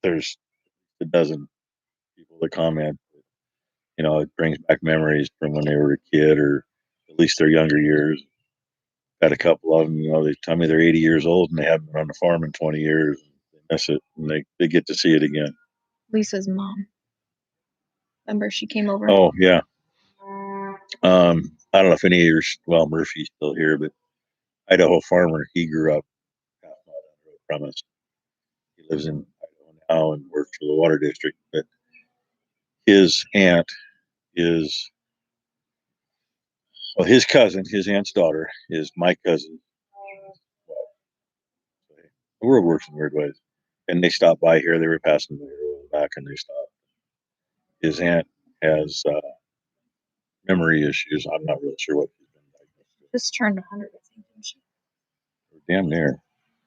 A: there's a dozen people that comment. You know, it brings back memories from when they were a kid, or at least their younger years. Got a couple of them, you know, they tell me they're 80 years old and they haven't been on the farm in 20 years. They miss it, and they get to see it again.
B: Lisa's mom. Remember, she came over.
A: Oh, yeah. I don't know if any of yours, well, Murphy's still here, but Idaho farmer, he grew up half mile down the road from us. He lives in Idaho now and works for the water district, but his aunt is, well, his cousin, his aunt's daughter is my cousin. The world works in weird ways. And they stopped by here. They were passing back and they stopped. His aunt has memory issues. I'm not really sure what she's been diagnosed with.
B: Just turned 100, I think, didn't she?
A: Damn near.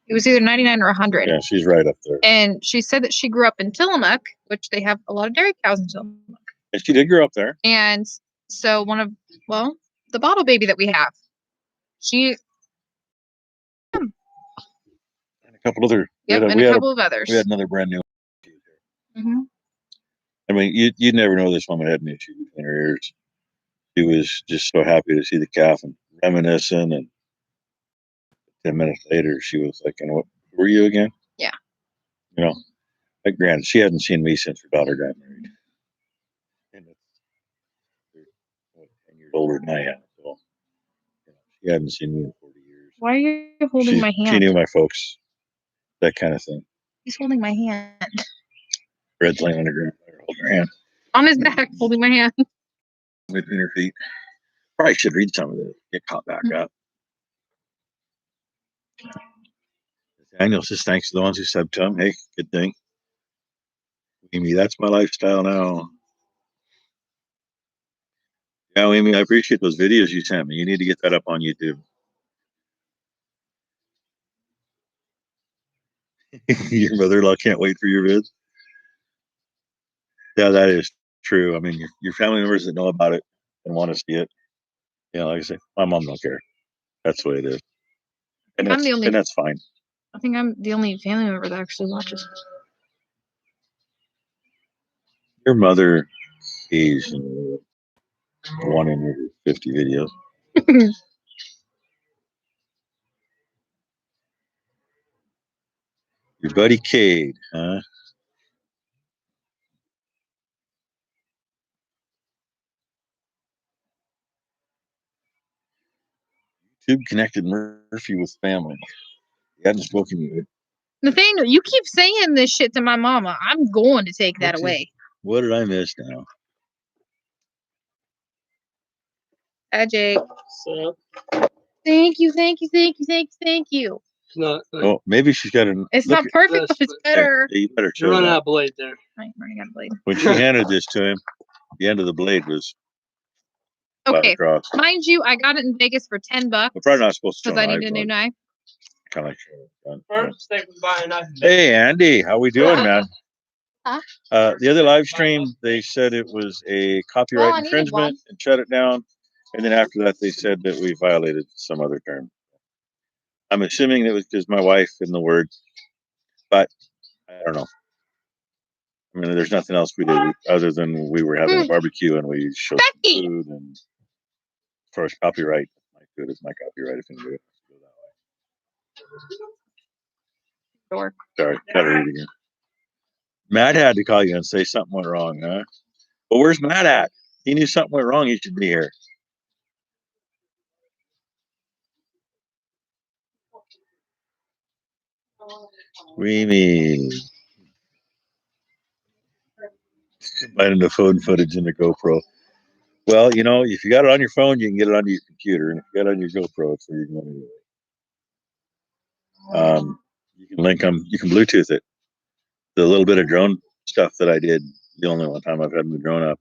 B: It was either 99 or 100.
A: Yeah, she's right up there.
B: And she said that she grew up in Tillamook, which they have a lot of dairy cows in Tillamook.
A: And she did grow up there.
B: And so the bottle baby that we have, she...
A: And a couple other.
B: Yep, and a couple of others.
A: We had another brand new.
B: Mm-hmm.
A: I mean, you'd never know this woman had an issue between her ears. She was just so happy to see the calf and reminiscing. And 10 minutes later, she was like, "And what were you again?"
B: Yeah.
A: You know, like, granted, she hadn't seen me since her daughter got married. And they're 10 years older than I am. So, you know, she hadn't seen me in 40 years.
B: Why are you holding my hand?
A: She knew my folks, that kind of thing.
B: He's holding my hand.
A: Red's laying on the ground. Holding her hand
B: On his back, holding my hand.
A: between her feet. Probably should read some of this. Get caught back up. Daniel says thanks to the ones who said to him, hey, good thing. Amy, that's my lifestyle now. Yeah, Amy, I appreciate those videos you sent me. You need to get that up on YouTube. Your mother-in-law can't wait for your vids. Yeah, that is true. I mean, your family members that know about it and want to see it. Yeah, like I say, my mom don't care. That's the way it is. And that's fine.
B: I think I'm the only family member that actually watches.
A: Your mother is one in your 50 videos. Your buddy Cade, huh? YouTube connected Murphy with family. He hadn't spoken to you.
B: Nathaniel, you keep saying this shit to my mama. I'm going to take that away.
A: What did I miss now?
B: Hi, Jake.
F: So
B: Thank you, thank you, thank you, thank you, thank you.
F: it's not.
A: Oh, maybe she's got an.
B: It's not perfect, but it's better.
A: Yeah, you better
F: You're
A: show
F: running
A: that.
F: out of blade there.
B: I'm running out of blade.
A: When she handed this to him, the end of the blade was flat
B: Okay,
A: across.
B: mind you, I got it in Vegas for $10
A: We're probably not supposed to show
B: because I
A: knives
B: need a new
A: on.
B: knife.
A: Kind of like show it.
F: First thing we buy a knife.
A: Hey, Andy, how we doing, man?
B: Huh?
A: The other live stream, they said it was a copyright
B: I needed
A: infringement and shut it down. And then after that, they said that we violated some other term. I'm assuming it was because my wife in the word, but I don't know. I mean, there's nothing else we did other than we were having a barbecue and we showed
B: Becky!
A: food. And as far as copyright, my food is my copyright if you can do it. Go that way.
B: Sure.
A: Sorry, gotta read again. Matt had to call you and say something went wrong, huh? But where's Matt at? He knew something went wrong. He should be here. Remy. Combining the phone footage and the GoPro. Well, you know, if you got it on your phone, you can get it onto your computer. And if you got it on your GoPro, it's where you can want to do it. You can link them. You can Bluetooth it. The little bit of drone stuff that I did, the only one time I've had the drone up.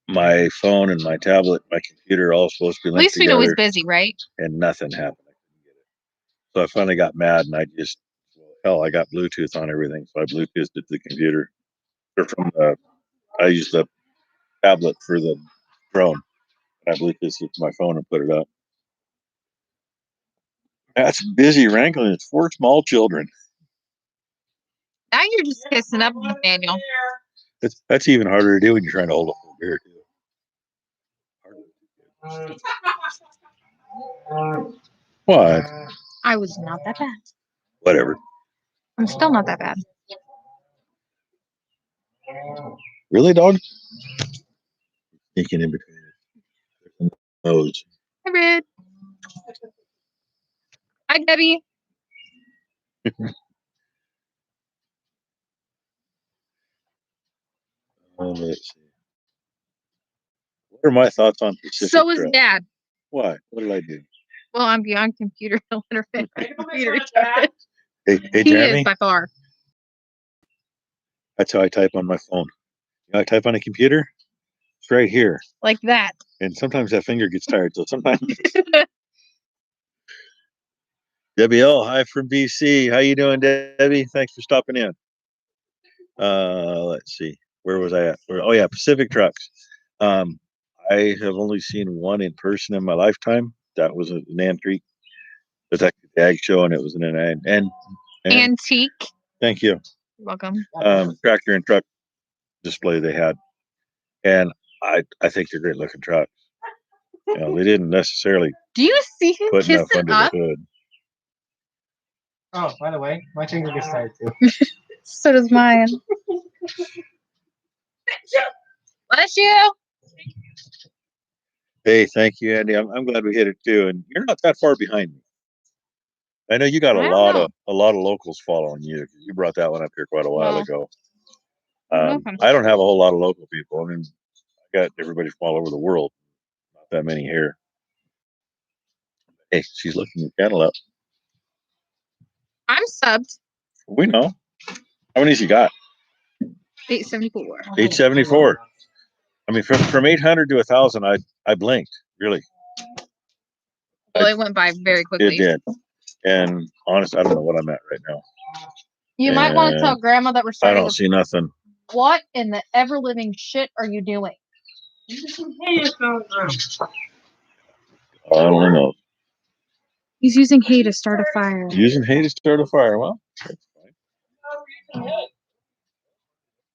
A: My phone and my tablet, my computer, all supposed to be
B: At
A: linked
B: least we
A: together.
B: know he's busy, right?
A: And nothing happened. I couldn't get it. So I finally got mad and I just, hell, I got Bluetooth on everything. So I Bluetoothed it to the computer. Or from the, I used the tablet for the drone. I Bluetoothed it to my phone and put it up. That's busy wrangling. It's 4 small children.
B: Now you're just kissing up, Nathaniel.
A: That's even harder to do when you're trying to hold a full beer too. What?
B: I was not that bad.
A: Whatever.
B: I'm still not that bad.
A: Really, dog? Sneaking in between nose.
B: Hi, Red. Hi, Debbie.
A: Let's see. What are my thoughts on Pacific
B: So is
A: Crest?
B: Dad.
A: Why? What did I do?
B: Well, I'm beyond computer illiterate. Computer
A: Hey,
B: he
A: Jeremy.
B: is by far.
A: That's how I type on my phone. You know, I type on a computer. It's right here.
B: Like that.
A: And sometimes that finger gets tired. So sometimes. Debbie L, hi from BC. How you doing, Debbie? Thanks for stopping in. Let's see. Where was I at? Oh yeah, Pacific Trucks. I have only seen one in person in my lifetime. That was an Creek. It was actually the ag show, and it was an
B: Antique.
A: Thank you.
B: You're welcome.
A: Tractor and truck display they had, and I think they're great looking trucks. You know, they didn't necessarily
B: Do you see him
A: put enough
B: kissing
A: under
B: up?
A: the hood.
F: Oh, by the way, my finger gets tired too.
B: So does mine. Bless you.
A: Hey, thank you, Andy. I'm glad we hit it too, and you're not that far behind me. I know you got
B: I don't know.
A: a lot of locals following you. You brought that one up here quite a while
B: Well,
A: ago.
B: welcome.
A: I don't have a whole lot of local people. I mean, I got everybody from all over the world. Not that many here. Hey, she's looking the channel up.
B: I'm subbed.
A: We know. How many's you got?
B: 874.
A: 874. I mean, from 800 to 1,000, I blinked. Really,
B: Well, it went by very quickly.
A: it did. And honest, I don't know what I'm at right now.
B: You might want to tell Grandma that we're
A: I
B: starting.
A: don't see nothing.
B: What in the ever living shit are you doing?
A: I don't know.
B: He's using hay to start a fire.
A: Using hay to start a fire. Well, that's fine.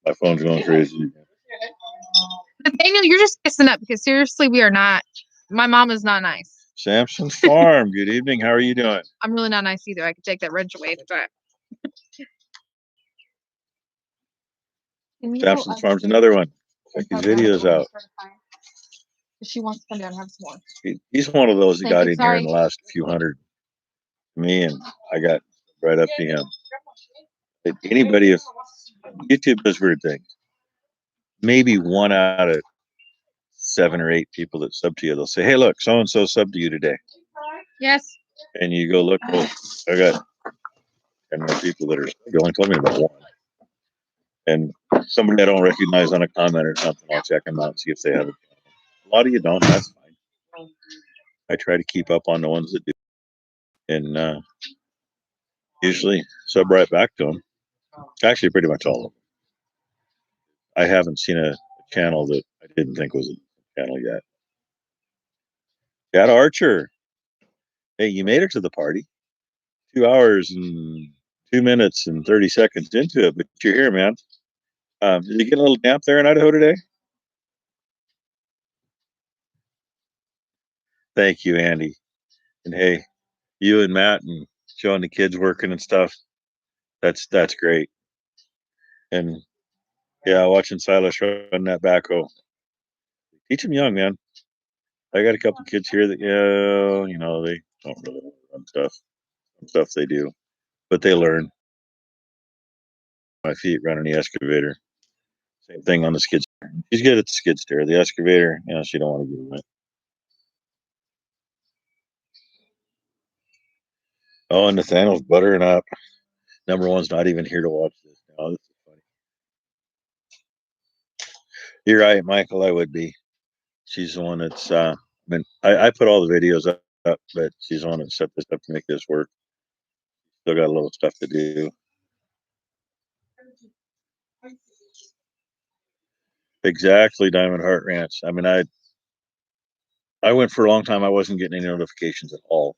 A: My phone's going crazy.
B: Nathaniel, you're just kissing up because seriously, we are not. My mom is not nice.
A: Samson's Farm. Good evening. How are you doing?
B: I'm really not nice either. I could take that wrench away, but.
A: Samson's Farm's another one. Check his videos out.
B: She wants to come down and have some more.
A: He's one of those that got in here in
B: Sorry.
A: the last few hundred. Me, and I got right up to him. Anybody, if YouTube does weird things, maybe 1 out of 7 or 8 people that sub to you, they'll say, "Hey, look, so and so subbed to you today."
B: Yes.
A: And you go look. Well, I got 10 more people that are. You only told me about 1. And somebody I don't recognize on a comment or something, I'll check them out and see if they have it. A lot of you don't. That's fine. I try to keep up on the ones that do, and usually sub right back to them. Actually, pretty much all of them. I haven't seen a channel that I didn't think was a channel yet. Cat Archer. Hey, you made it to the party. 2 hours and 2 minutes and 30 seconds into it, but you're here, man. Did you get a little damp there in Idaho today? Thank you, Andy. And hey, you and Matt and showing the kids working and stuff. That's great. And yeah, watching Silas run that backhoe. Teach them young, man. I got a couple kids here that, yeah, you know, they don't really run stuff. Some stuff they do, but they learn. My feet running the excavator. Same thing on the skid steer. She's good at the skid steer. The excavator, you know, she don't want to get in it. Oh, and Nathaniel's buttering up. Number one's not even here to watch this now. This is funny. You're right, Michael. I would be. She's the one that's. I mean, I put all the videos up, but she's the one that set this up to make this work. Still got a little stuff to do. Exactly, Diamond Heart Ranch. I mean, I went for a long time. I wasn't getting any notifications at all.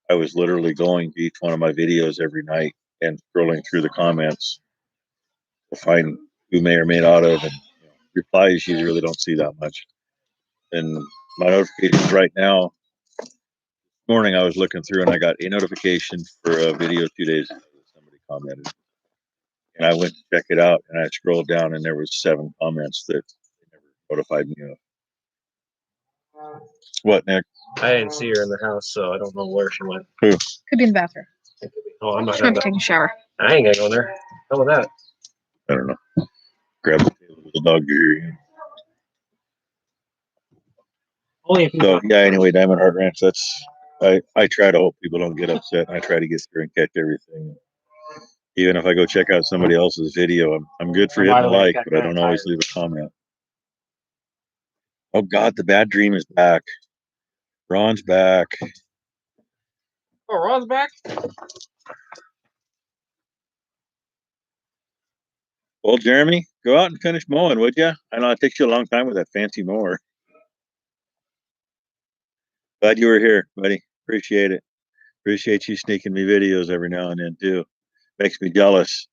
A: I was literally going to each one of my videos every night and scrolling through the comments to find who may or may not have. And replies, you really don't see that much. And my notifications right now, this morning I was looking through and I got a notification for a video 2 days ago that somebody commented. And I went to check it out and I scrolled down and there was 7 comments that they never notified me of. What, Nick?
D: I didn't see her in the house, so I don't know where she went.
B: Could be in the bathroom.
D: Oh, I'm not
B: She might be
D: gonna.
B: taking a shower.
D: I ain't gonna go in there. How about that?
A: I don't know. Grab the table with the dog gear.
D: Only if you
A: So yeah, anyway, Diamond Heart Ranch, that's I try to hope people don't get upset. I try to get through and catch everything. Even if I go check out somebody else's video, I'm good for
D: By
A: hitting
D: the
A: a
D: way,
A: like,
D: got
A: but I
D: kinda
A: don't always
D: tired.
A: leave a comment. Oh God, the bad dream is back. Ron's back.
D: Oh, Ron's back.
A: Well, Jeremy, go out and finish mowing, would you? I know it takes you a long time with that fancy mower. Glad you were here, buddy. Appreciate it. Appreciate you sneaking me videos every now and then too. Makes me jealous.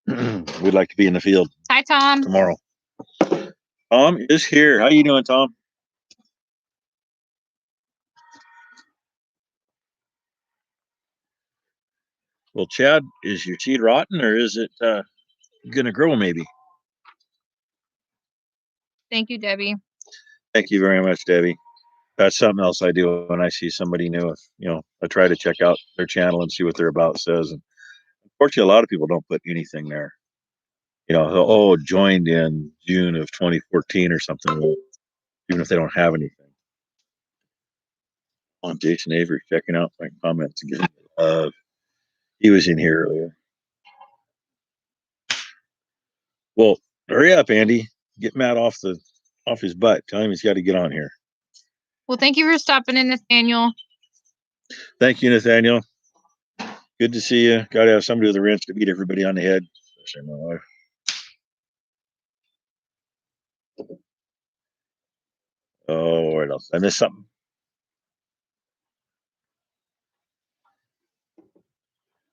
A: We'd like to be in the field
B: Hi, Tom.
A: tomorrow. Tom is here. How you doing, Tom? Well, Chad, is your seed rotten or is it gonna grow maybe?
B: Thank you, Debbie.
A: Thank you very much, Debbie. That's something else I do when I see somebody new. I try to check out their channel and see what their about says. And unfortunately, a lot of people don't put anything there. Joined in June of 2014 or something, even if they don't have anything. On Jason Avery checking out my comments again. He was in here earlier. Well, hurry up, Andy. Get Matt off his butt. Tell him he's got to get on here.
B: Well, thank you for stopping in, Nathaniel.
A: Thank you, Nathaniel. Good to see you. Got to have somebody with a wrench to beat everybody on the head, especially my wife. Oh, what else? I missed something.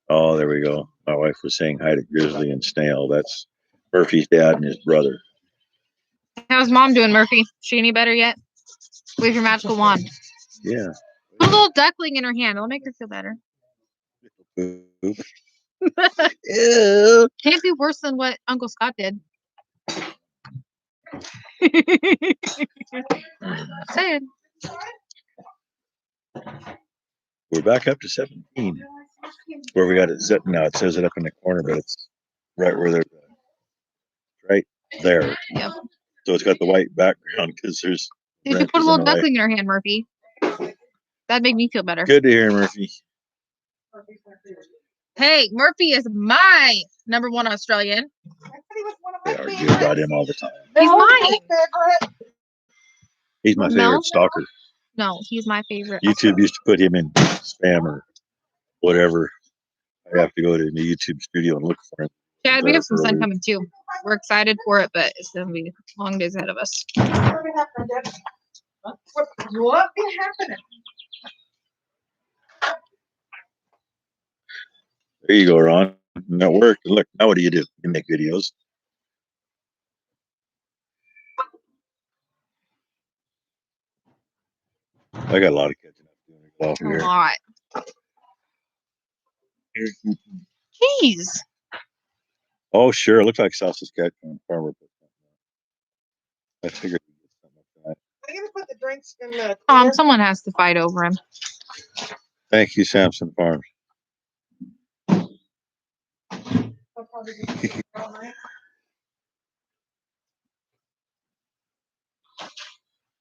A: Oh, there we go. My wife was saying hi to Grizzly and Snail. That's Murphy's dad and his brother.
B: How's Mom doing, Murphy? She any better yet? Wave your magical wand.
A: Yeah.
B: Put a little duckling in her hand. It'll make her feel better.
A: Ew.
B: Can't be worse than what Uncle Scott did. Saying.
A: We're back up to 17. Where we got it set now. It says it up in the corner, but it's right where they're right there.
B: Yep.
A: So it's got the white background because there's.
B: You should put a little duckling in her hand, Murphy. That'd make me feel better.
A: Good to hear, Murphy.
B: Hey, Murphy is my #1 Australian.
A: They argue about him all the time.
B: He's mine.
A: He's my
B: Mel?
A: favorite stalker.
B: No, he's my favorite.
A: YouTube used to put him in spam or whatever. I have to go to the YouTube studio and look for him.
B: Yeah, we have some sun coming too. We're excited for it, but it's gonna be long days ahead of us.
E: What is happening?
A: There you go, Ron. That worked. Look, now what do? You make videos. I got a lot of catching up doing off
B: A
A: here.
B: lot. Jeez.
A: Oh, sure. It looks like South Saskatchewan farmer. I figured we'd get something like that.
E: I'm gonna put the drinks in the.
B: Someone has to fight over him.
A: Thank you, Samson Farms.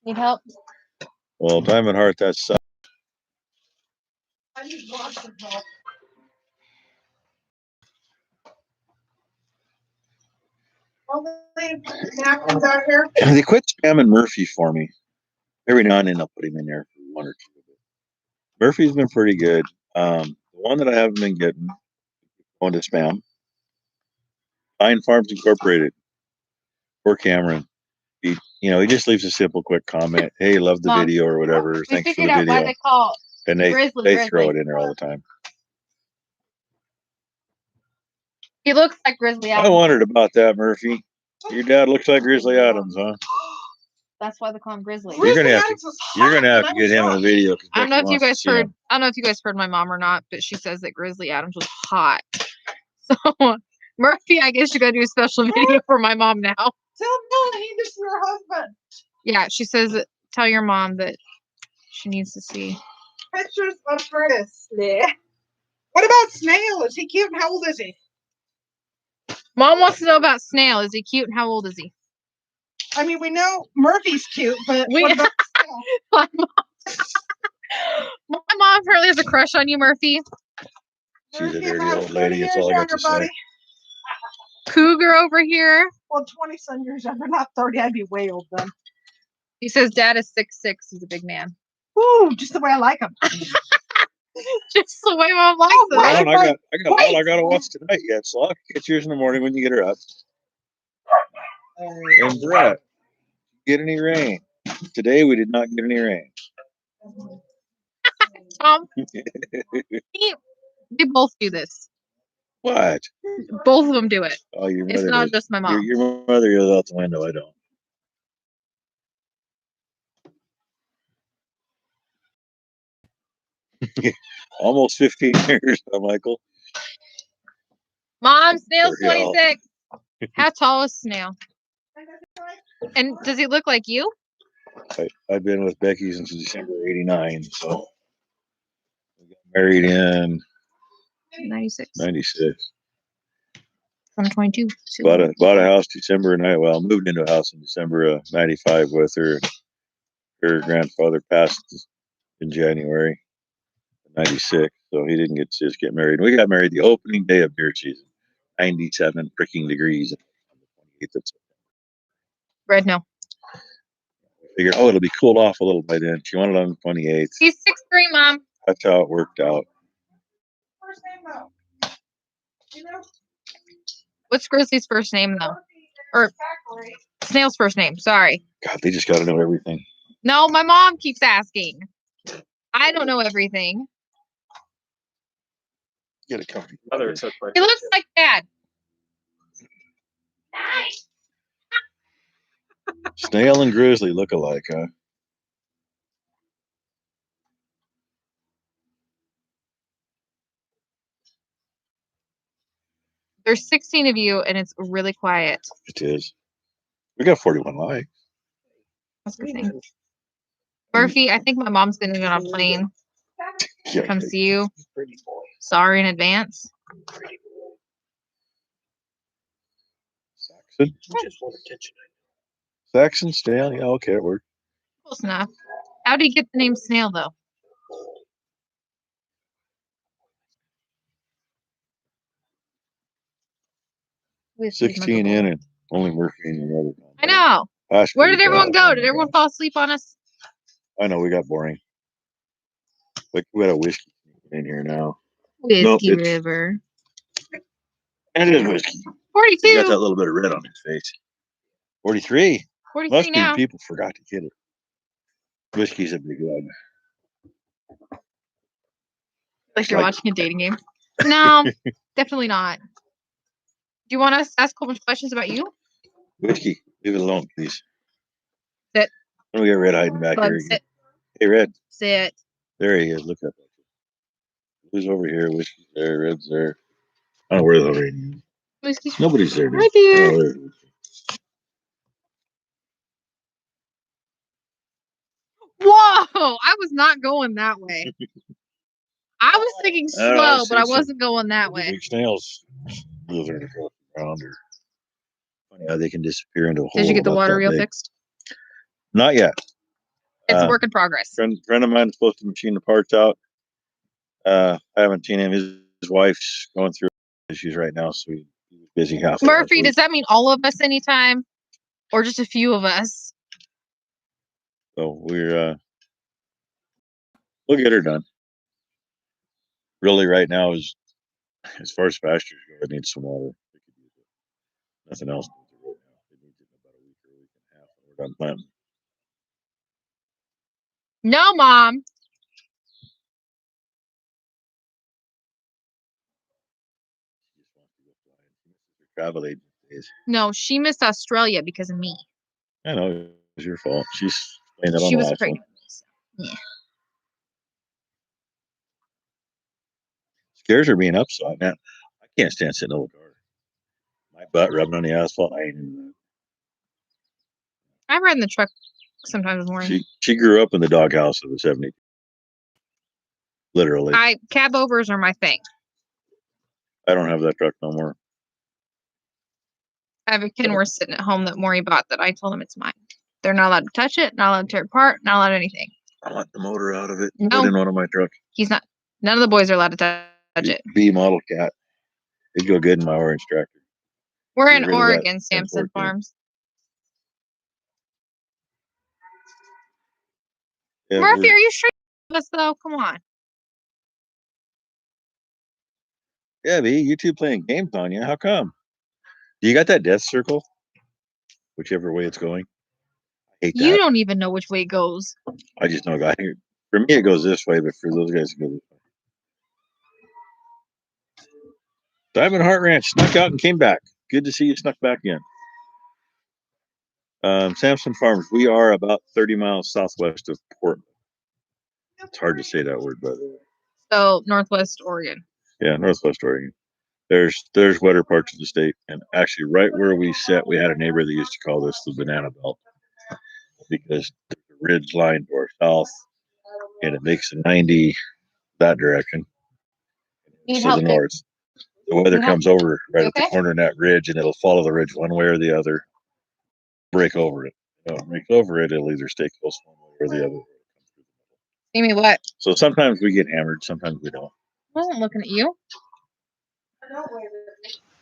B: Need help?
A: Well, Diamond Heart, that sucks.
E: I need lots of help. All the napkins out here.
A: They quit spamming Murphy for me. Every now and then I'll put him in there for one or two. Murphy's been pretty good. The one that I haven't been getting, going to spam, Pine Farms Incorporated. Poor Cameron. He just leaves a simple, quick comment. Hey, love the
B: Mom,
A: video or whatever.
B: We
A: Thanks for
B: figured
A: the
B: out why
A: video.
B: they call
A: And they
B: Grizzly.
A: throw it in there all the time.
B: He looks like Grizzly
A: I
B: Adams.
A: wondered about that, Murphy. Your dad looks like Grizzly Adams, huh?
B: That's why they call him Grizzly.
A: You're gonna
E: Grizzly
A: have
E: Adams was
A: You're
E: hot
A: gonna have
E: when
A: to get him in a
E: was
A: video.
B: I don't know if you guys heard. I don't know if you guys heard my mom or not, but she says that Grizzly Adams was hot. So Murphy, I guess you gotta do a special video for my mom now.
E: Tell Mom he is your husband.
B: Yeah, she says that, tell your mom that she needs to see.
E: Pictures of Grizzly. What about Snail? Is he cute and how old is he?
B: Mom wants to know about Snail. Is he cute and how old is he?
E: I mean, we know Murphy's cute, but
B: We-
E: what about Snail?
B: My mom apparently has a crush on you, Murphy.
A: She's a
E: Murphy
A: dirty
E: about
A: old
E: 20
A: lady. That's
E: years
A: all I got
E: younger,
A: to say.
E: buddy.
B: Cougar over here.
E: Well, 20-some years younger, not 30. I'd be way old then.
B: He says dad is 6'6". He's a big man.
E: Ooh, just the way I like him.
B: Just the way mom likes
E: Oh,
B: it.
E: what?
A: Ron, I got
E: Wait.
A: all I got to watch tonight yet, so I'll catch yours in the morning when you get her up. And Brett, get any rain? Today we did not get any rain.
B: They both do this.
A: What?
B: Both of them do it.
A: Oh, your
B: It's
A: mother.
B: not
A: is-
B: just my mom.
A: Your mother is out the window. I don't. Almost 15 years, huh, Michael.
B: Mom, Snail's
A: There you go.
B: 26. How tall is Snail? And does he look like you?
A: I've been with Becky since December '89, so we got married in
B: 96.
A: '96.
B: I'm 22.
A: Bought a house December moved into a house in December of '95 with her. Her grandfather passed in January '96, so he didn't get to just get married. We got married the opening day of deer season, 97 freaking degrees on the 28th of September.
B: Red, no.
A: Figured, it'll be cooled off a little by then. She wanted on the 28th.
B: He's 6'3", Mom.
A: That's how it worked out.
C: First name though. You know?
B: What's Grizzly's first name, though? Or Snail's first name. Sorry.
A: God, they just got to know everything.
B: No, my mom keeps asking. I don't know everything.
A: Get it comfy.
B: He looks like Dad. Nice.
A: Snail and Grizzly look alike, huh?
B: There's 16 of you, and it's really quiet.
A: It is. We got 41 likes.
B: That's the thing. Murphy, I think my mom's going to get on a plane to come see you. Sorry in advance.
A: Saxon? Saxon, Snail? Yeah, okay, it worked.
B: Close enough. How do you get the name Snail, though? With
A: 16 in and only Murphy and your other.
B: I know.
A: Gosh,
B: Where did everyone go? Did everyone fall asleep on us?
A: I know, we got boring. Like, we got a whiskey in here now.
B: Whiskey
A: Nope, it's-
B: River.
A: And it is whiskey.
B: 42.
A: He got that little bit of red on his face. 43.
B: 43
A: Must be
B: now.
A: people forgot to get it. Whiskey's a big one.
B: Like you're watching a dating game. No, definitely not. Do you want us to ask a couple of questions about you?
A: Whiskey, leave it alone, please.
B: Sit.
A: We got Red hiding back
B: Bug,
A: here.
B: sit.
A: Hey, Red.
B: Sit.
A: There he is. Look up. Who's over here? Whiskey's there. Red's there. I don't know where the hell he is.
B: Whiskey's
A: Nobody's there.
B: right there.
A: Oh, there it is.
B: Whoa! I was not going that way. I was thinking
A: I don't know,
B: slow,
A: I've
B: but I
A: seen some
B: wasn't going that way.
A: Big snails moving across the ground. Or funny how they can disappear into a hole.
B: Did you get the
A: about
B: water
A: that
B: reel
A: big.
B: fixed?
A: Not yet.
B: It's a work in progress.
A: Friend of mine is supposed to machine the parts out. I haven't seen him. His wife's going through issues right now, so he's busy half the
B: Murphy,
A: week.
B: does that mean all of us anytime? Or just a few of us?
A: So we'll get her done. Really, right now is as far as pastures go, it needs some water. Nothing else needs it right now. It needs it in about a week or a week and a half when we're done planting.
B: No, Mom.
A: She just wants to go flying. She misses her travel agent days.
B: No, she missed Australia because of me.
A: I know it was your fault. She's playing that on
B: She
A: the
B: was
A: last one.
B: pregnant with me. So. Yeah.
A: Scares her being up, so I can't stand sitting in the car. My butt rubbing on the asphalt. I ain't into that.
B: I ride in the truck sometimes in the morning.
A: She grew up in the doghouse of the 70s. Literally.
B: Cab overs are my thing.
A: I don't have that truck no more.
B: I have a Kenworth sitting at home that Maury bought that I told him it's mine. They're not allowed to touch it, not allowed to tear it apart, not allowed anything.
A: I want the motor out of it.
B: No.
A: Put in one of my truck.
B: He's not. None of the boys are allowed to touch it.
A: B model cat. It'd go good in my orange tractor.
B: We're
A: Get
B: in
A: rid of that
B: Oregon, Samson
A: 1014.
B: Farms.
A: Yeah,
B: Murphy, are you sure you love us though? Come on.
A: yeah, B, you two playing games on you. How come? You got that death circle? Whichever way it's going. I hate that.
B: You don't even know which way it goes.
A: I just know, guy. For me, it goes this way, but for those guys, it goes this way. Diamond Heart Ranch snuck out and came back. Good to see you snuck back in. Samson Farms. We are about 30 miles southwest of Portland. It's hard to say that word, by the way.
B: So Northwest Oregon.
A: Yeah, Northwest Oregon. There's wetter parts of the state, and actually, right where we sit, we had a neighbor that used to call this the banana belt because there's ridge line to our south, and it makes a 90 that direction
B: Need
A: to
B: help,
A: the
B: babe?
A: north. The weather
B: Need help?
A: comes over right at the
B: Okay.
A: corner of that ridge, and it'll follow the ridge one way or the other, break over it. If it breaks over it, it'll either stay close one way or the other.
B: Amy, what?
A: So sometimes we get hammered, sometimes we don't.
B: I wasn't looking at you.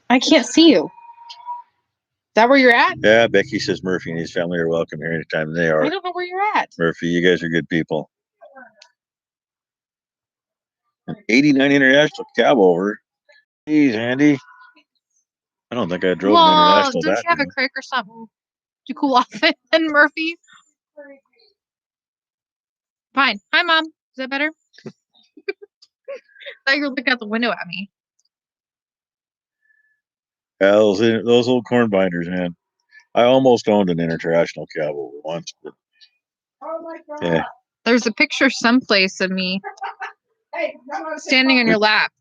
B: I can't see you. Is that where you're at?
A: Yeah, Becky says Murphy and his family are welcome here anytime they are.
B: I don't know where you're at.
A: Murphy, you guys are good people. An 89 International cab over. Jeez, Andy. I don't think I drove an
B: Well,
A: International
B: don't
A: that
B: you have a
A: new.
B: crick or something to cool off it? And Murphy? Fine. Hi, Mom. Is that better? I thought you were looking out the window at me.
A: Yeah, those old corn binders, man. I almost owned an International cab over once, but yeah.
B: There's a picture someplace of me standing on your lap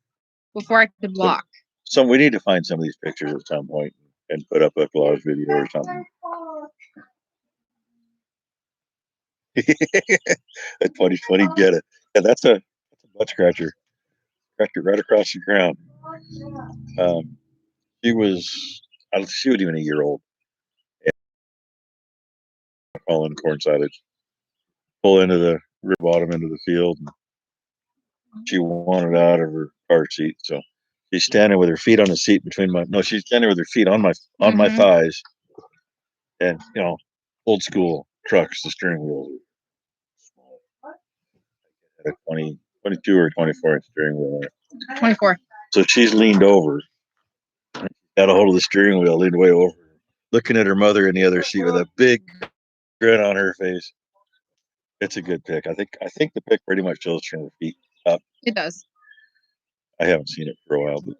B: before I could walk.
A: So we need to find some of these pictures at some point and put up a collage video or something. That 2020 get it. Yeah, that's a butt scratcher. Scratched it right across the ground. She was even a year old. Hauling corn silage. Pull into the rear bottom into the field. And she wanted out of her car seat, so she's standing with her feet on the seat she's standing with her feet on my
B: Mhm.
A: thighs, and old school trucks, the steering wheel had a 22 or 24-inch steering wheel on it.
B: 24.
A: So she's leaned over, got a hold of the steering wheel, leaned way over, looking at her mother in the other seat with a big grin on her face. It's a good pic. I think the pic pretty much shows from her feet up.
B: It does.
A: I haven't seen it for a while, but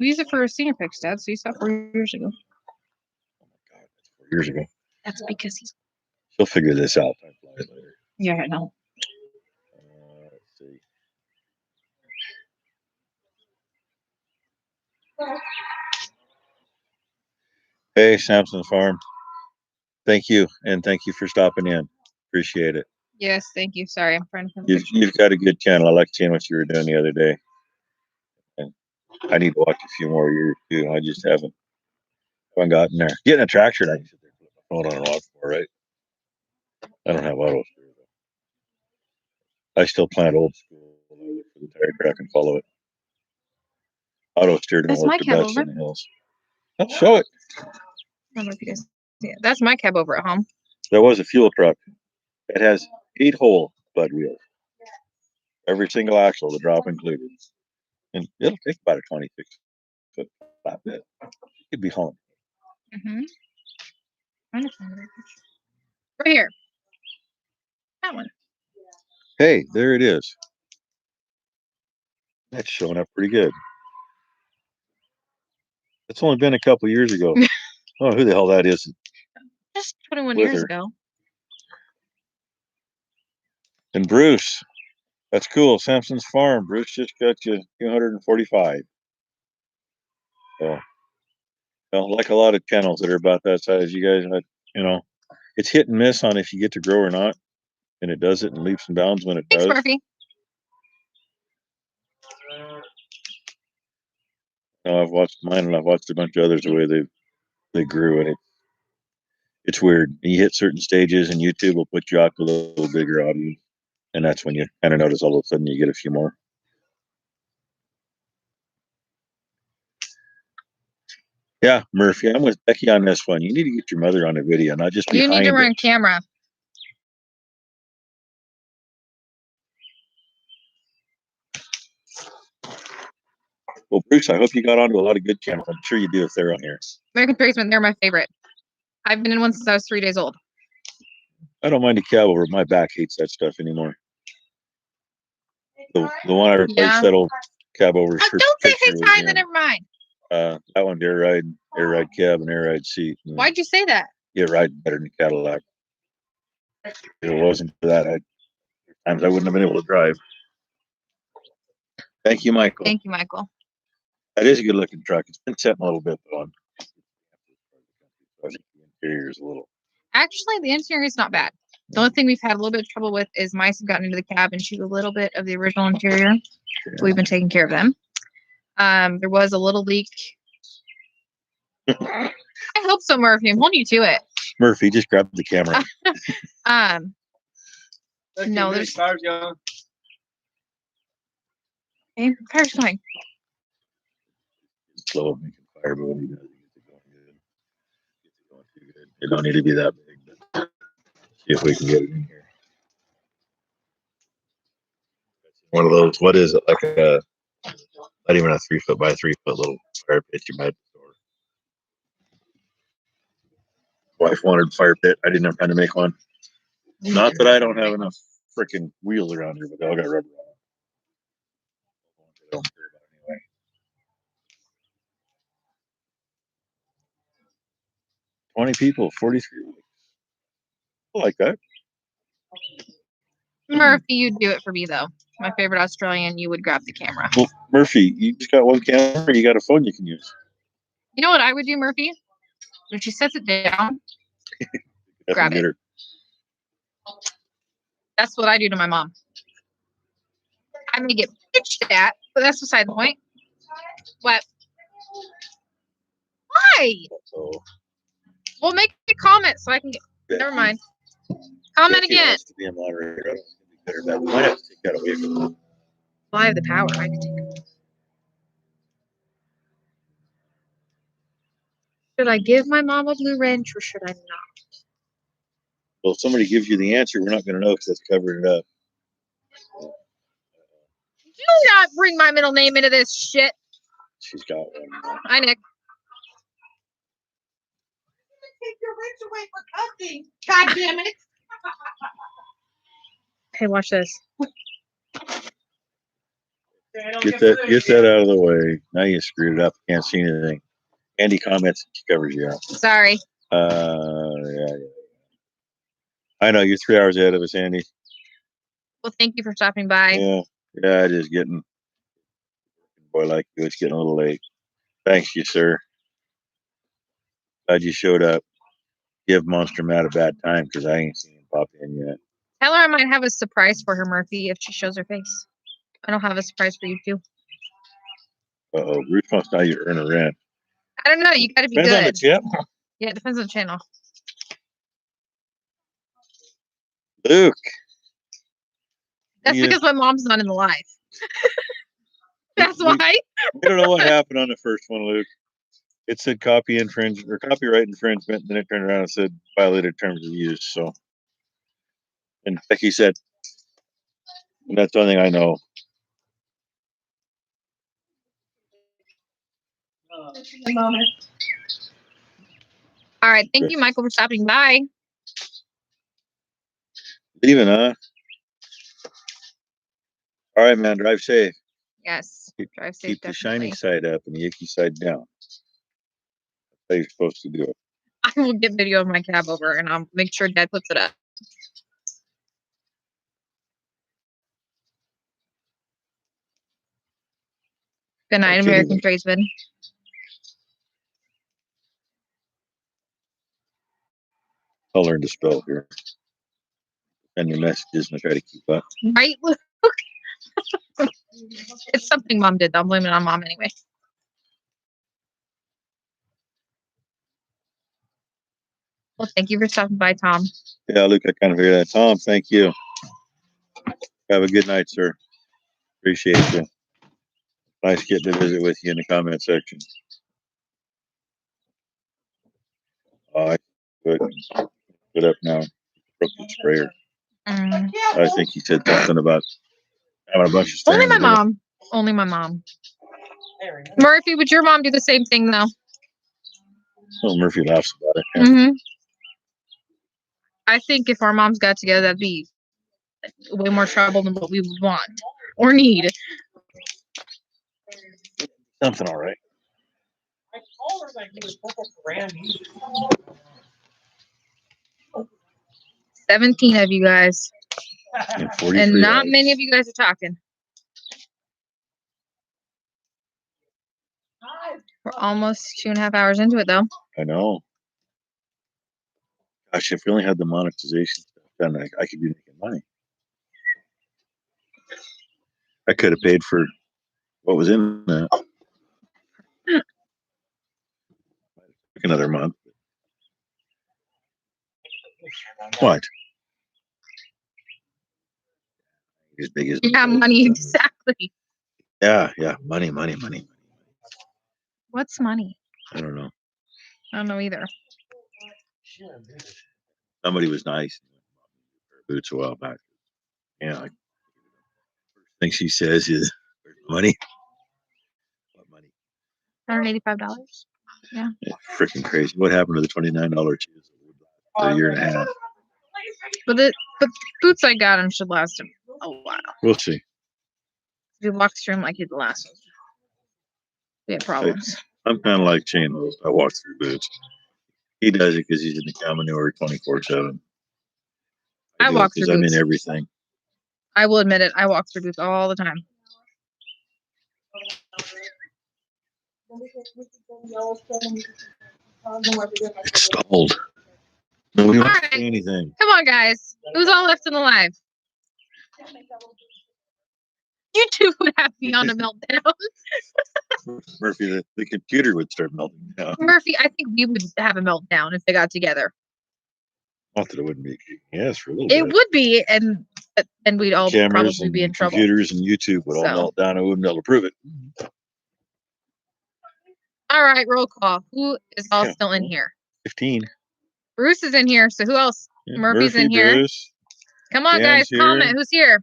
B: We use it for senior pics, Dad. So you saw 4 years ago.
A: oh my God, that's 4 years ago.
B: That's because he's.
A: She'll figure this out. Time flies later.
B: Yeah, I know.
A: Let's see. Hey, Samson Farm. Thank you, and thank you for stopping in. Appreciate it.
B: Yes, thank you. Sorry, I'm trying to find the picture.
A: You've got a good channel. I like seeing what you were doing the other day. And I need to watch a few more of yours too. I just haven't gotten there. Getting a tractor, and I can sit there, put my phone on and watch more, right? I don't have auto steer though. I still plant old school. I look for the tire track and follow it. Auto steer don't
B: That's
A: work
B: my
A: the
B: cab
A: best
B: over.
A: in the hills. I'll show it.
B: I don't know if you guys see it. That's my cab over at home.
A: There was a fuel truck. It has 8-hole bud wheels. Every single axle, the drop included. And it'll take about a 26-foot flatbed. It could be hauling.
B: Mm-hmm. Right here. That one.
A: Hey, there it is. That's showing up pretty good. It's only been a couple years ago. I don't know who the hell that is.
B: Just 21
A: With
B: years
A: her.
B: ago.
A: And Bruce, that's cool. Samson's Farm. Bruce just got you 245. So, like a lot of channels that are about that size, you guys, it's hit and miss on if you get to grow or not. And it does it in leaps and bounds when it
B: Thanks,
A: does.
B: Murphy.
A: I've watched mine, and I've watched a bunch of others the way they grew, and it's weird. You hit certain stages, and YouTube will put you out to a little bigger audience, and that's when you kind of notice all of a sudden you get a few more. Yeah, Murphy, I'm with Becky on this one. You need to get your mother on a video, not just
B: You
A: behind
B: need to run
A: it.
B: camera.
A: Well, Bruce, I hope you got onto a lot of good channels. I'm sure you do if they're on here.
B: American Tradesman, they're my favorite. I've been in one since I was 3 days old.
A: I don't mind a cab over. My back hates that stuff anymore. The one I replaced that old cab over.
B: Don't say hey time, then never mind.
A: That one, air ride cab and air ride seat.
B: Why'd you say that?
A: You ride better than a Cadillac. If it wasn't for that, times I wouldn't have been able to drive. Thank you, Michael.
B: Thank you, Michael.
A: That is a good looking truck. It's been setting a little bit though. I think the interior is a little.
B: Actually, the interior is not bad. The only thing we've had a little bit of trouble with is mice have gotten into the cab and chewed a little bit of the original interior. We've been taking care of them. There was a little leak. I hope so, Murphy. I'm holding you to it.
A: Murphy, just grab the camera.
B: No, there's
F: Car's going.
B: okay, car's going.
A: Slow of making fire, but when he does, he gets it going good. Gets it going too good. It don't need to be that big, but see if we can get it in here. One of those, what is it, like a, not even a 3 foot by 3 foot little fire pit you might store. Wife wanted fire pit. I didn't have time to make one. Not that I don't have enough freaking wheels around here, but they all got rubber on them. I don't care about it anyway. 20 people, 43 weeks. I like that.
B: Murphy, you'd do it for me though. My favorite Australian, you would grab the camera.
A: Well, Murphy, you just got one camera. You got a phone you can use.
B: You know what I would do, Murphy? When she sets it down,
A: That's
B: grab
A: get
B: it.
A: her.
B: That's what I do to my mom. I may get pitched at, but that's beside the point. What? Why?
A: So,
B: Well, make a comment so I can get. Never mind. Comment
A: Becky
B: again.
A: wants to be a moderator. I don't think it'd be better. That we might have to take that away from them.
B: Well, I have the power. I can take it. Should I give my mom a blue wrench or should I not?
A: Well, if somebody gives you the answer, we're not going to know because that's covering it up.
B: Do not bring my middle name into this shit.
A: She's got one.
B: Hi, Nick.
C: Take your wrench away for cussing. God damn it.
B: Okay, watch this.
A: Get that out of the way. Now you screwed it up. Can't see anything. Andy comments. She covers you up.
B: Sorry.
A: Yeah. I know you're 3 hours ahead of us, Andy.
B: Well, thank you for stopping by.
A: Yeah. Just getting. Boy, like you, it's getting a little late. Thanks, you sir. Glad you showed up. Give Monster Matt a bad time because I ain't seen him pop in yet.
B: Tell her I might have a surprise for her, Murphy, if she shows her face. I don't have a surprise for you, too.
A: Uh-oh, Bruce wants to know you earn a rent.
B: I don't know. You got to be
A: Depends on the
B: good.
A: chip.
B: Yeah, it depends on the channel.
A: Luke.
B: That's
A: Yeah.
B: because my mom's not in the live. That's
A: We-
B: why.
A: We don't know what happened on the first one, Luke. It said copyright infringement, then it turned around and said violated terms of use. So, and Becky said, and that's the only thing I know.
C: A moment.
B: All right. Thank you, Michael, for stopping by.
A: Leaving, huh? All right, man. Drive safe.
B: Yes. Drive safe,
A: Keep the
B: definitely.
A: shiny side up and the icky side down. That's how you're supposed to do it.
B: I will get video of my cab over and I'll make sure Dad puts it up. Good night,
A: Okay,
B: American
A: Luke.
B: tradesman.
A: I'll learn to spell here. Send your messages and I try to keep up.
B: Right, Luke? It's something Mom did, though. I'm blaming it on Mom anyway. Well, thank you for stopping by, Tom.
A: Yeah, Luke, I kind of figured that. Tom, thank you. Have a good night, sir. Appreciate you. Nice getting to visit with you in the comment section. I put up now. Broke the sprayer.
B: Mm.
A: I think he said something about having a bunch of
B: Only my
A: stands in it.
B: mom. Only my mom. Murphy, would your mom do the same thing, though?
A: Oh, Murphy laughs about it. Yeah.
B: Mm-hmm. I think if our moms got together, that'd be way more trouble than what we would want or need.
A: Something all right.
B: 17 of you guys.
A: And 43
B: And not
A: likes.
B: many of you guys are talking. We're almost 2.5 hours into it, though.
A: I know. Gosh, if we only had the monetization stuff then I could be making money. I could have paid for what was in that. Another month. What? As big as
B: Yeah, money, exactly.
A: Yeah, money.
B: What's money?
A: I don't know.
B: I don't know either.
A: Somebody was nice. Boots a while back. Yeah. First thing she says is, "Where's my money?" What money?
B: $185. Yeah.
A: Freaking crazy. What happened to the $29 cheese for a year and a half?
B: But the boots I got him should last him a while.
A: We'll see.
B: If he walks through him like he's the last one, we have problems.
A: I'm kind of like Chain Host. I walk through boots. He does it because he's in the Commodore 24/7.
B: I walk through
A: because I'm
B: boots.
A: in everything.
B: I will admit it. I walk through boots all the time.
A: It's stalled. Nobody wants
B: All
A: to say
B: right.
A: anything.
B: Come on, guys. Who's all left in the live? You two would have me on a meltdown.
A: Murphy, the computer would start melting down.
B: Murphy, I think we would have a meltdown if they got together.
A: Not that it wouldn't be. Yes, for a little
B: It
A: bit.
B: would be, and we'd all
A: Cameras
B: probably
A: and
B: be in trouble.
A: computers and YouTube would all
B: So.
A: melt down. I wouldn't be able to prove it.
B: All right, roll call. Who is all
A: Yeah.
B: still in here?
A: 15.
B: Bruce is in here. So who else?
A: Yeah,
B: Murphy's
A: Murphy,
B: in here.
A: Bruce.
B: Come on,
A: Dan's
B: guys.
A: here.
B: Comment. Who's here?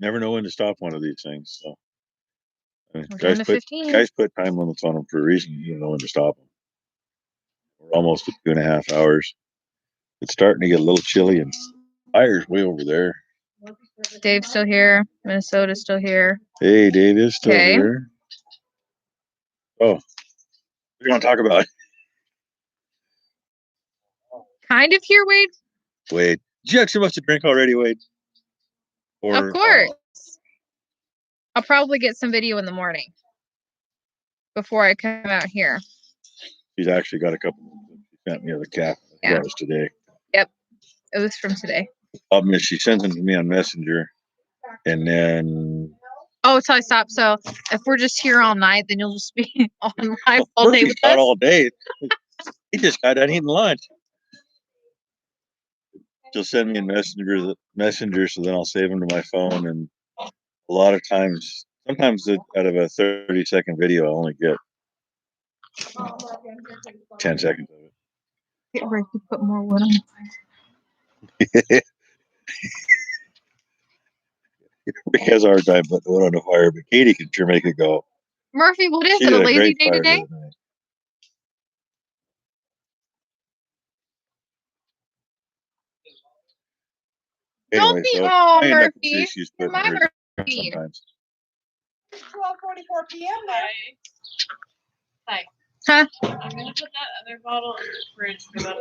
A: Never know when to stop one of these things. So, I mean,
B: We're down to 15.
A: guys put time limits on them for a reason. You don't know when to stop them. We're almost at 2.5 hours. It's starting to get a little chilly, and fire's way over there.
B: Dave's still here. Minnesota's still here.
A: Hey, Dave is still
B: Okay.
A: here. Oh, what do you want to talk about?
B: Kind of here, Wade.
A: Wade, did you actually must have drink already, Wade? Or,
B: Of course. I'll probably get some video in the morning before I come out here.
A: She's actually got a couple. She sent me the cap.
B: Yeah.
A: That was today.
B: Yep. It was from today.
A: Problem is, she sends them to me on Messenger, and then
B: Oh, till I stop. So if we're just here all night, then you'll just be on live all day
A: Murphy's
B: with
A: not
B: us.
A: all day. He just got done eating lunch. She'll send me a messenger, so then I'll save them to my phone. And a lot of times, sometimes out of a 30-second video, I only get 10 seconds of it.
B: Get ready to put more wood on.
A: Rick has a hard time putting wood on the fire, but Katie can sure make it go.
B: Murphy, what is
A: She
B: it? A
A: did
B: lazy
A: great
B: day
A: fire
B: today?
A: the other night.
B: Don't
A: Anyway,
B: be
A: so
B: all
A: I end up with
B: Murphy.
A: issues
B: You're
A: putting
B: my
A: hers
B: Murphy.
A: sometimes.
C: 12:44 p.m. there.
B: Huh?
C: I'm gonna put that other bottle in the fridge for about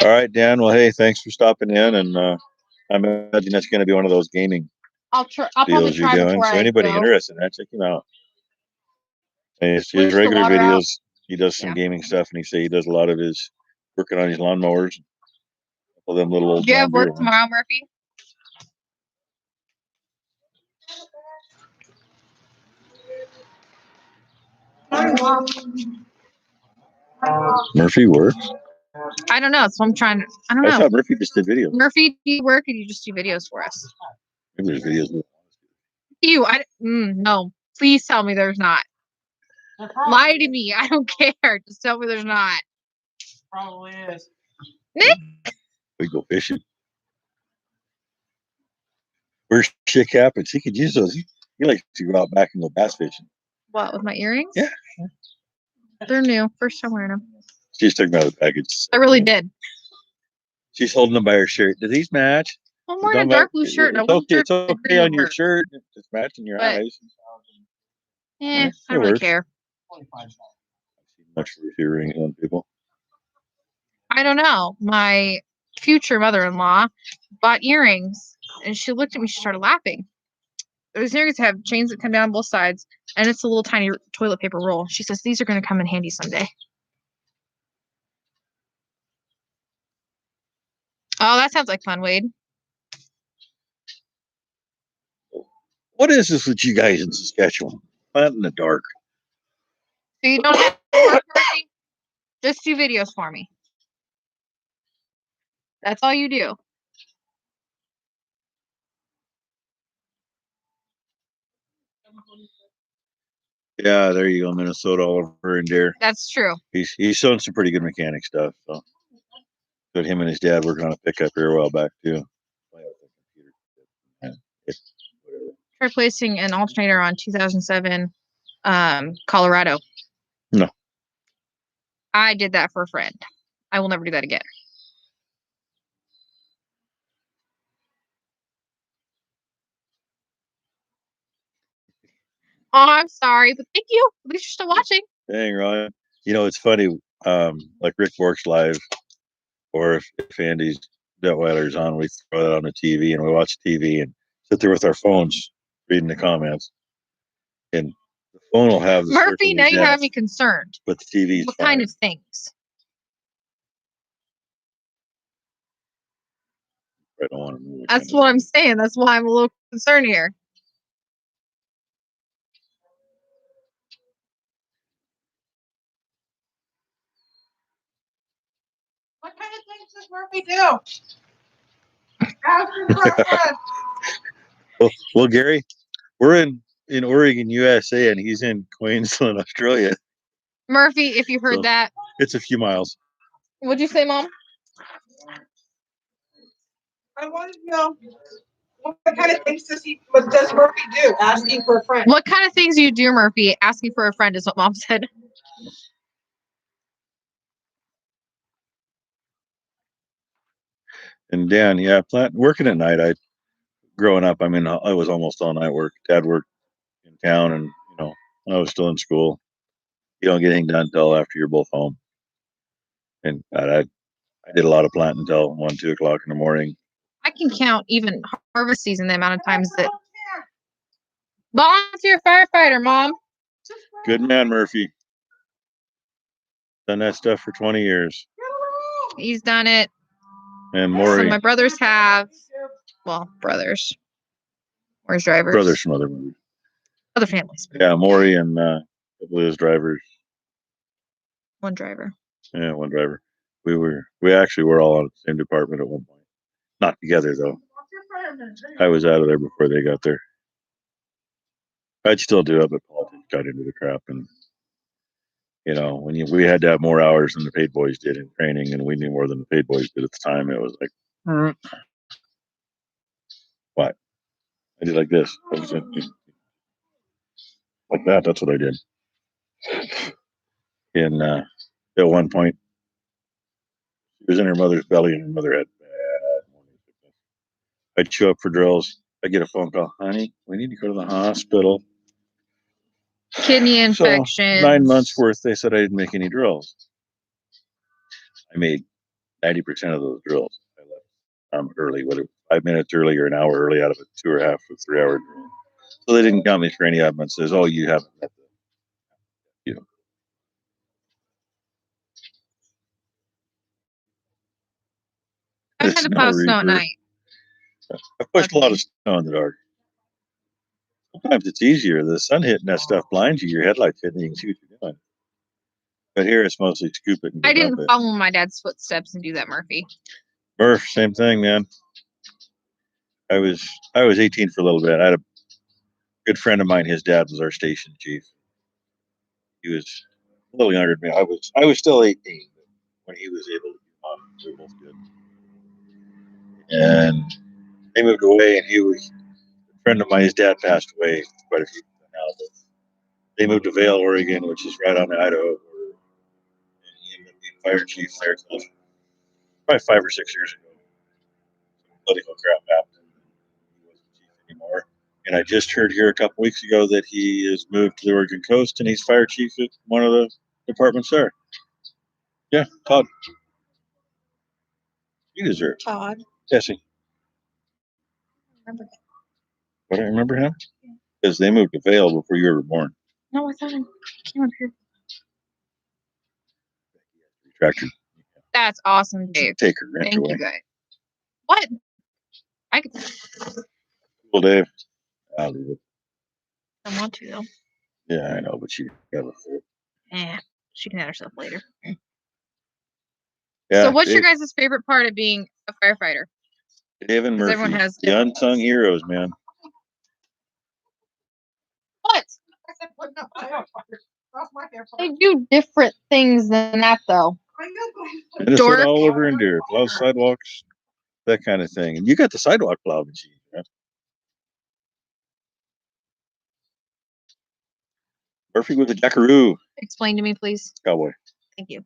A: All right, Dan. Well, hey, thanks for stopping in, and I imagine that's going to be one of those gaming
B: I'll probably
A: deals you're
B: try
A: doing.
B: before
A: So
B: I
A: anybody
B: go.
A: interested in that, check him out. And his
B: Switch the
A: regular
B: water out.
A: videos, he does some
B: Yeah.
A: gaming stuff, and he say he does a lot of his working on his lawnmowers. All them little old
B: Do you have
A: John Deere
B: work
A: ones.
B: tomorrow, Murphy?
A: Murphy works.
B: I don't know. So I'm trying to. I don't
A: I
B: know.
A: thought Murphy just did videos.
B: Murphy, do you work or do you just do videos for us?
A: Maybe there's videos.
B: No. Please tell me there's not. Lie to me. I don't care. Just tell me there's not.
F: Probably is.
B: Nick?
A: We go fishing. Where's Chick happens? He could use those. He likes to go out back and go bass fishing.
B: What, with my earrings?
A: Yeah.
B: They're new. First time wearing them.
A: She's talking about the package.
B: I really did.
A: She's holding them by her shirt. Do these match?
B: Well, I'm wearing a dark blue shirt. And I
A: It's
B: wasn't
A: okay.
B: sure
A: It's
B: if the
A: okay
B: green
A: on
B: would
A: your
B: work.
A: shirt. It's matching your
B: But-
A: eyes.
B: I
A: it
B: don't really
A: works.
B: care.
A: Much for earrings on people.
B: I don't know. My future mother-in-law bought earrings, and she looked at me. She started laughing. So these earrings have chains that come down both sides, and it's a little tiny toilet paper roll. She says these are going to come in handy someday. Oh, that sounds like fun, Wade.
A: What is this with you guys in Saskatchewan? Not in the dark.
B: So you don't have to work, Mercy? Just do videos for me. That's all you do.
A: Yeah, there you go, Minnesota Oliver and Dare.
B: That's true.
A: He's showing some pretty good mechanic stuff. So, but him and his dad working on a pickup here a while back too. Yeah, whatever.
B: Try placing an alternator on 2007 Colorado.
A: No.
B: I did that for a friend. I will never do that again. Oh, I'm sorry, but thank you. At least you're still watching.
A: Dang, Ryan. You know, it's funny. Like Rick Bork's live, or if Andy's Detweiler's on, we throw it on the TV and we watch TV and sit there with our phones reading the comments. And the phone will have the
B: Murphy, now
A: circle
B: you
A: of
B: have me
A: death,
B: concerned.
A: but the TV's
B: What
A: fine.
B: kind of things?
A: I don't want to move.
B: That's what I'm saying. That's why I'm a little concerned here.
E: What kind of things does Murphy do? Ask him for a friend.
A: Well, Gary, we're in Oregon, USA, and he's in Queensland, Australia.
B: Murphy, if you heard
A: So-
B: that,
A: It's a few miles.
B: what'd you say, Mom?
E: I wanted to know what kind of things does Murphy do? Asking for a friend.
B: What kind of things do you do, Murphy? Asking for a friend is what Mom said.
A: And Dan, yeah, working at night. Growing up, I mean, I was almost all night work. Dad worked in town, and when I was still in school, you don't get anything done until after you're both home. And I did a lot of planting until 1, 2 o'clock in the morning.
B: I can count even harvest season the amount of times that volunteer firefighter, Mom.
A: Good man, Murphy. Done that stuff for 20 years.
B: He's done it.
A: And
B: Some
A: Maury,
B: of my brothers have. Well, brothers. Where's drivers?
A: brothers from other movies.
B: Other families.
A: Yeah, Maury and Liz drivers.
B: One driver.
A: Yeah, one driver. We actually were all on the same department at one point. Not together though. I was out of there before they got there. I'd still do it, but politics got into the crap, and when we had to have more hours than the paid boys did in training, and we knew more than the paid boys did at the time. It was like, what? I did like this. Like that. That's what I did. And at one point, she was in her mother's belly, and her mother had bad morning sickness. I'd show up for drills. I'd get a phone call, honey, we need to go to the hospital.
B: Kidney infection.
A: So 9 months worth, they said I didn't make any drills. I made 90% of those drills. I left early, 5 minutes early or an hour early out of a 2.5 or 3 hour drill. So they didn't count me for any of them. It says, oh, you haven't met the,
B: I've had to plow snow at night.
A: I've pushed a lot of snow in the dark. Sometimes it's easier. The sun hitting that stuff blinds you. Your headlights hitting, you can see what you're doing. But here it's mostly scoop it and
B: I
A: go
B: didn't
A: dump it.
B: follow my dad's footsteps and do that, Murphy.
A: Murph, same thing, man. I was 18 for a little bit. I had a good friend of mine. His dad was our station chief. He was a little younger than me. I was still 18 when he was able to be on. We were both good. And they moved away, and he was a friend of mine. His dad passed away quite a few years now. But they moved to Vail, Oregon, which is right on the Idaho border. And he ended up being fire chief there till probably 5 or 6 years ago. Some political crap happened. He wasn't chief anymore. And I just heard here a couple weeks ago that he has moved to the Oregon coast and he's fire chief at one of the departments there. Yeah, Todd. You deserve it.
C: Todd.
A: Jesse.
C: Remember that.
A: I don't remember him because they moved to Vale before you were born.
B: No, I thought I came up here.
A: Tractor.
B: That's awesome, Dave.
A: Take her ranch
B: Thank
A: away.
B: you, guys. What? I could
A: Cool, Dave. I'll leave it.
B: don't want to though.
A: Yeah, I know, but you got it.
B: She can have herself later.
A: Yeah.
B: So, what's
A: Dave,
B: your guys' favorite part of being a firefighter?
A: Dave and
B: 'Cause
A: Murphy,
B: everyone has
A: the
B: different
A: unsung
B: ones.
A: heroes, man.
B: What?
E: I said, "Well, no, I don't want it. That's my hair part."
B: They do different things than that, though.
E: I know, but
A: Minnesota
B: Dork.
A: all over in Deer. Plows sidewalks, that kind of thing. And you got the sidewalk plow machine, right? Murphy with a jackaroo.
B: Explain to me, please.
A: Cowboy.
B: Thank you.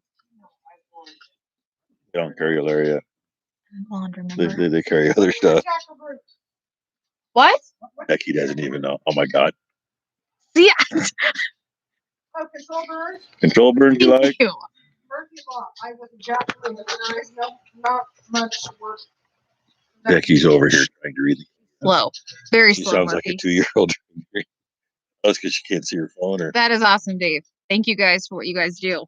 A: They don't carry Alaria.
B: Blonde,
A: They,
B: remember?
A: they carry other stuff.
B: What?
A: Heck, he doesn't even know. Oh my God.
B: See,
E: oh, control bird.
A: Control burn you like?
B: thank you.
E: Murphy law. I was a jackaroo, but there is not much work.
A: Becky's over here trying to read.
B: Slow. Very
A: She
B: slow,
A: sounds like a
B: Murphy.
A: 2-year-old. That's because she can't see her phone. Or
B: That is awesome, Dave. Thank you guys for what you guys do.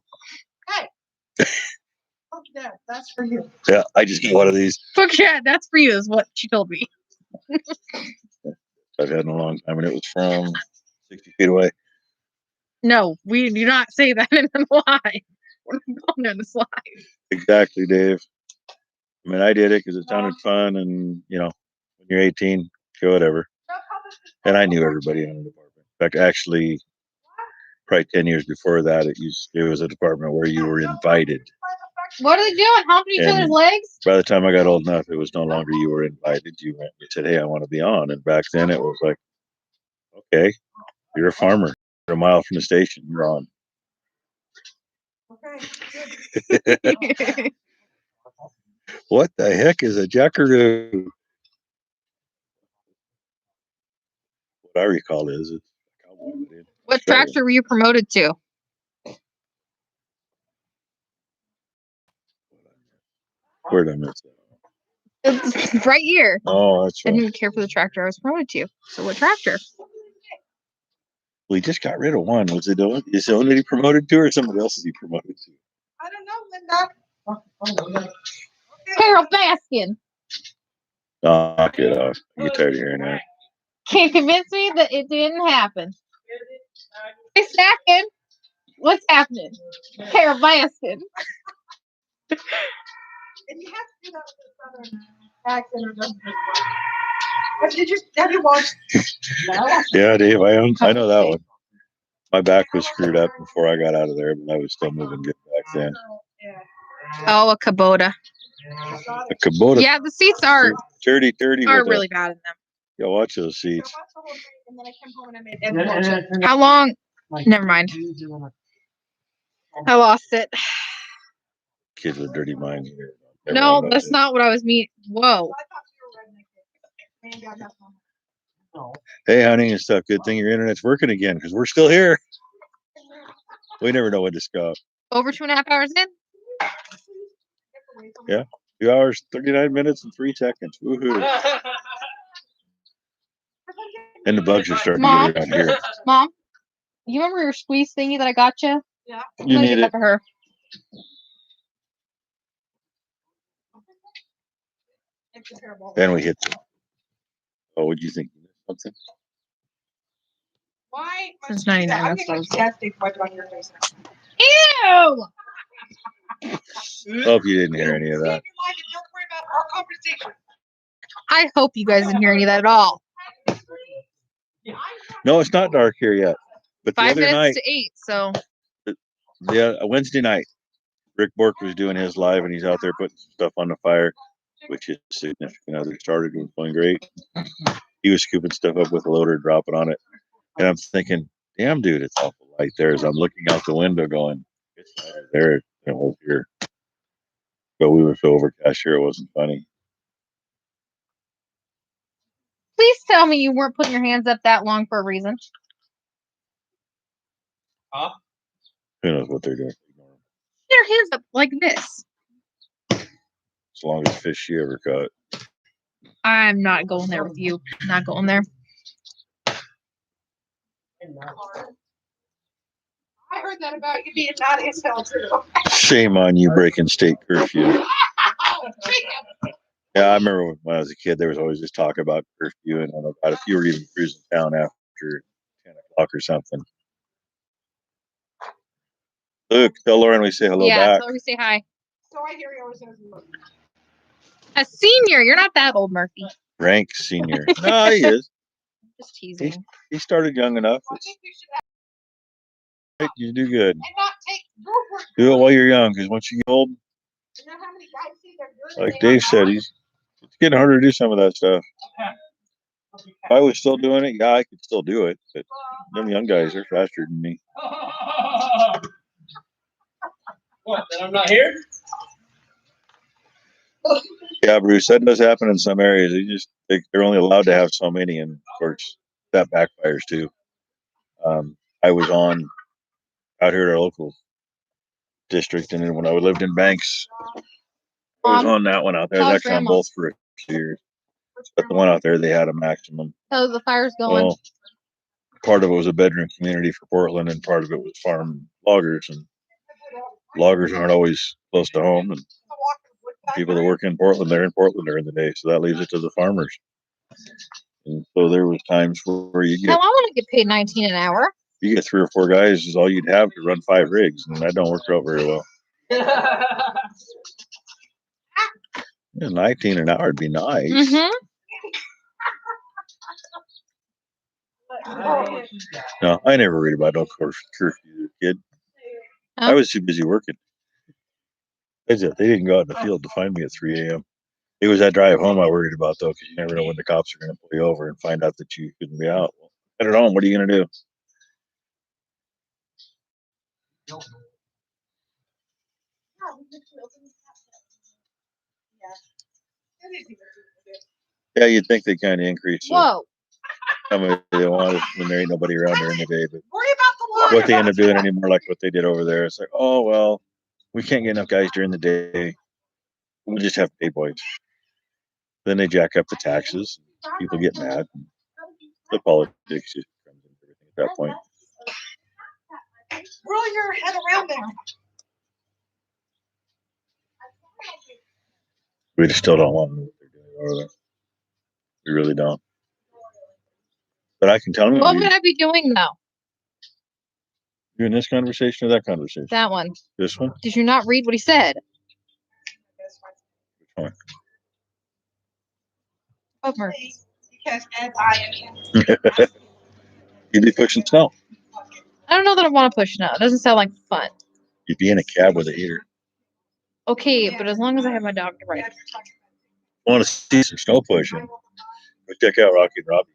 E: Oh, yeah, that's for you.
A: yeah, I just got one of these.
B: Fuck yeah, that's for you, is what she told me.
A: I've had in a long time, and it was from 60 feet away.
B: No, we do not say that in the live. We're not going in this live.
A: Exactly, Dave. I mean, I did it because it sounded fun, and you know, when you're 18, go whatever. And I knew everybody in the department. In fact, actually, probably 10 years before that, it was a department where you were invited.
B: What are they doing? Humping each other's
A: And
B: legs?
A: by the time I got old enough, it was no longer you were invited. You went, you said, "Hey, I want to be on." And back then, it was like, "Okay, you're a farmer. You're a mile from the station. You're on."
E: Okay.
A: What the heck is a jackaroo? What I recall is it's a cowboy. But in
B: What
A: Australia.
B: tractor were you promoted to?
A: Where did I miss that?
B: It's right here.
A: Oh, that's
B: I
A: right.
B: didn't care for the tractor I was promoted to. So what tractor?
A: We just got rid of one. Was it Owen? Is Owen that he promoted to, or somebody else is he promoted to?
E: I don't know, Linda.
B: Harold Baskin.
A: Oh, knock it off. I get tired of hearing that.
B: Can't convince me that it didn't happen. Hey, Stackin. What's happening? Harold Baskin.
E: And you have to do that with the southern accent or doesn't it? But have you watched? No.
A: Yeah, Dave, I know that one. My back was screwed up before I got out of there, but I was still moving good back then.
B: Oh, a Kubota.
A: A Kubota.
B: Yeah, the seats are
A: dirty.
B: really bad in them.
A: Yeah, watch those seats.
E: And then I came home and I made egg wash.
B: How long? Never mind. I lost it.
A: Kids with dirty minds.
B: No, that's not what I was meaning. Whoa.
E: I thought you were redneck. Man, God, that's not.
A: Hey, honey and stuff. Good thing your internet's working again because we're still here. We never know when to stop.
B: Over 2.5 hours in?
A: Yeah. 2 hours, 39 minutes, and 3 seconds. Woohoo. And the bugs are starting
B: Mom.
A: to get around here.
B: Mom, you remember your squeeze thingy that I got you?
E: Yeah.
A: You need it.
B: For her.
A: Then we hit the. Oh, what'd you think? Something?
E: Why?
B: Since 99,
E: I'm
B: that's
E: gonna
B: what
E: get gas tape wiped on your face
B: Ew!
A: Hope you didn't hear any of
E: now.
A: that.
E: Save your life and don't worry about our conversation.
B: I hope you guys didn't hear any of that at all.
A: No, it's not dark here yet. But the
B: 5
A: other
B: minutes
A: night,
B: to 8, so
A: a Wednesday night, Rick Bork was doing his live, and he's out there putting some stuff on the fire, which his significant other started. It was going great. He was scooping stuff up with a loader, dropping on it, and I'm thinking, "Damn, dude, it's awful light there." As I'm looking out the window, going, "It's lighter there than it was here." But we were so overcast here, it wasn't funny.
B: please tell me you weren't putting your hands up that long for a reason.
A: Who knows what they're doing?
B: Their hands up like this.
A: As long as fish she ever caught.
B: I'm not going there with you. Not going there.
C: I heard that about you being naughty as hell too.
A: Shame on you breaking state curfew. Yeah, I remember when I was a kid, there was always this talk about curfew and all about if you were even cruising town after 10 o'clock or something. Luke, tell Lauren we say hello
B: yeah,
A: back.
B: tell her we say hi.
C: So I hear he always says, "Look."
B: A senior. You're not that old, Murphy.
A: Rank senior. No, he is.
B: Just teasing.
A: He started young enough.
C: I think you should
A: Right, you do good.
C: and not take go for it.
A: Do it while you're young, because once you get old,
C: You know how many guys see they're good and
A: like
C: they
A: Dave
C: are
A: said,
C: not?
A: it's getting harder to do some of that stuff. If I was still doing it, yeah, I could still do it. But them young guys are faster than me.
F: What? Then I'm not here?
A: Yeah, Bruce, that does happen in some areas. They're only allowed to have so many, and of course that backfires too. I was on out here at our local district, and then when I lived in Banks, I was on that one out there. I was
B: how's
A: actually on
B: Grandma?
A: both for a few years, but the one out there they had a maximum.
B: How's the fire's going?
A: Well, part of it was a bedroom community for Portland, and part of it was farm loggers, and loggers aren't always close to home, and people that work in Portland, they're in Portland during the day, so that leaves it to the farmers. And so there was times where
B: Hell, I want to get paid $19 an hour.
A: you get 3 or 4 guys is all you'd have to run 5 rigs, and that don't work out very well. Yeah, 19 an hour would be nice.
B: Mm-hmm.
A: No, I never read about no curfew, kid. I was too busy working. They didn't go out in the field to find me at 3 a.m. It was that drive home I worried about, though, because you never know when the cops are going to pull you over and find out that you couldn't be out. Well, at home, what are you going to do? Yeah, you'd think they kind of increase
B: Whoa.
A: how much they wanted when there ain't nobody around during the day. But
C: Worry about the water.
A: what they end up doing anymore, like what they did over there, it's like, oh, well, we can't get enough guys during the day. We'll just have pay boys. Then they jack up the taxes. People get mad. The politics just comes into everything at that point.
C: Roll your head around there.
A: We just still don't want to know what they're doing over there. We really don't. But I can tell them,
B: What would I be doing though?
A: you in this conversation or that conversation?
B: That one.
A: This one?
B: Did you not read what he said?
A: Which one?
B: Oh, Murphy.
C: Because as I am.
A: You'd be pushing snow.
B: I don't know that I want to push now. It doesn't sound like fun.
A: You'd be in a cab with a heater.
B: Okay, but as long as I have my dog to ride.
A: I want to see some snow pushing. But check out Rocky and Robbie.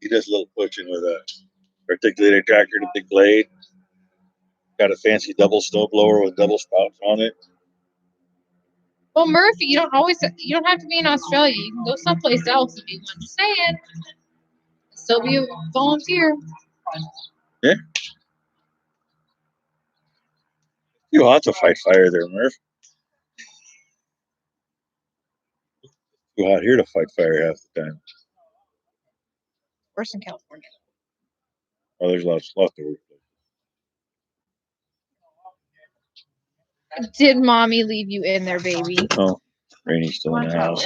A: He does a little pushing with a articulated tractor and a big blade. Got a fancy double snow blower with double spouts on it.
B: Well, Murphy, you don't have to be in Australia. You can go someplace else if you want. Just saying. Still be a volunteer.
A: Yeah. You ought to fight fire there, Murph. Too hot here to fight fire half the time.
B: Worse in California.
A: Oh, there's lots of work.
B: Did mommy leave you in there, baby?
A: Oh, Rainy's still in the house.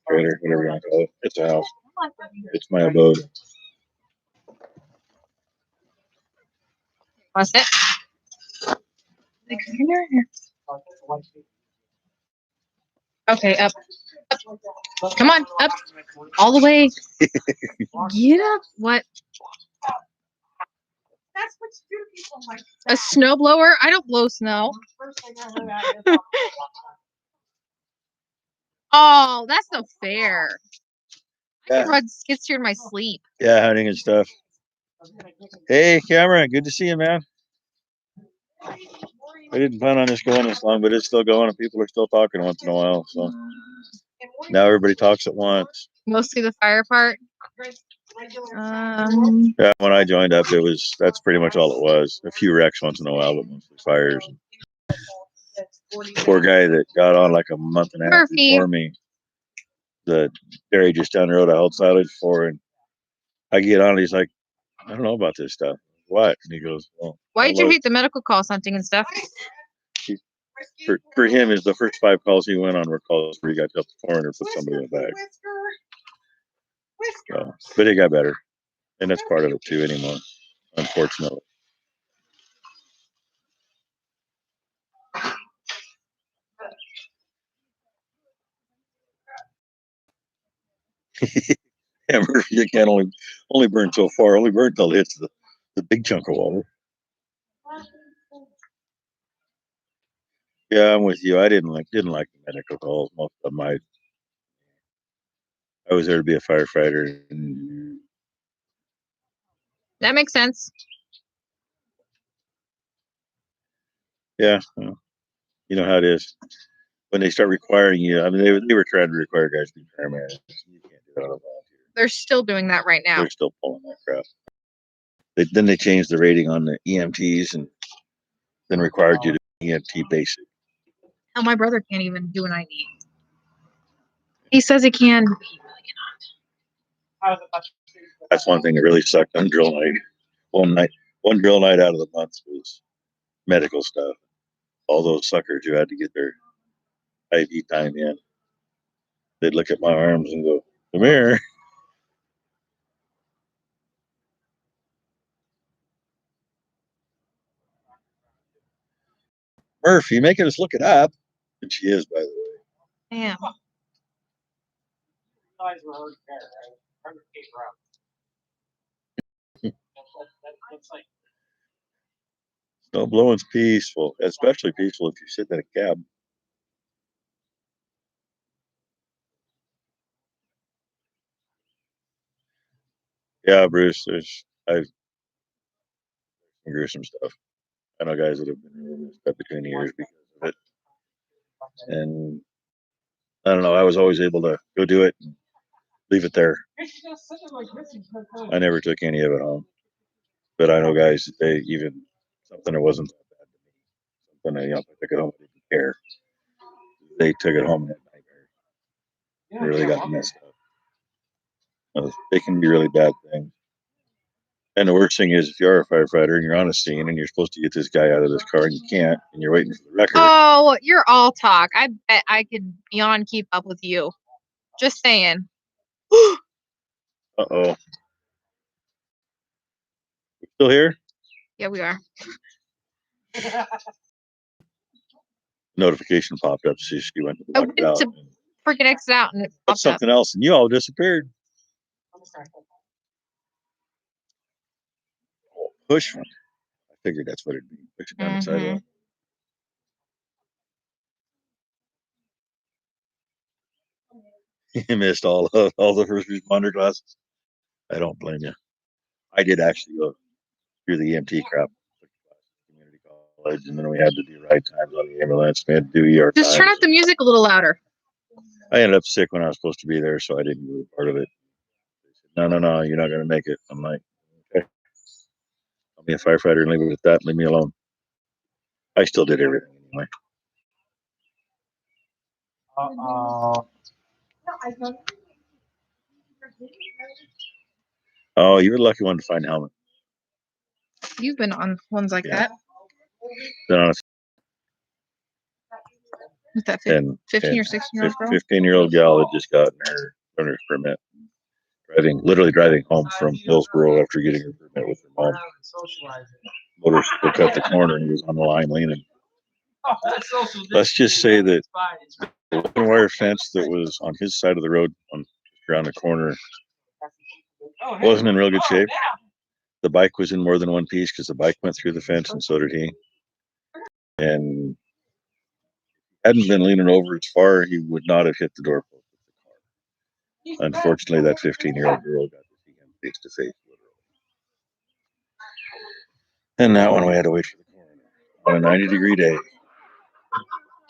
A: Trailer, whatever you want to call it. It's a house. It's my abode.
B: Want to sit? Okay, up. Come on, up. All the way. Get up. What?
C: That's what you do to people like
B: A snowblower? I don't blow snow.
C: first thing I heard out of
B: Oh, that's no fair. I
A: Yeah.
B: can run skid steer in my sleep.
A: Yeah, hunting and stuff. Hey, Cameron, good to see you, man. I didn't plan on this going this long, but it's still going, and people are still talking once in a while. So now everybody talks at once.
B: Mostly the fire part.
A: Yeah, when I joined up, that's pretty much all it was. A few wrecks once in a while, but mostly fires. Poor guy that got on like a month and a half
B: Murphy.
A: before me. The dairy just down the road I held silage for, and I get on, he's like, I don't know about this stuff. What? And he goes, well,
B: Why did you hate the medical call hunting and stuff?
A: for him, is the first 5 calls he went on were calls where he got to help the coroner put somebody in the bag. So, but it got better, and that's part of it too anymore, unfortunately. Yeah, Murphy, you can't only burn so far. Only burn till it hits the big chunk of water. Yeah, I'm with you. I didn't like the medical calls. Most of them, I was there to be a firefighter. And
B: That makes sense.
A: yeah, well, you know how it is when they start requiring you. I mean, they were trying to require guys to be paramedics. You can't do that on a volunteer.
B: They're still doing that right now.
A: They're still pulling that crap. Then they changed the rating on the EMTs and then required you to be EMT basic.
B: Oh, my brother can't even do an IV. He says he can. But he really cannot.
A: That's one thing that really sucked on drill night. One drill night out of the month was medical stuff. All those suckers who had to get their IV time in, they'd look at my arms and go, "Come here." Murphy, making us look it up. And she is, by the way.
B: Damn.
A: Snow blowing's peaceful, especially peaceful if you sit in a cab. Yeah, Bruce, I've gruesome stuff. I know guys that have been really messed up between the years because of it. And I don't know, I was always able to go do it and leave it there. I never took any of it home. But I know guys, they even something that wasn't that bad to me. Something that, if I took it home, they didn't care. They took it home and had nightmares. They really got messed up. They can be really bad things. And the worst thing is, if you are a firefighter and you're on a scene and you're supposed to get this guy out of this car and you can't, and you're waiting for the record.
B: Oh, you're all talk. I bet I could beyond keep up with you. Just saying.
A: Uh-oh. We still here?
B: Yeah, we are.
A: Notification popped up. She went to
B: I
A: block
B: went
A: it out.
B: to freaking exit out and it
A: That's
B: popped up.
A: something else, and you all disappeared. Oh, push one. I figured that's what it'd be. Push it down the sidewalk. You missed all the first responder classes. I don't blame you. I did actually go through the EMT crap, community college, and then we had to do ride times on the ambulance. We had to do ER
B: Just
A: times.
B: turn up the music a little louder.
A: I ended up sick when I was supposed to be there, so I didn't do part of it. They said, no, you're not going to make it. I'm like, okay. I'll be a firefighter and leave it at that. Leave me alone. I still did everything anyway. Oh, you're the lucky one to find a helmet.
B: You've been on ones like that.
A: Been on
B: With that 15 or 16-year-old girl?
A: 15-year-old gal had just gotten her learner's permit. Literally driving home from Hillsboro after getting her permit with her mom. Motorcycle cut the corner and he was on the line leaning. Let's just say that the one wire fence that was on his side of the road around the corner wasn't in real good shape. The bike was in more than one piece because the bike went through the fence and so did he. And hadn't been leaning over as far, he would not have hit the doorpost of the car. Unfortunately, that 15-year-old girl got to see him face to face. And that one we had to wait for the coroner on a 90-degree day.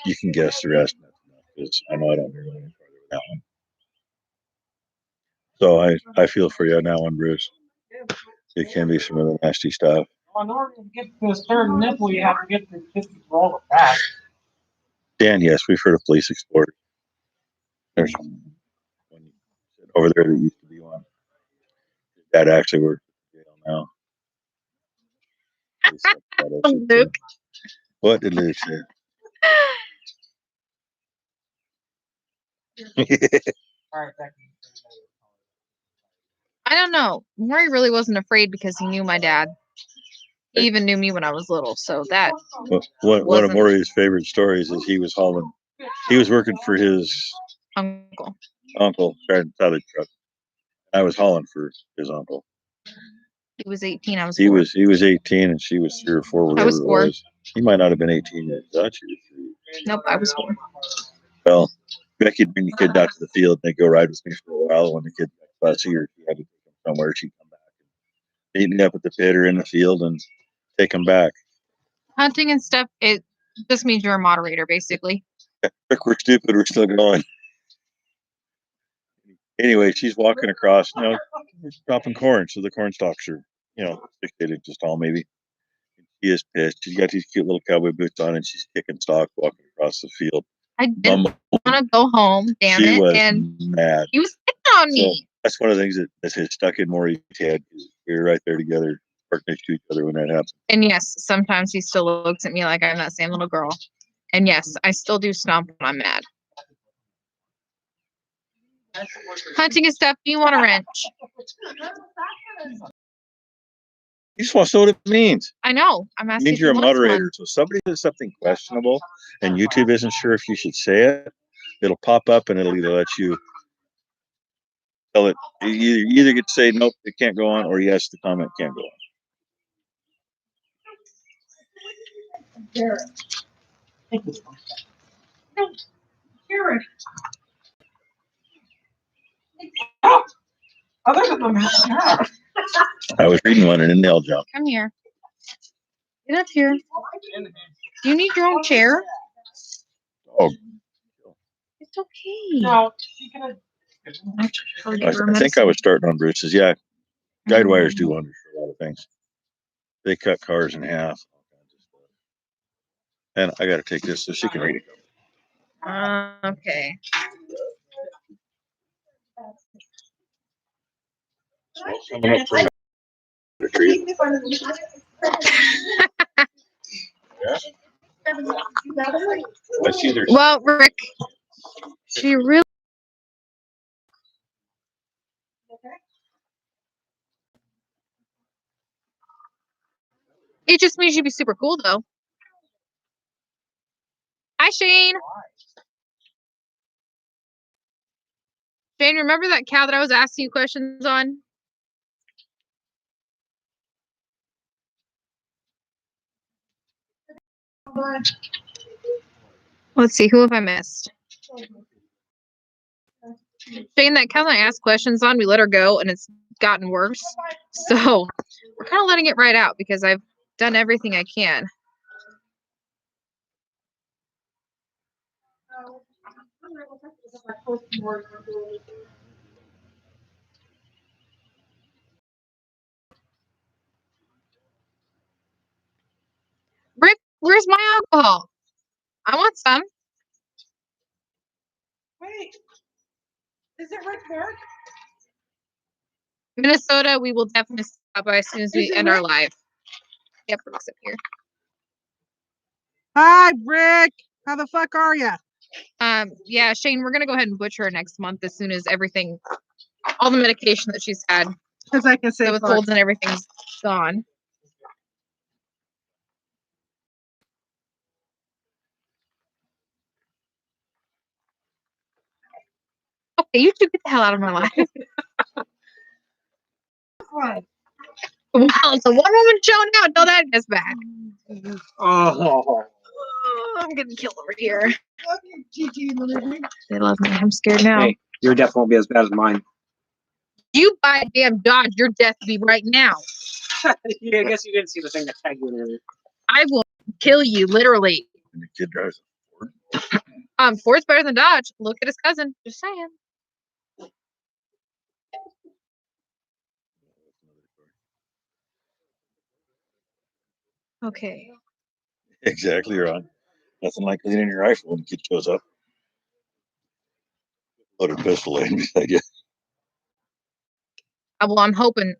A: You can guess the rest. Because I know I don't hear any further with that one. So I feel for you on that one, Bruce. It can be some of the nasty stuff.
D: Well, in order to get this third nipple, you have to get the roll it back.
A: Dan, yes, we've heard of police explorers. There's one over there that used to be one. His Dad actually works in jail now. He said that I should say.
B: Luke.
A: What did Luke say?
B: I don't know. Maury really wasn't afraid because he knew my dad. He even knew me when I was little, so that
A: One of
B: Wasn't-
A: Maury's favorite stories is he was working for his
B: uncle.
A: uncle, driving a salvage truck. I was hauling for his uncle.
B: He was 18. I was
A: He
B: 4.
A: was 18 and she was 3 or 4, whatever
B: I was 4.
A: it was. He might not have been 18 yet. I thought she was 3.
B: Nope, I was 4.
A: Well, Becky'd bring the kid out to the field and they'd go ride with me for a while. When the kid got fussy or she had to take him somewhere, she'd come back and meet me up at the pit or in the field and take him back.
B: Hunting and stuff, it just means you're a moderator, basically.
A: Rick, we're stupid, we're still going. Anyway, she's walking across, dropping corn, so the corn stalks are, 6 inches tall maybe. She is pissed. She's got these cute little cowboy boots on and she's kicking stock walking across the field.
B: I didn't want to go home, damn
A: She
B: it.
A: was
B: And
A: mad.
B: he was hitting on me.
A: So that's one of the things that has stuck in Maury's head. We were right there together, parked next to each other when that happened.
B: And yes, sometimes he still looks at me like I'm that same little girl. And yes, I still do stomp when I'm mad. Hunting and stuff, do you want a wrench?
A: You just want to know what it means.
B: I know. I'm
A: It
B: asking
A: means
B: if
A: you're a
B: he wants one.
A: moderator. So if somebody says something questionable and YouTube isn't sure if you should say it, it'll pop up and it'll either let you tell it. You either get to say, nope, it can't go on, or yes, the comment can't go on. I was reading one and a nail jump.
B: Come here. Get up here. Do you need your own chair?
A: Oh,
B: It's okay.
C: No.
A: I think I was starting on Bruce's. Yeah, guide wires do wonders for a lot of things. They cut cars in half. And I got to take this so she can read it.
B: Okay.
A: Coming up for the tree. I see there's
B: Well, Rick, she really. It just means you'd be super cool, though. Hi, Shane. Shane, remember that cow that I was asking you questions on? Let's see, who have I missed? Shane, that cow that I asked questions on, we let her go, and it's gotten worse. So we're kind of letting it ride out because I've done everything I can. Rick, where's my alcohol? I want some.
C: Wait. Is it right there?
B: Minnesota, we will definitely stop by as soon as we end our live. Yep, Rick's up here.
E: Hi, Rick. How the fuck are you?
B: Yeah, Shane, we're gonna go ahead and butcher her next month as soon as everything, all the medication that she's had,
E: Because I can say
B: the colds and everything's gone. Okay, you two get the hell out of my life. Wow, it's a one-woman show now until that gets back.
D: Oh,
B: I'm getting killed over here.
C: Love you, Gigi, Lily.
B: They love me. I'm scared now.
D: hey, your death won't be as bad as mine.
B: You buy a damn Dodge, your death will be right now.
D: Yeah, I guess you didn't see the thing that tagged you in earlier.
B: I will kill you, literally.
A: and the kid drives a Ford.
B: Ford's better than Dodge. Look at his cousin. Just saying. Okay.
A: Exactly right. Nothing like cleaning your rifle when the kid shows up. Loaded pistol laying beside you.
B: Well, I'm hoping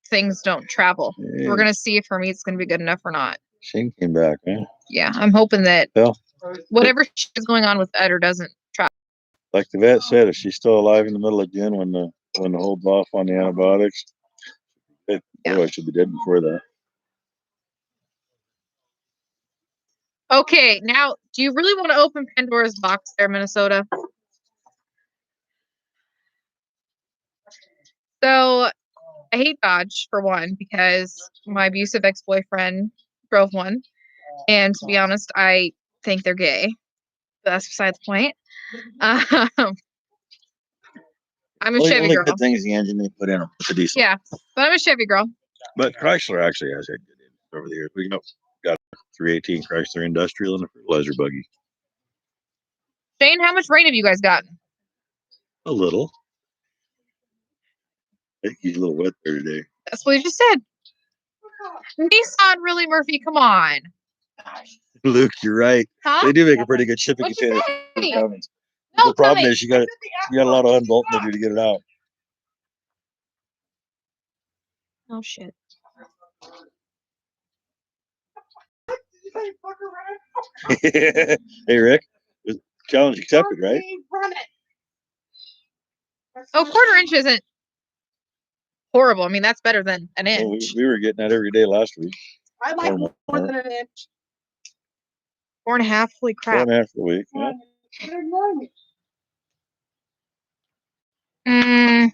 B: things don't travel.
A: Yeah.
B: We're gonna see if her meat's gonna be good enough or not.
A: Shane came back, man.
B: Yeah, I'm hoping that
A: Well,
B: whatever is going on with Udder doesn't travel.
A: like the vet said, if she's still alive in the middle of June when the holds off on the antibiotics, otherwise she'll be dead before that.
B: Okay, now do you really want to open Pandora's box there, Minnesota? So I hate Dodge for one because my abusive ex-boyfriend drove one, and to be honest, I think they're gay. But that's beside the point. I'm a Chevy
A: Only
B: girl.
A: good thing is the engine they put in them. It's a diesel.
B: Yeah, but I'm a Chevy girl.
A: But Chrysler actually has had good engines over the years. We got a 318 Chrysler Industrial and a fertilizer buggy.
B: Shane, how much rain have you guys gotten?
A: A little. I think he's a little wet there today.
B: That's what he just said. Nissan, really, Murphy? Come on.
A: Luke, you're right.
B: Huh?
A: They do make a pretty good shipping
B: What'd you
A: container.
B: say?
A: For Cummins.
B: No,
A: The problem
B: tell me.
A: is you got a lot of unbolting to do to get it out.
B: Oh shit.
A: Hey Rick, challenge accepted, right?
C: Run it.
B: Oh, quarter inch isn't horrible. I mean, that's better than an
A: Well,
B: inch.
A: we were getting that every day last week.
C: I like
A: More
C: more than an inch.
B: 4.5. Holy crap.
A: 4.5 a week. Yeah.
B: I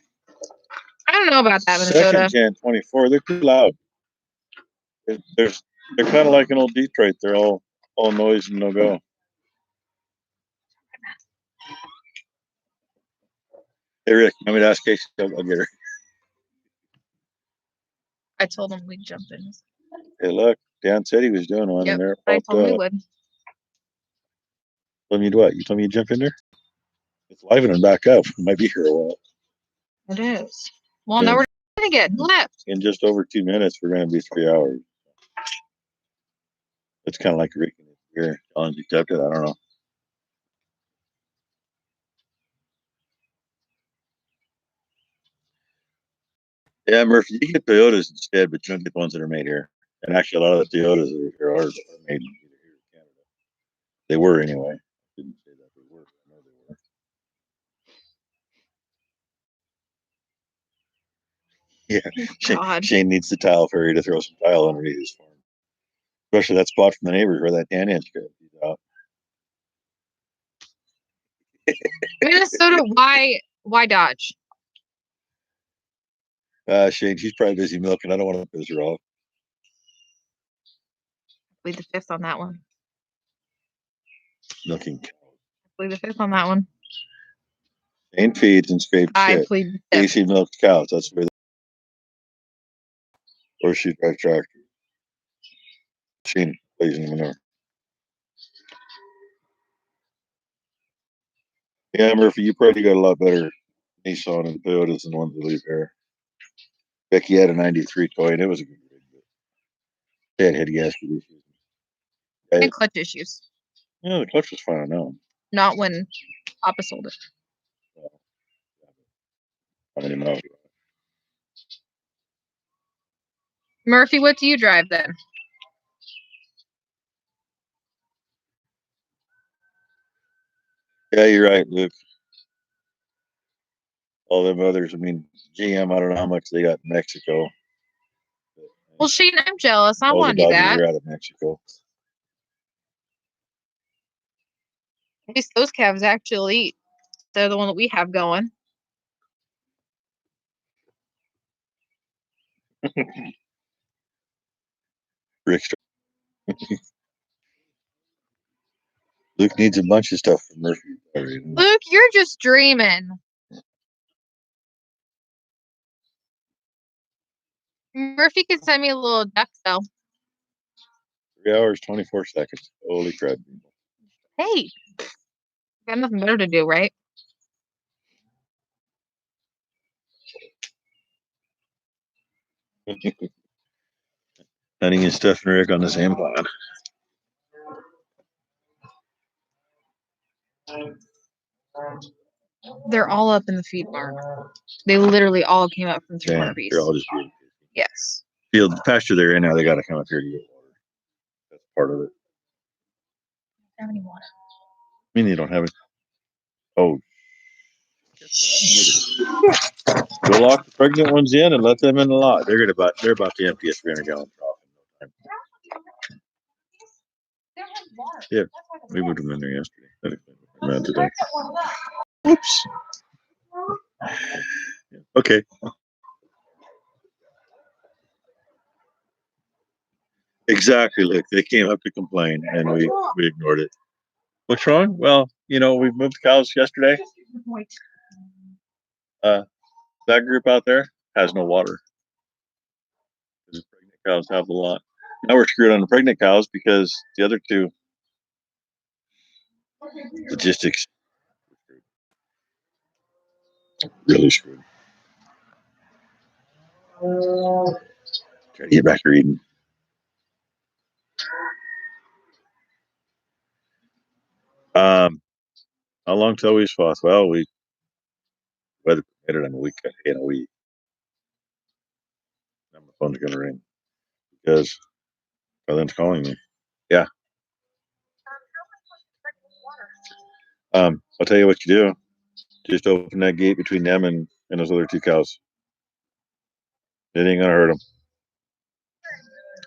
B: don't know about that, Minnesota.
A: Second gen 24, they're too loud. They're kind of like an old Detroit. They're all noise and no go. Hey Rick, let me ask Casey. I'll get her.
B: I told him we'd jump in.
A: Hey, look, Dan said he was doing one,
B: Yep,
A: and there it
B: I
A: popped
B: told him we
A: up.
B: would.
A: Told me you'd what? You told me you'd jump in there? It's live and back up. It might be here a while.
B: It is. Well, now we're gonna get left.
A: In just over 2 minutes, we're going to be 3 hours. It's kind of like Rick here. Challenge accepted. I don't know. Yeah, Murphy, you get Toyotas instead, but you don't get the ones that are made here. And actually, a lot of the Toyotas that are here are made here in Canada. They were anyway. Didn't say that they were. I know they were. Yeah,
B: God.
A: Shane needs the tile fairy to throw some tile underneath his farm. Especially that spot from the neighbors where that 10-inch goes out.
B: Minnesota, why Dodge?
A: Shane, she's probably busy milking. I don't want to piss her off.
B: Plead the fifth on that one.
A: Milking cows.
B: Plead the fifth on that one.
A: Shane feeds and scrapes
B: I
A: shit.
B: plead the fifth.
A: Casey milks cows. That's where. Or she drives tractor. Shane plays in the manure. Yeah, Murphy, you probably got a lot better Nissan and Toyotas than the ones that leave here. Becky had a 93 toy, and it was a good rig, but they had head gasket issues.
B: And clutch issues.
A: Yeah, the clutch was fine now.
B: Not when Papa sold it.
A: How many miles?
B: Murphy, what do you drive then?
A: Yeah, you're right, Luke. All them others, I mean, GM, I don't know how much they got in Mexico.
B: Well, Shane, I'm jealous. I
A: All the
B: want to do
A: Dodgers
B: that.
A: are out of Mexico.
B: At least those calves actually eat. They're the one that we have going.
A: Rick, Luke needs a bunch of stuff from Murphy.
B: Luke, you're just dreaming. Murphy can send me a little duck though.
A: 3 hours, 24 seconds. Holy crap.
B: Hey, got nothing better to do, right?
A: Hunting and Steph and Rick on the same plan.
B: They're all up in the feed barn. They literally all came up from 300
A: Yeah,
B: bees.
A: they're all just weird.
B: Yes.
A: Field pasture they're in now, they got to come up here to get water. That's part of it.
B: Have any water?
A: I mean, you don't have it. Oh. Go lock the pregnant ones in and let them in the lot. They're about to empty a 300-gallon trough in no time. Yeah, we moved them in there yesterday. Today. Oops. Okay. Exactly. Look, they came up to complain, and we ignored it. What's wrong? Well, we moved cows yesterday. That group out there has no water. Because the pregnant cows have a lot. Now we're screwed on the pregnant cows because the other two logistics really screwed. Try to get back to reading. How long till we swath? Well, we weather permitted in a week. In a week. Now my phone's gonna ring because Kylan's calling me. Yeah. I'll tell you what you do. Just open that gate between them and those other two cows. It ain't gonna hurt them.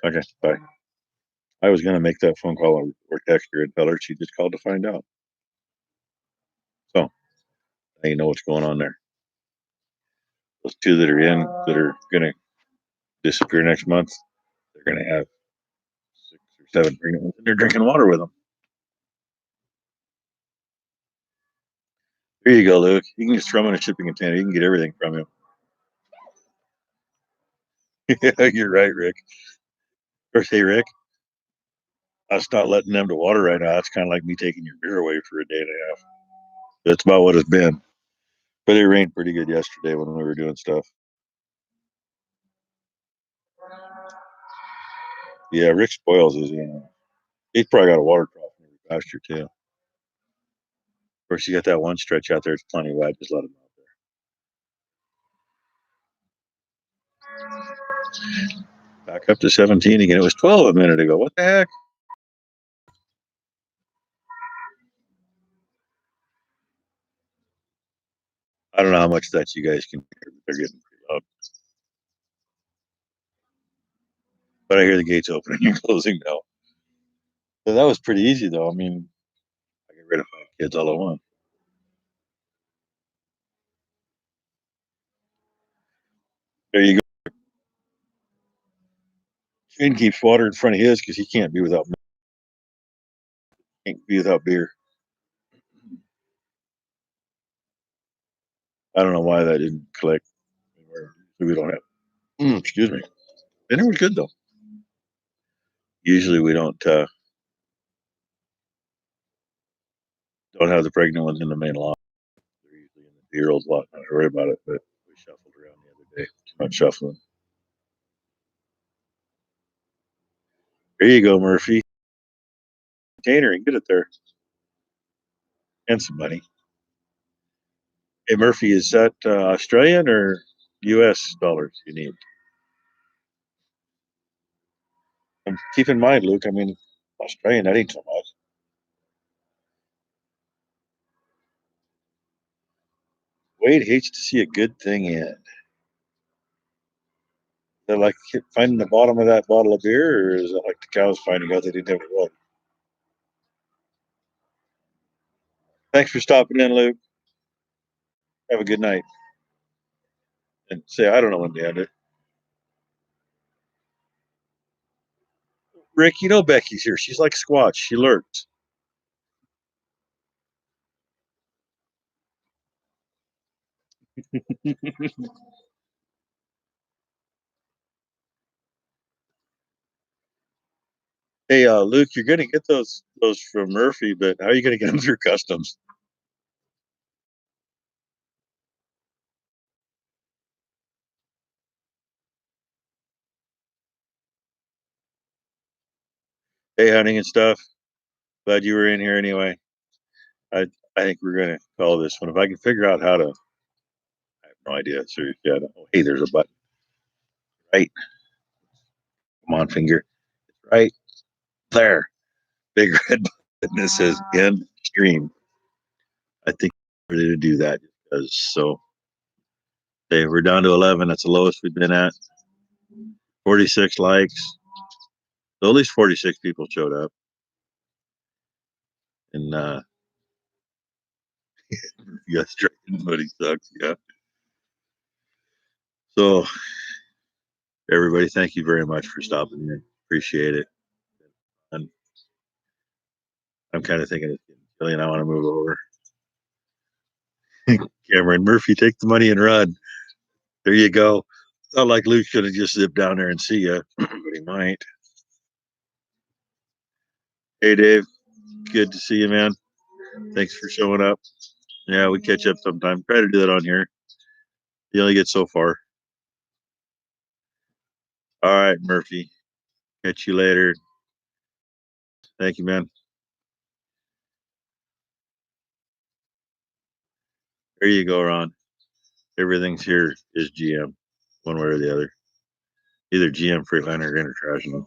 A: Okay, bye. I was gonna make that phone call or text her and tell her she just called to find out. So now you know what's going on there. Those two that are gonna disappear next month, they're gonna have 6 or 7 pregnant ones, and they're drinking water with them. There you go, Luke. You can just throw them in a shipping container. You can get everything from him. Yeah, you're right, Rick. Hey, Rick. Us not letting them to water right now. It's kind of like me taking your beer away for a day and a half. That's about what it's been. But it rained pretty good yesterday when we were doing stuff. Yeah, Rick spoils his. He's probably got a water trough in every pasture too. Of course, you got that one stretch out there. It's plenty wide. Just let him out there. Back up to 17 again. It was 12 a minute ago. What the heck? I don't know how much that you guys can hear, but they're getting pretty loud. But I hear the gates opening and closing now. So that was pretty easy, though. I mean, I get rid of 5 kids all at once. There you go. Shane keeps water in front of his because he can't be without beer. I don't know why that didn't click. We don't have. Excuse me. Dinner was good though. Usually we don't have the pregnant ones in the main lot. They're usually in the 2-year-old lot. Not worry about it, but we shuffled around the other day. Not shuffling. There you go, Murphy. Container and get it there. And some money. Hey, Murphy, is that Australian or U.S. dollars you need? And keep in mind, Luke, I mean, Australian, that ain't so much. Wade hates to see a good thing end. They're like finding the bottom of that bottle of beer, or is it like the cows finding out they didn't have any water? Thanks for stopping in, Luke. Have a good night. And say, I don't know when to end it. Rick, you know Becky's here. She's like Squatch. She lurks. Hey, Luke, you're going to get those from Murphy, but how are you going to get them through customs? Hey, hunting and stuff. Glad you were in here anyway. I think we're going to call this one. If I can figure out how to, I have no idea. So yeah, hey, there's a button. right. Come on, finger. Right there. Big red button that says end stream. I think we're ready to do that because so okay, we're down to 11. That's the lowest we've been at. 46 likes. So at least 46 people showed up. And yes, buddy sucks. Yeah. So everybody, thank you very much for stopping in. Appreciate it. And I'm kind of thinking it's getting silly and I want to move over. Cameron Murphy, take the money and run. There you go. Not like Luke should have just zipped down there and see you, but he might. Hey, Dave. Good to see you, man. Thanks for showing up. Yeah, we catch up sometime. Try to do that on here. You only get so far. All right, Murphy. Catch you later. Thank you, man. There you go, Ron. Everything's here is GM, one way or the other. Either GM, Freightliner, or Intertrashing.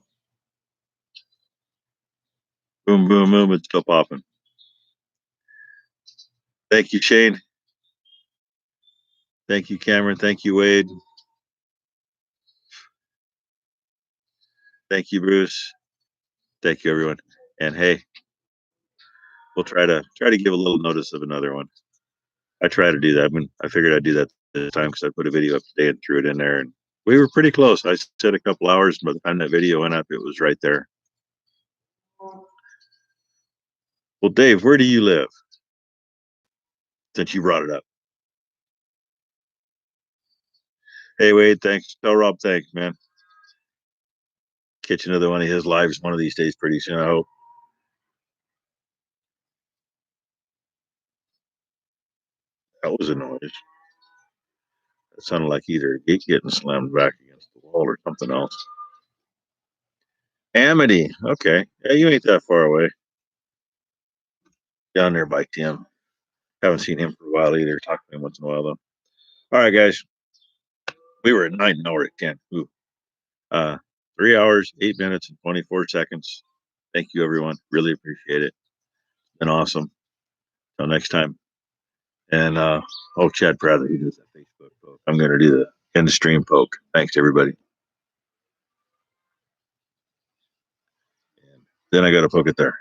A: Boom, boom, boom. It's still popping. Thank you, Shane. Thank you, Cameron. Thank you, Wade. Thank you, Bruce. Thank you, everyone. And hey, we'll try to give a little notice of another one. I try to do that. I figured I'd do that this time because I put a video up today and threw it in there, and we were pretty close. I said a couple hours, by the time that video went up, it was right there. Well, Dave, where do you live? Since you brought it up. Hey, Wade, thanks. Tell Rob thanks, man. Catch another one of his lives one of these days pretty soon, I hope. That was a noise. It sounded like either a gate getting slammed back against the wall or something else. Amity. Okay. Yeah, you ain't that far away. Down there by Tim. Haven't seen him for a while either. Talk to him once in a while, though. All right, guys. We were at 9, now we're at 10. Ooh. 3 hours, 8 minutes, and 24 seconds. Thank you, everyone. Really appreciate it. Been awesome. Till next time. And Chad Prather, he does that Facebook poke. I'm going to do the end of stream poke. Thanks, everybody. And then I got to poke it there.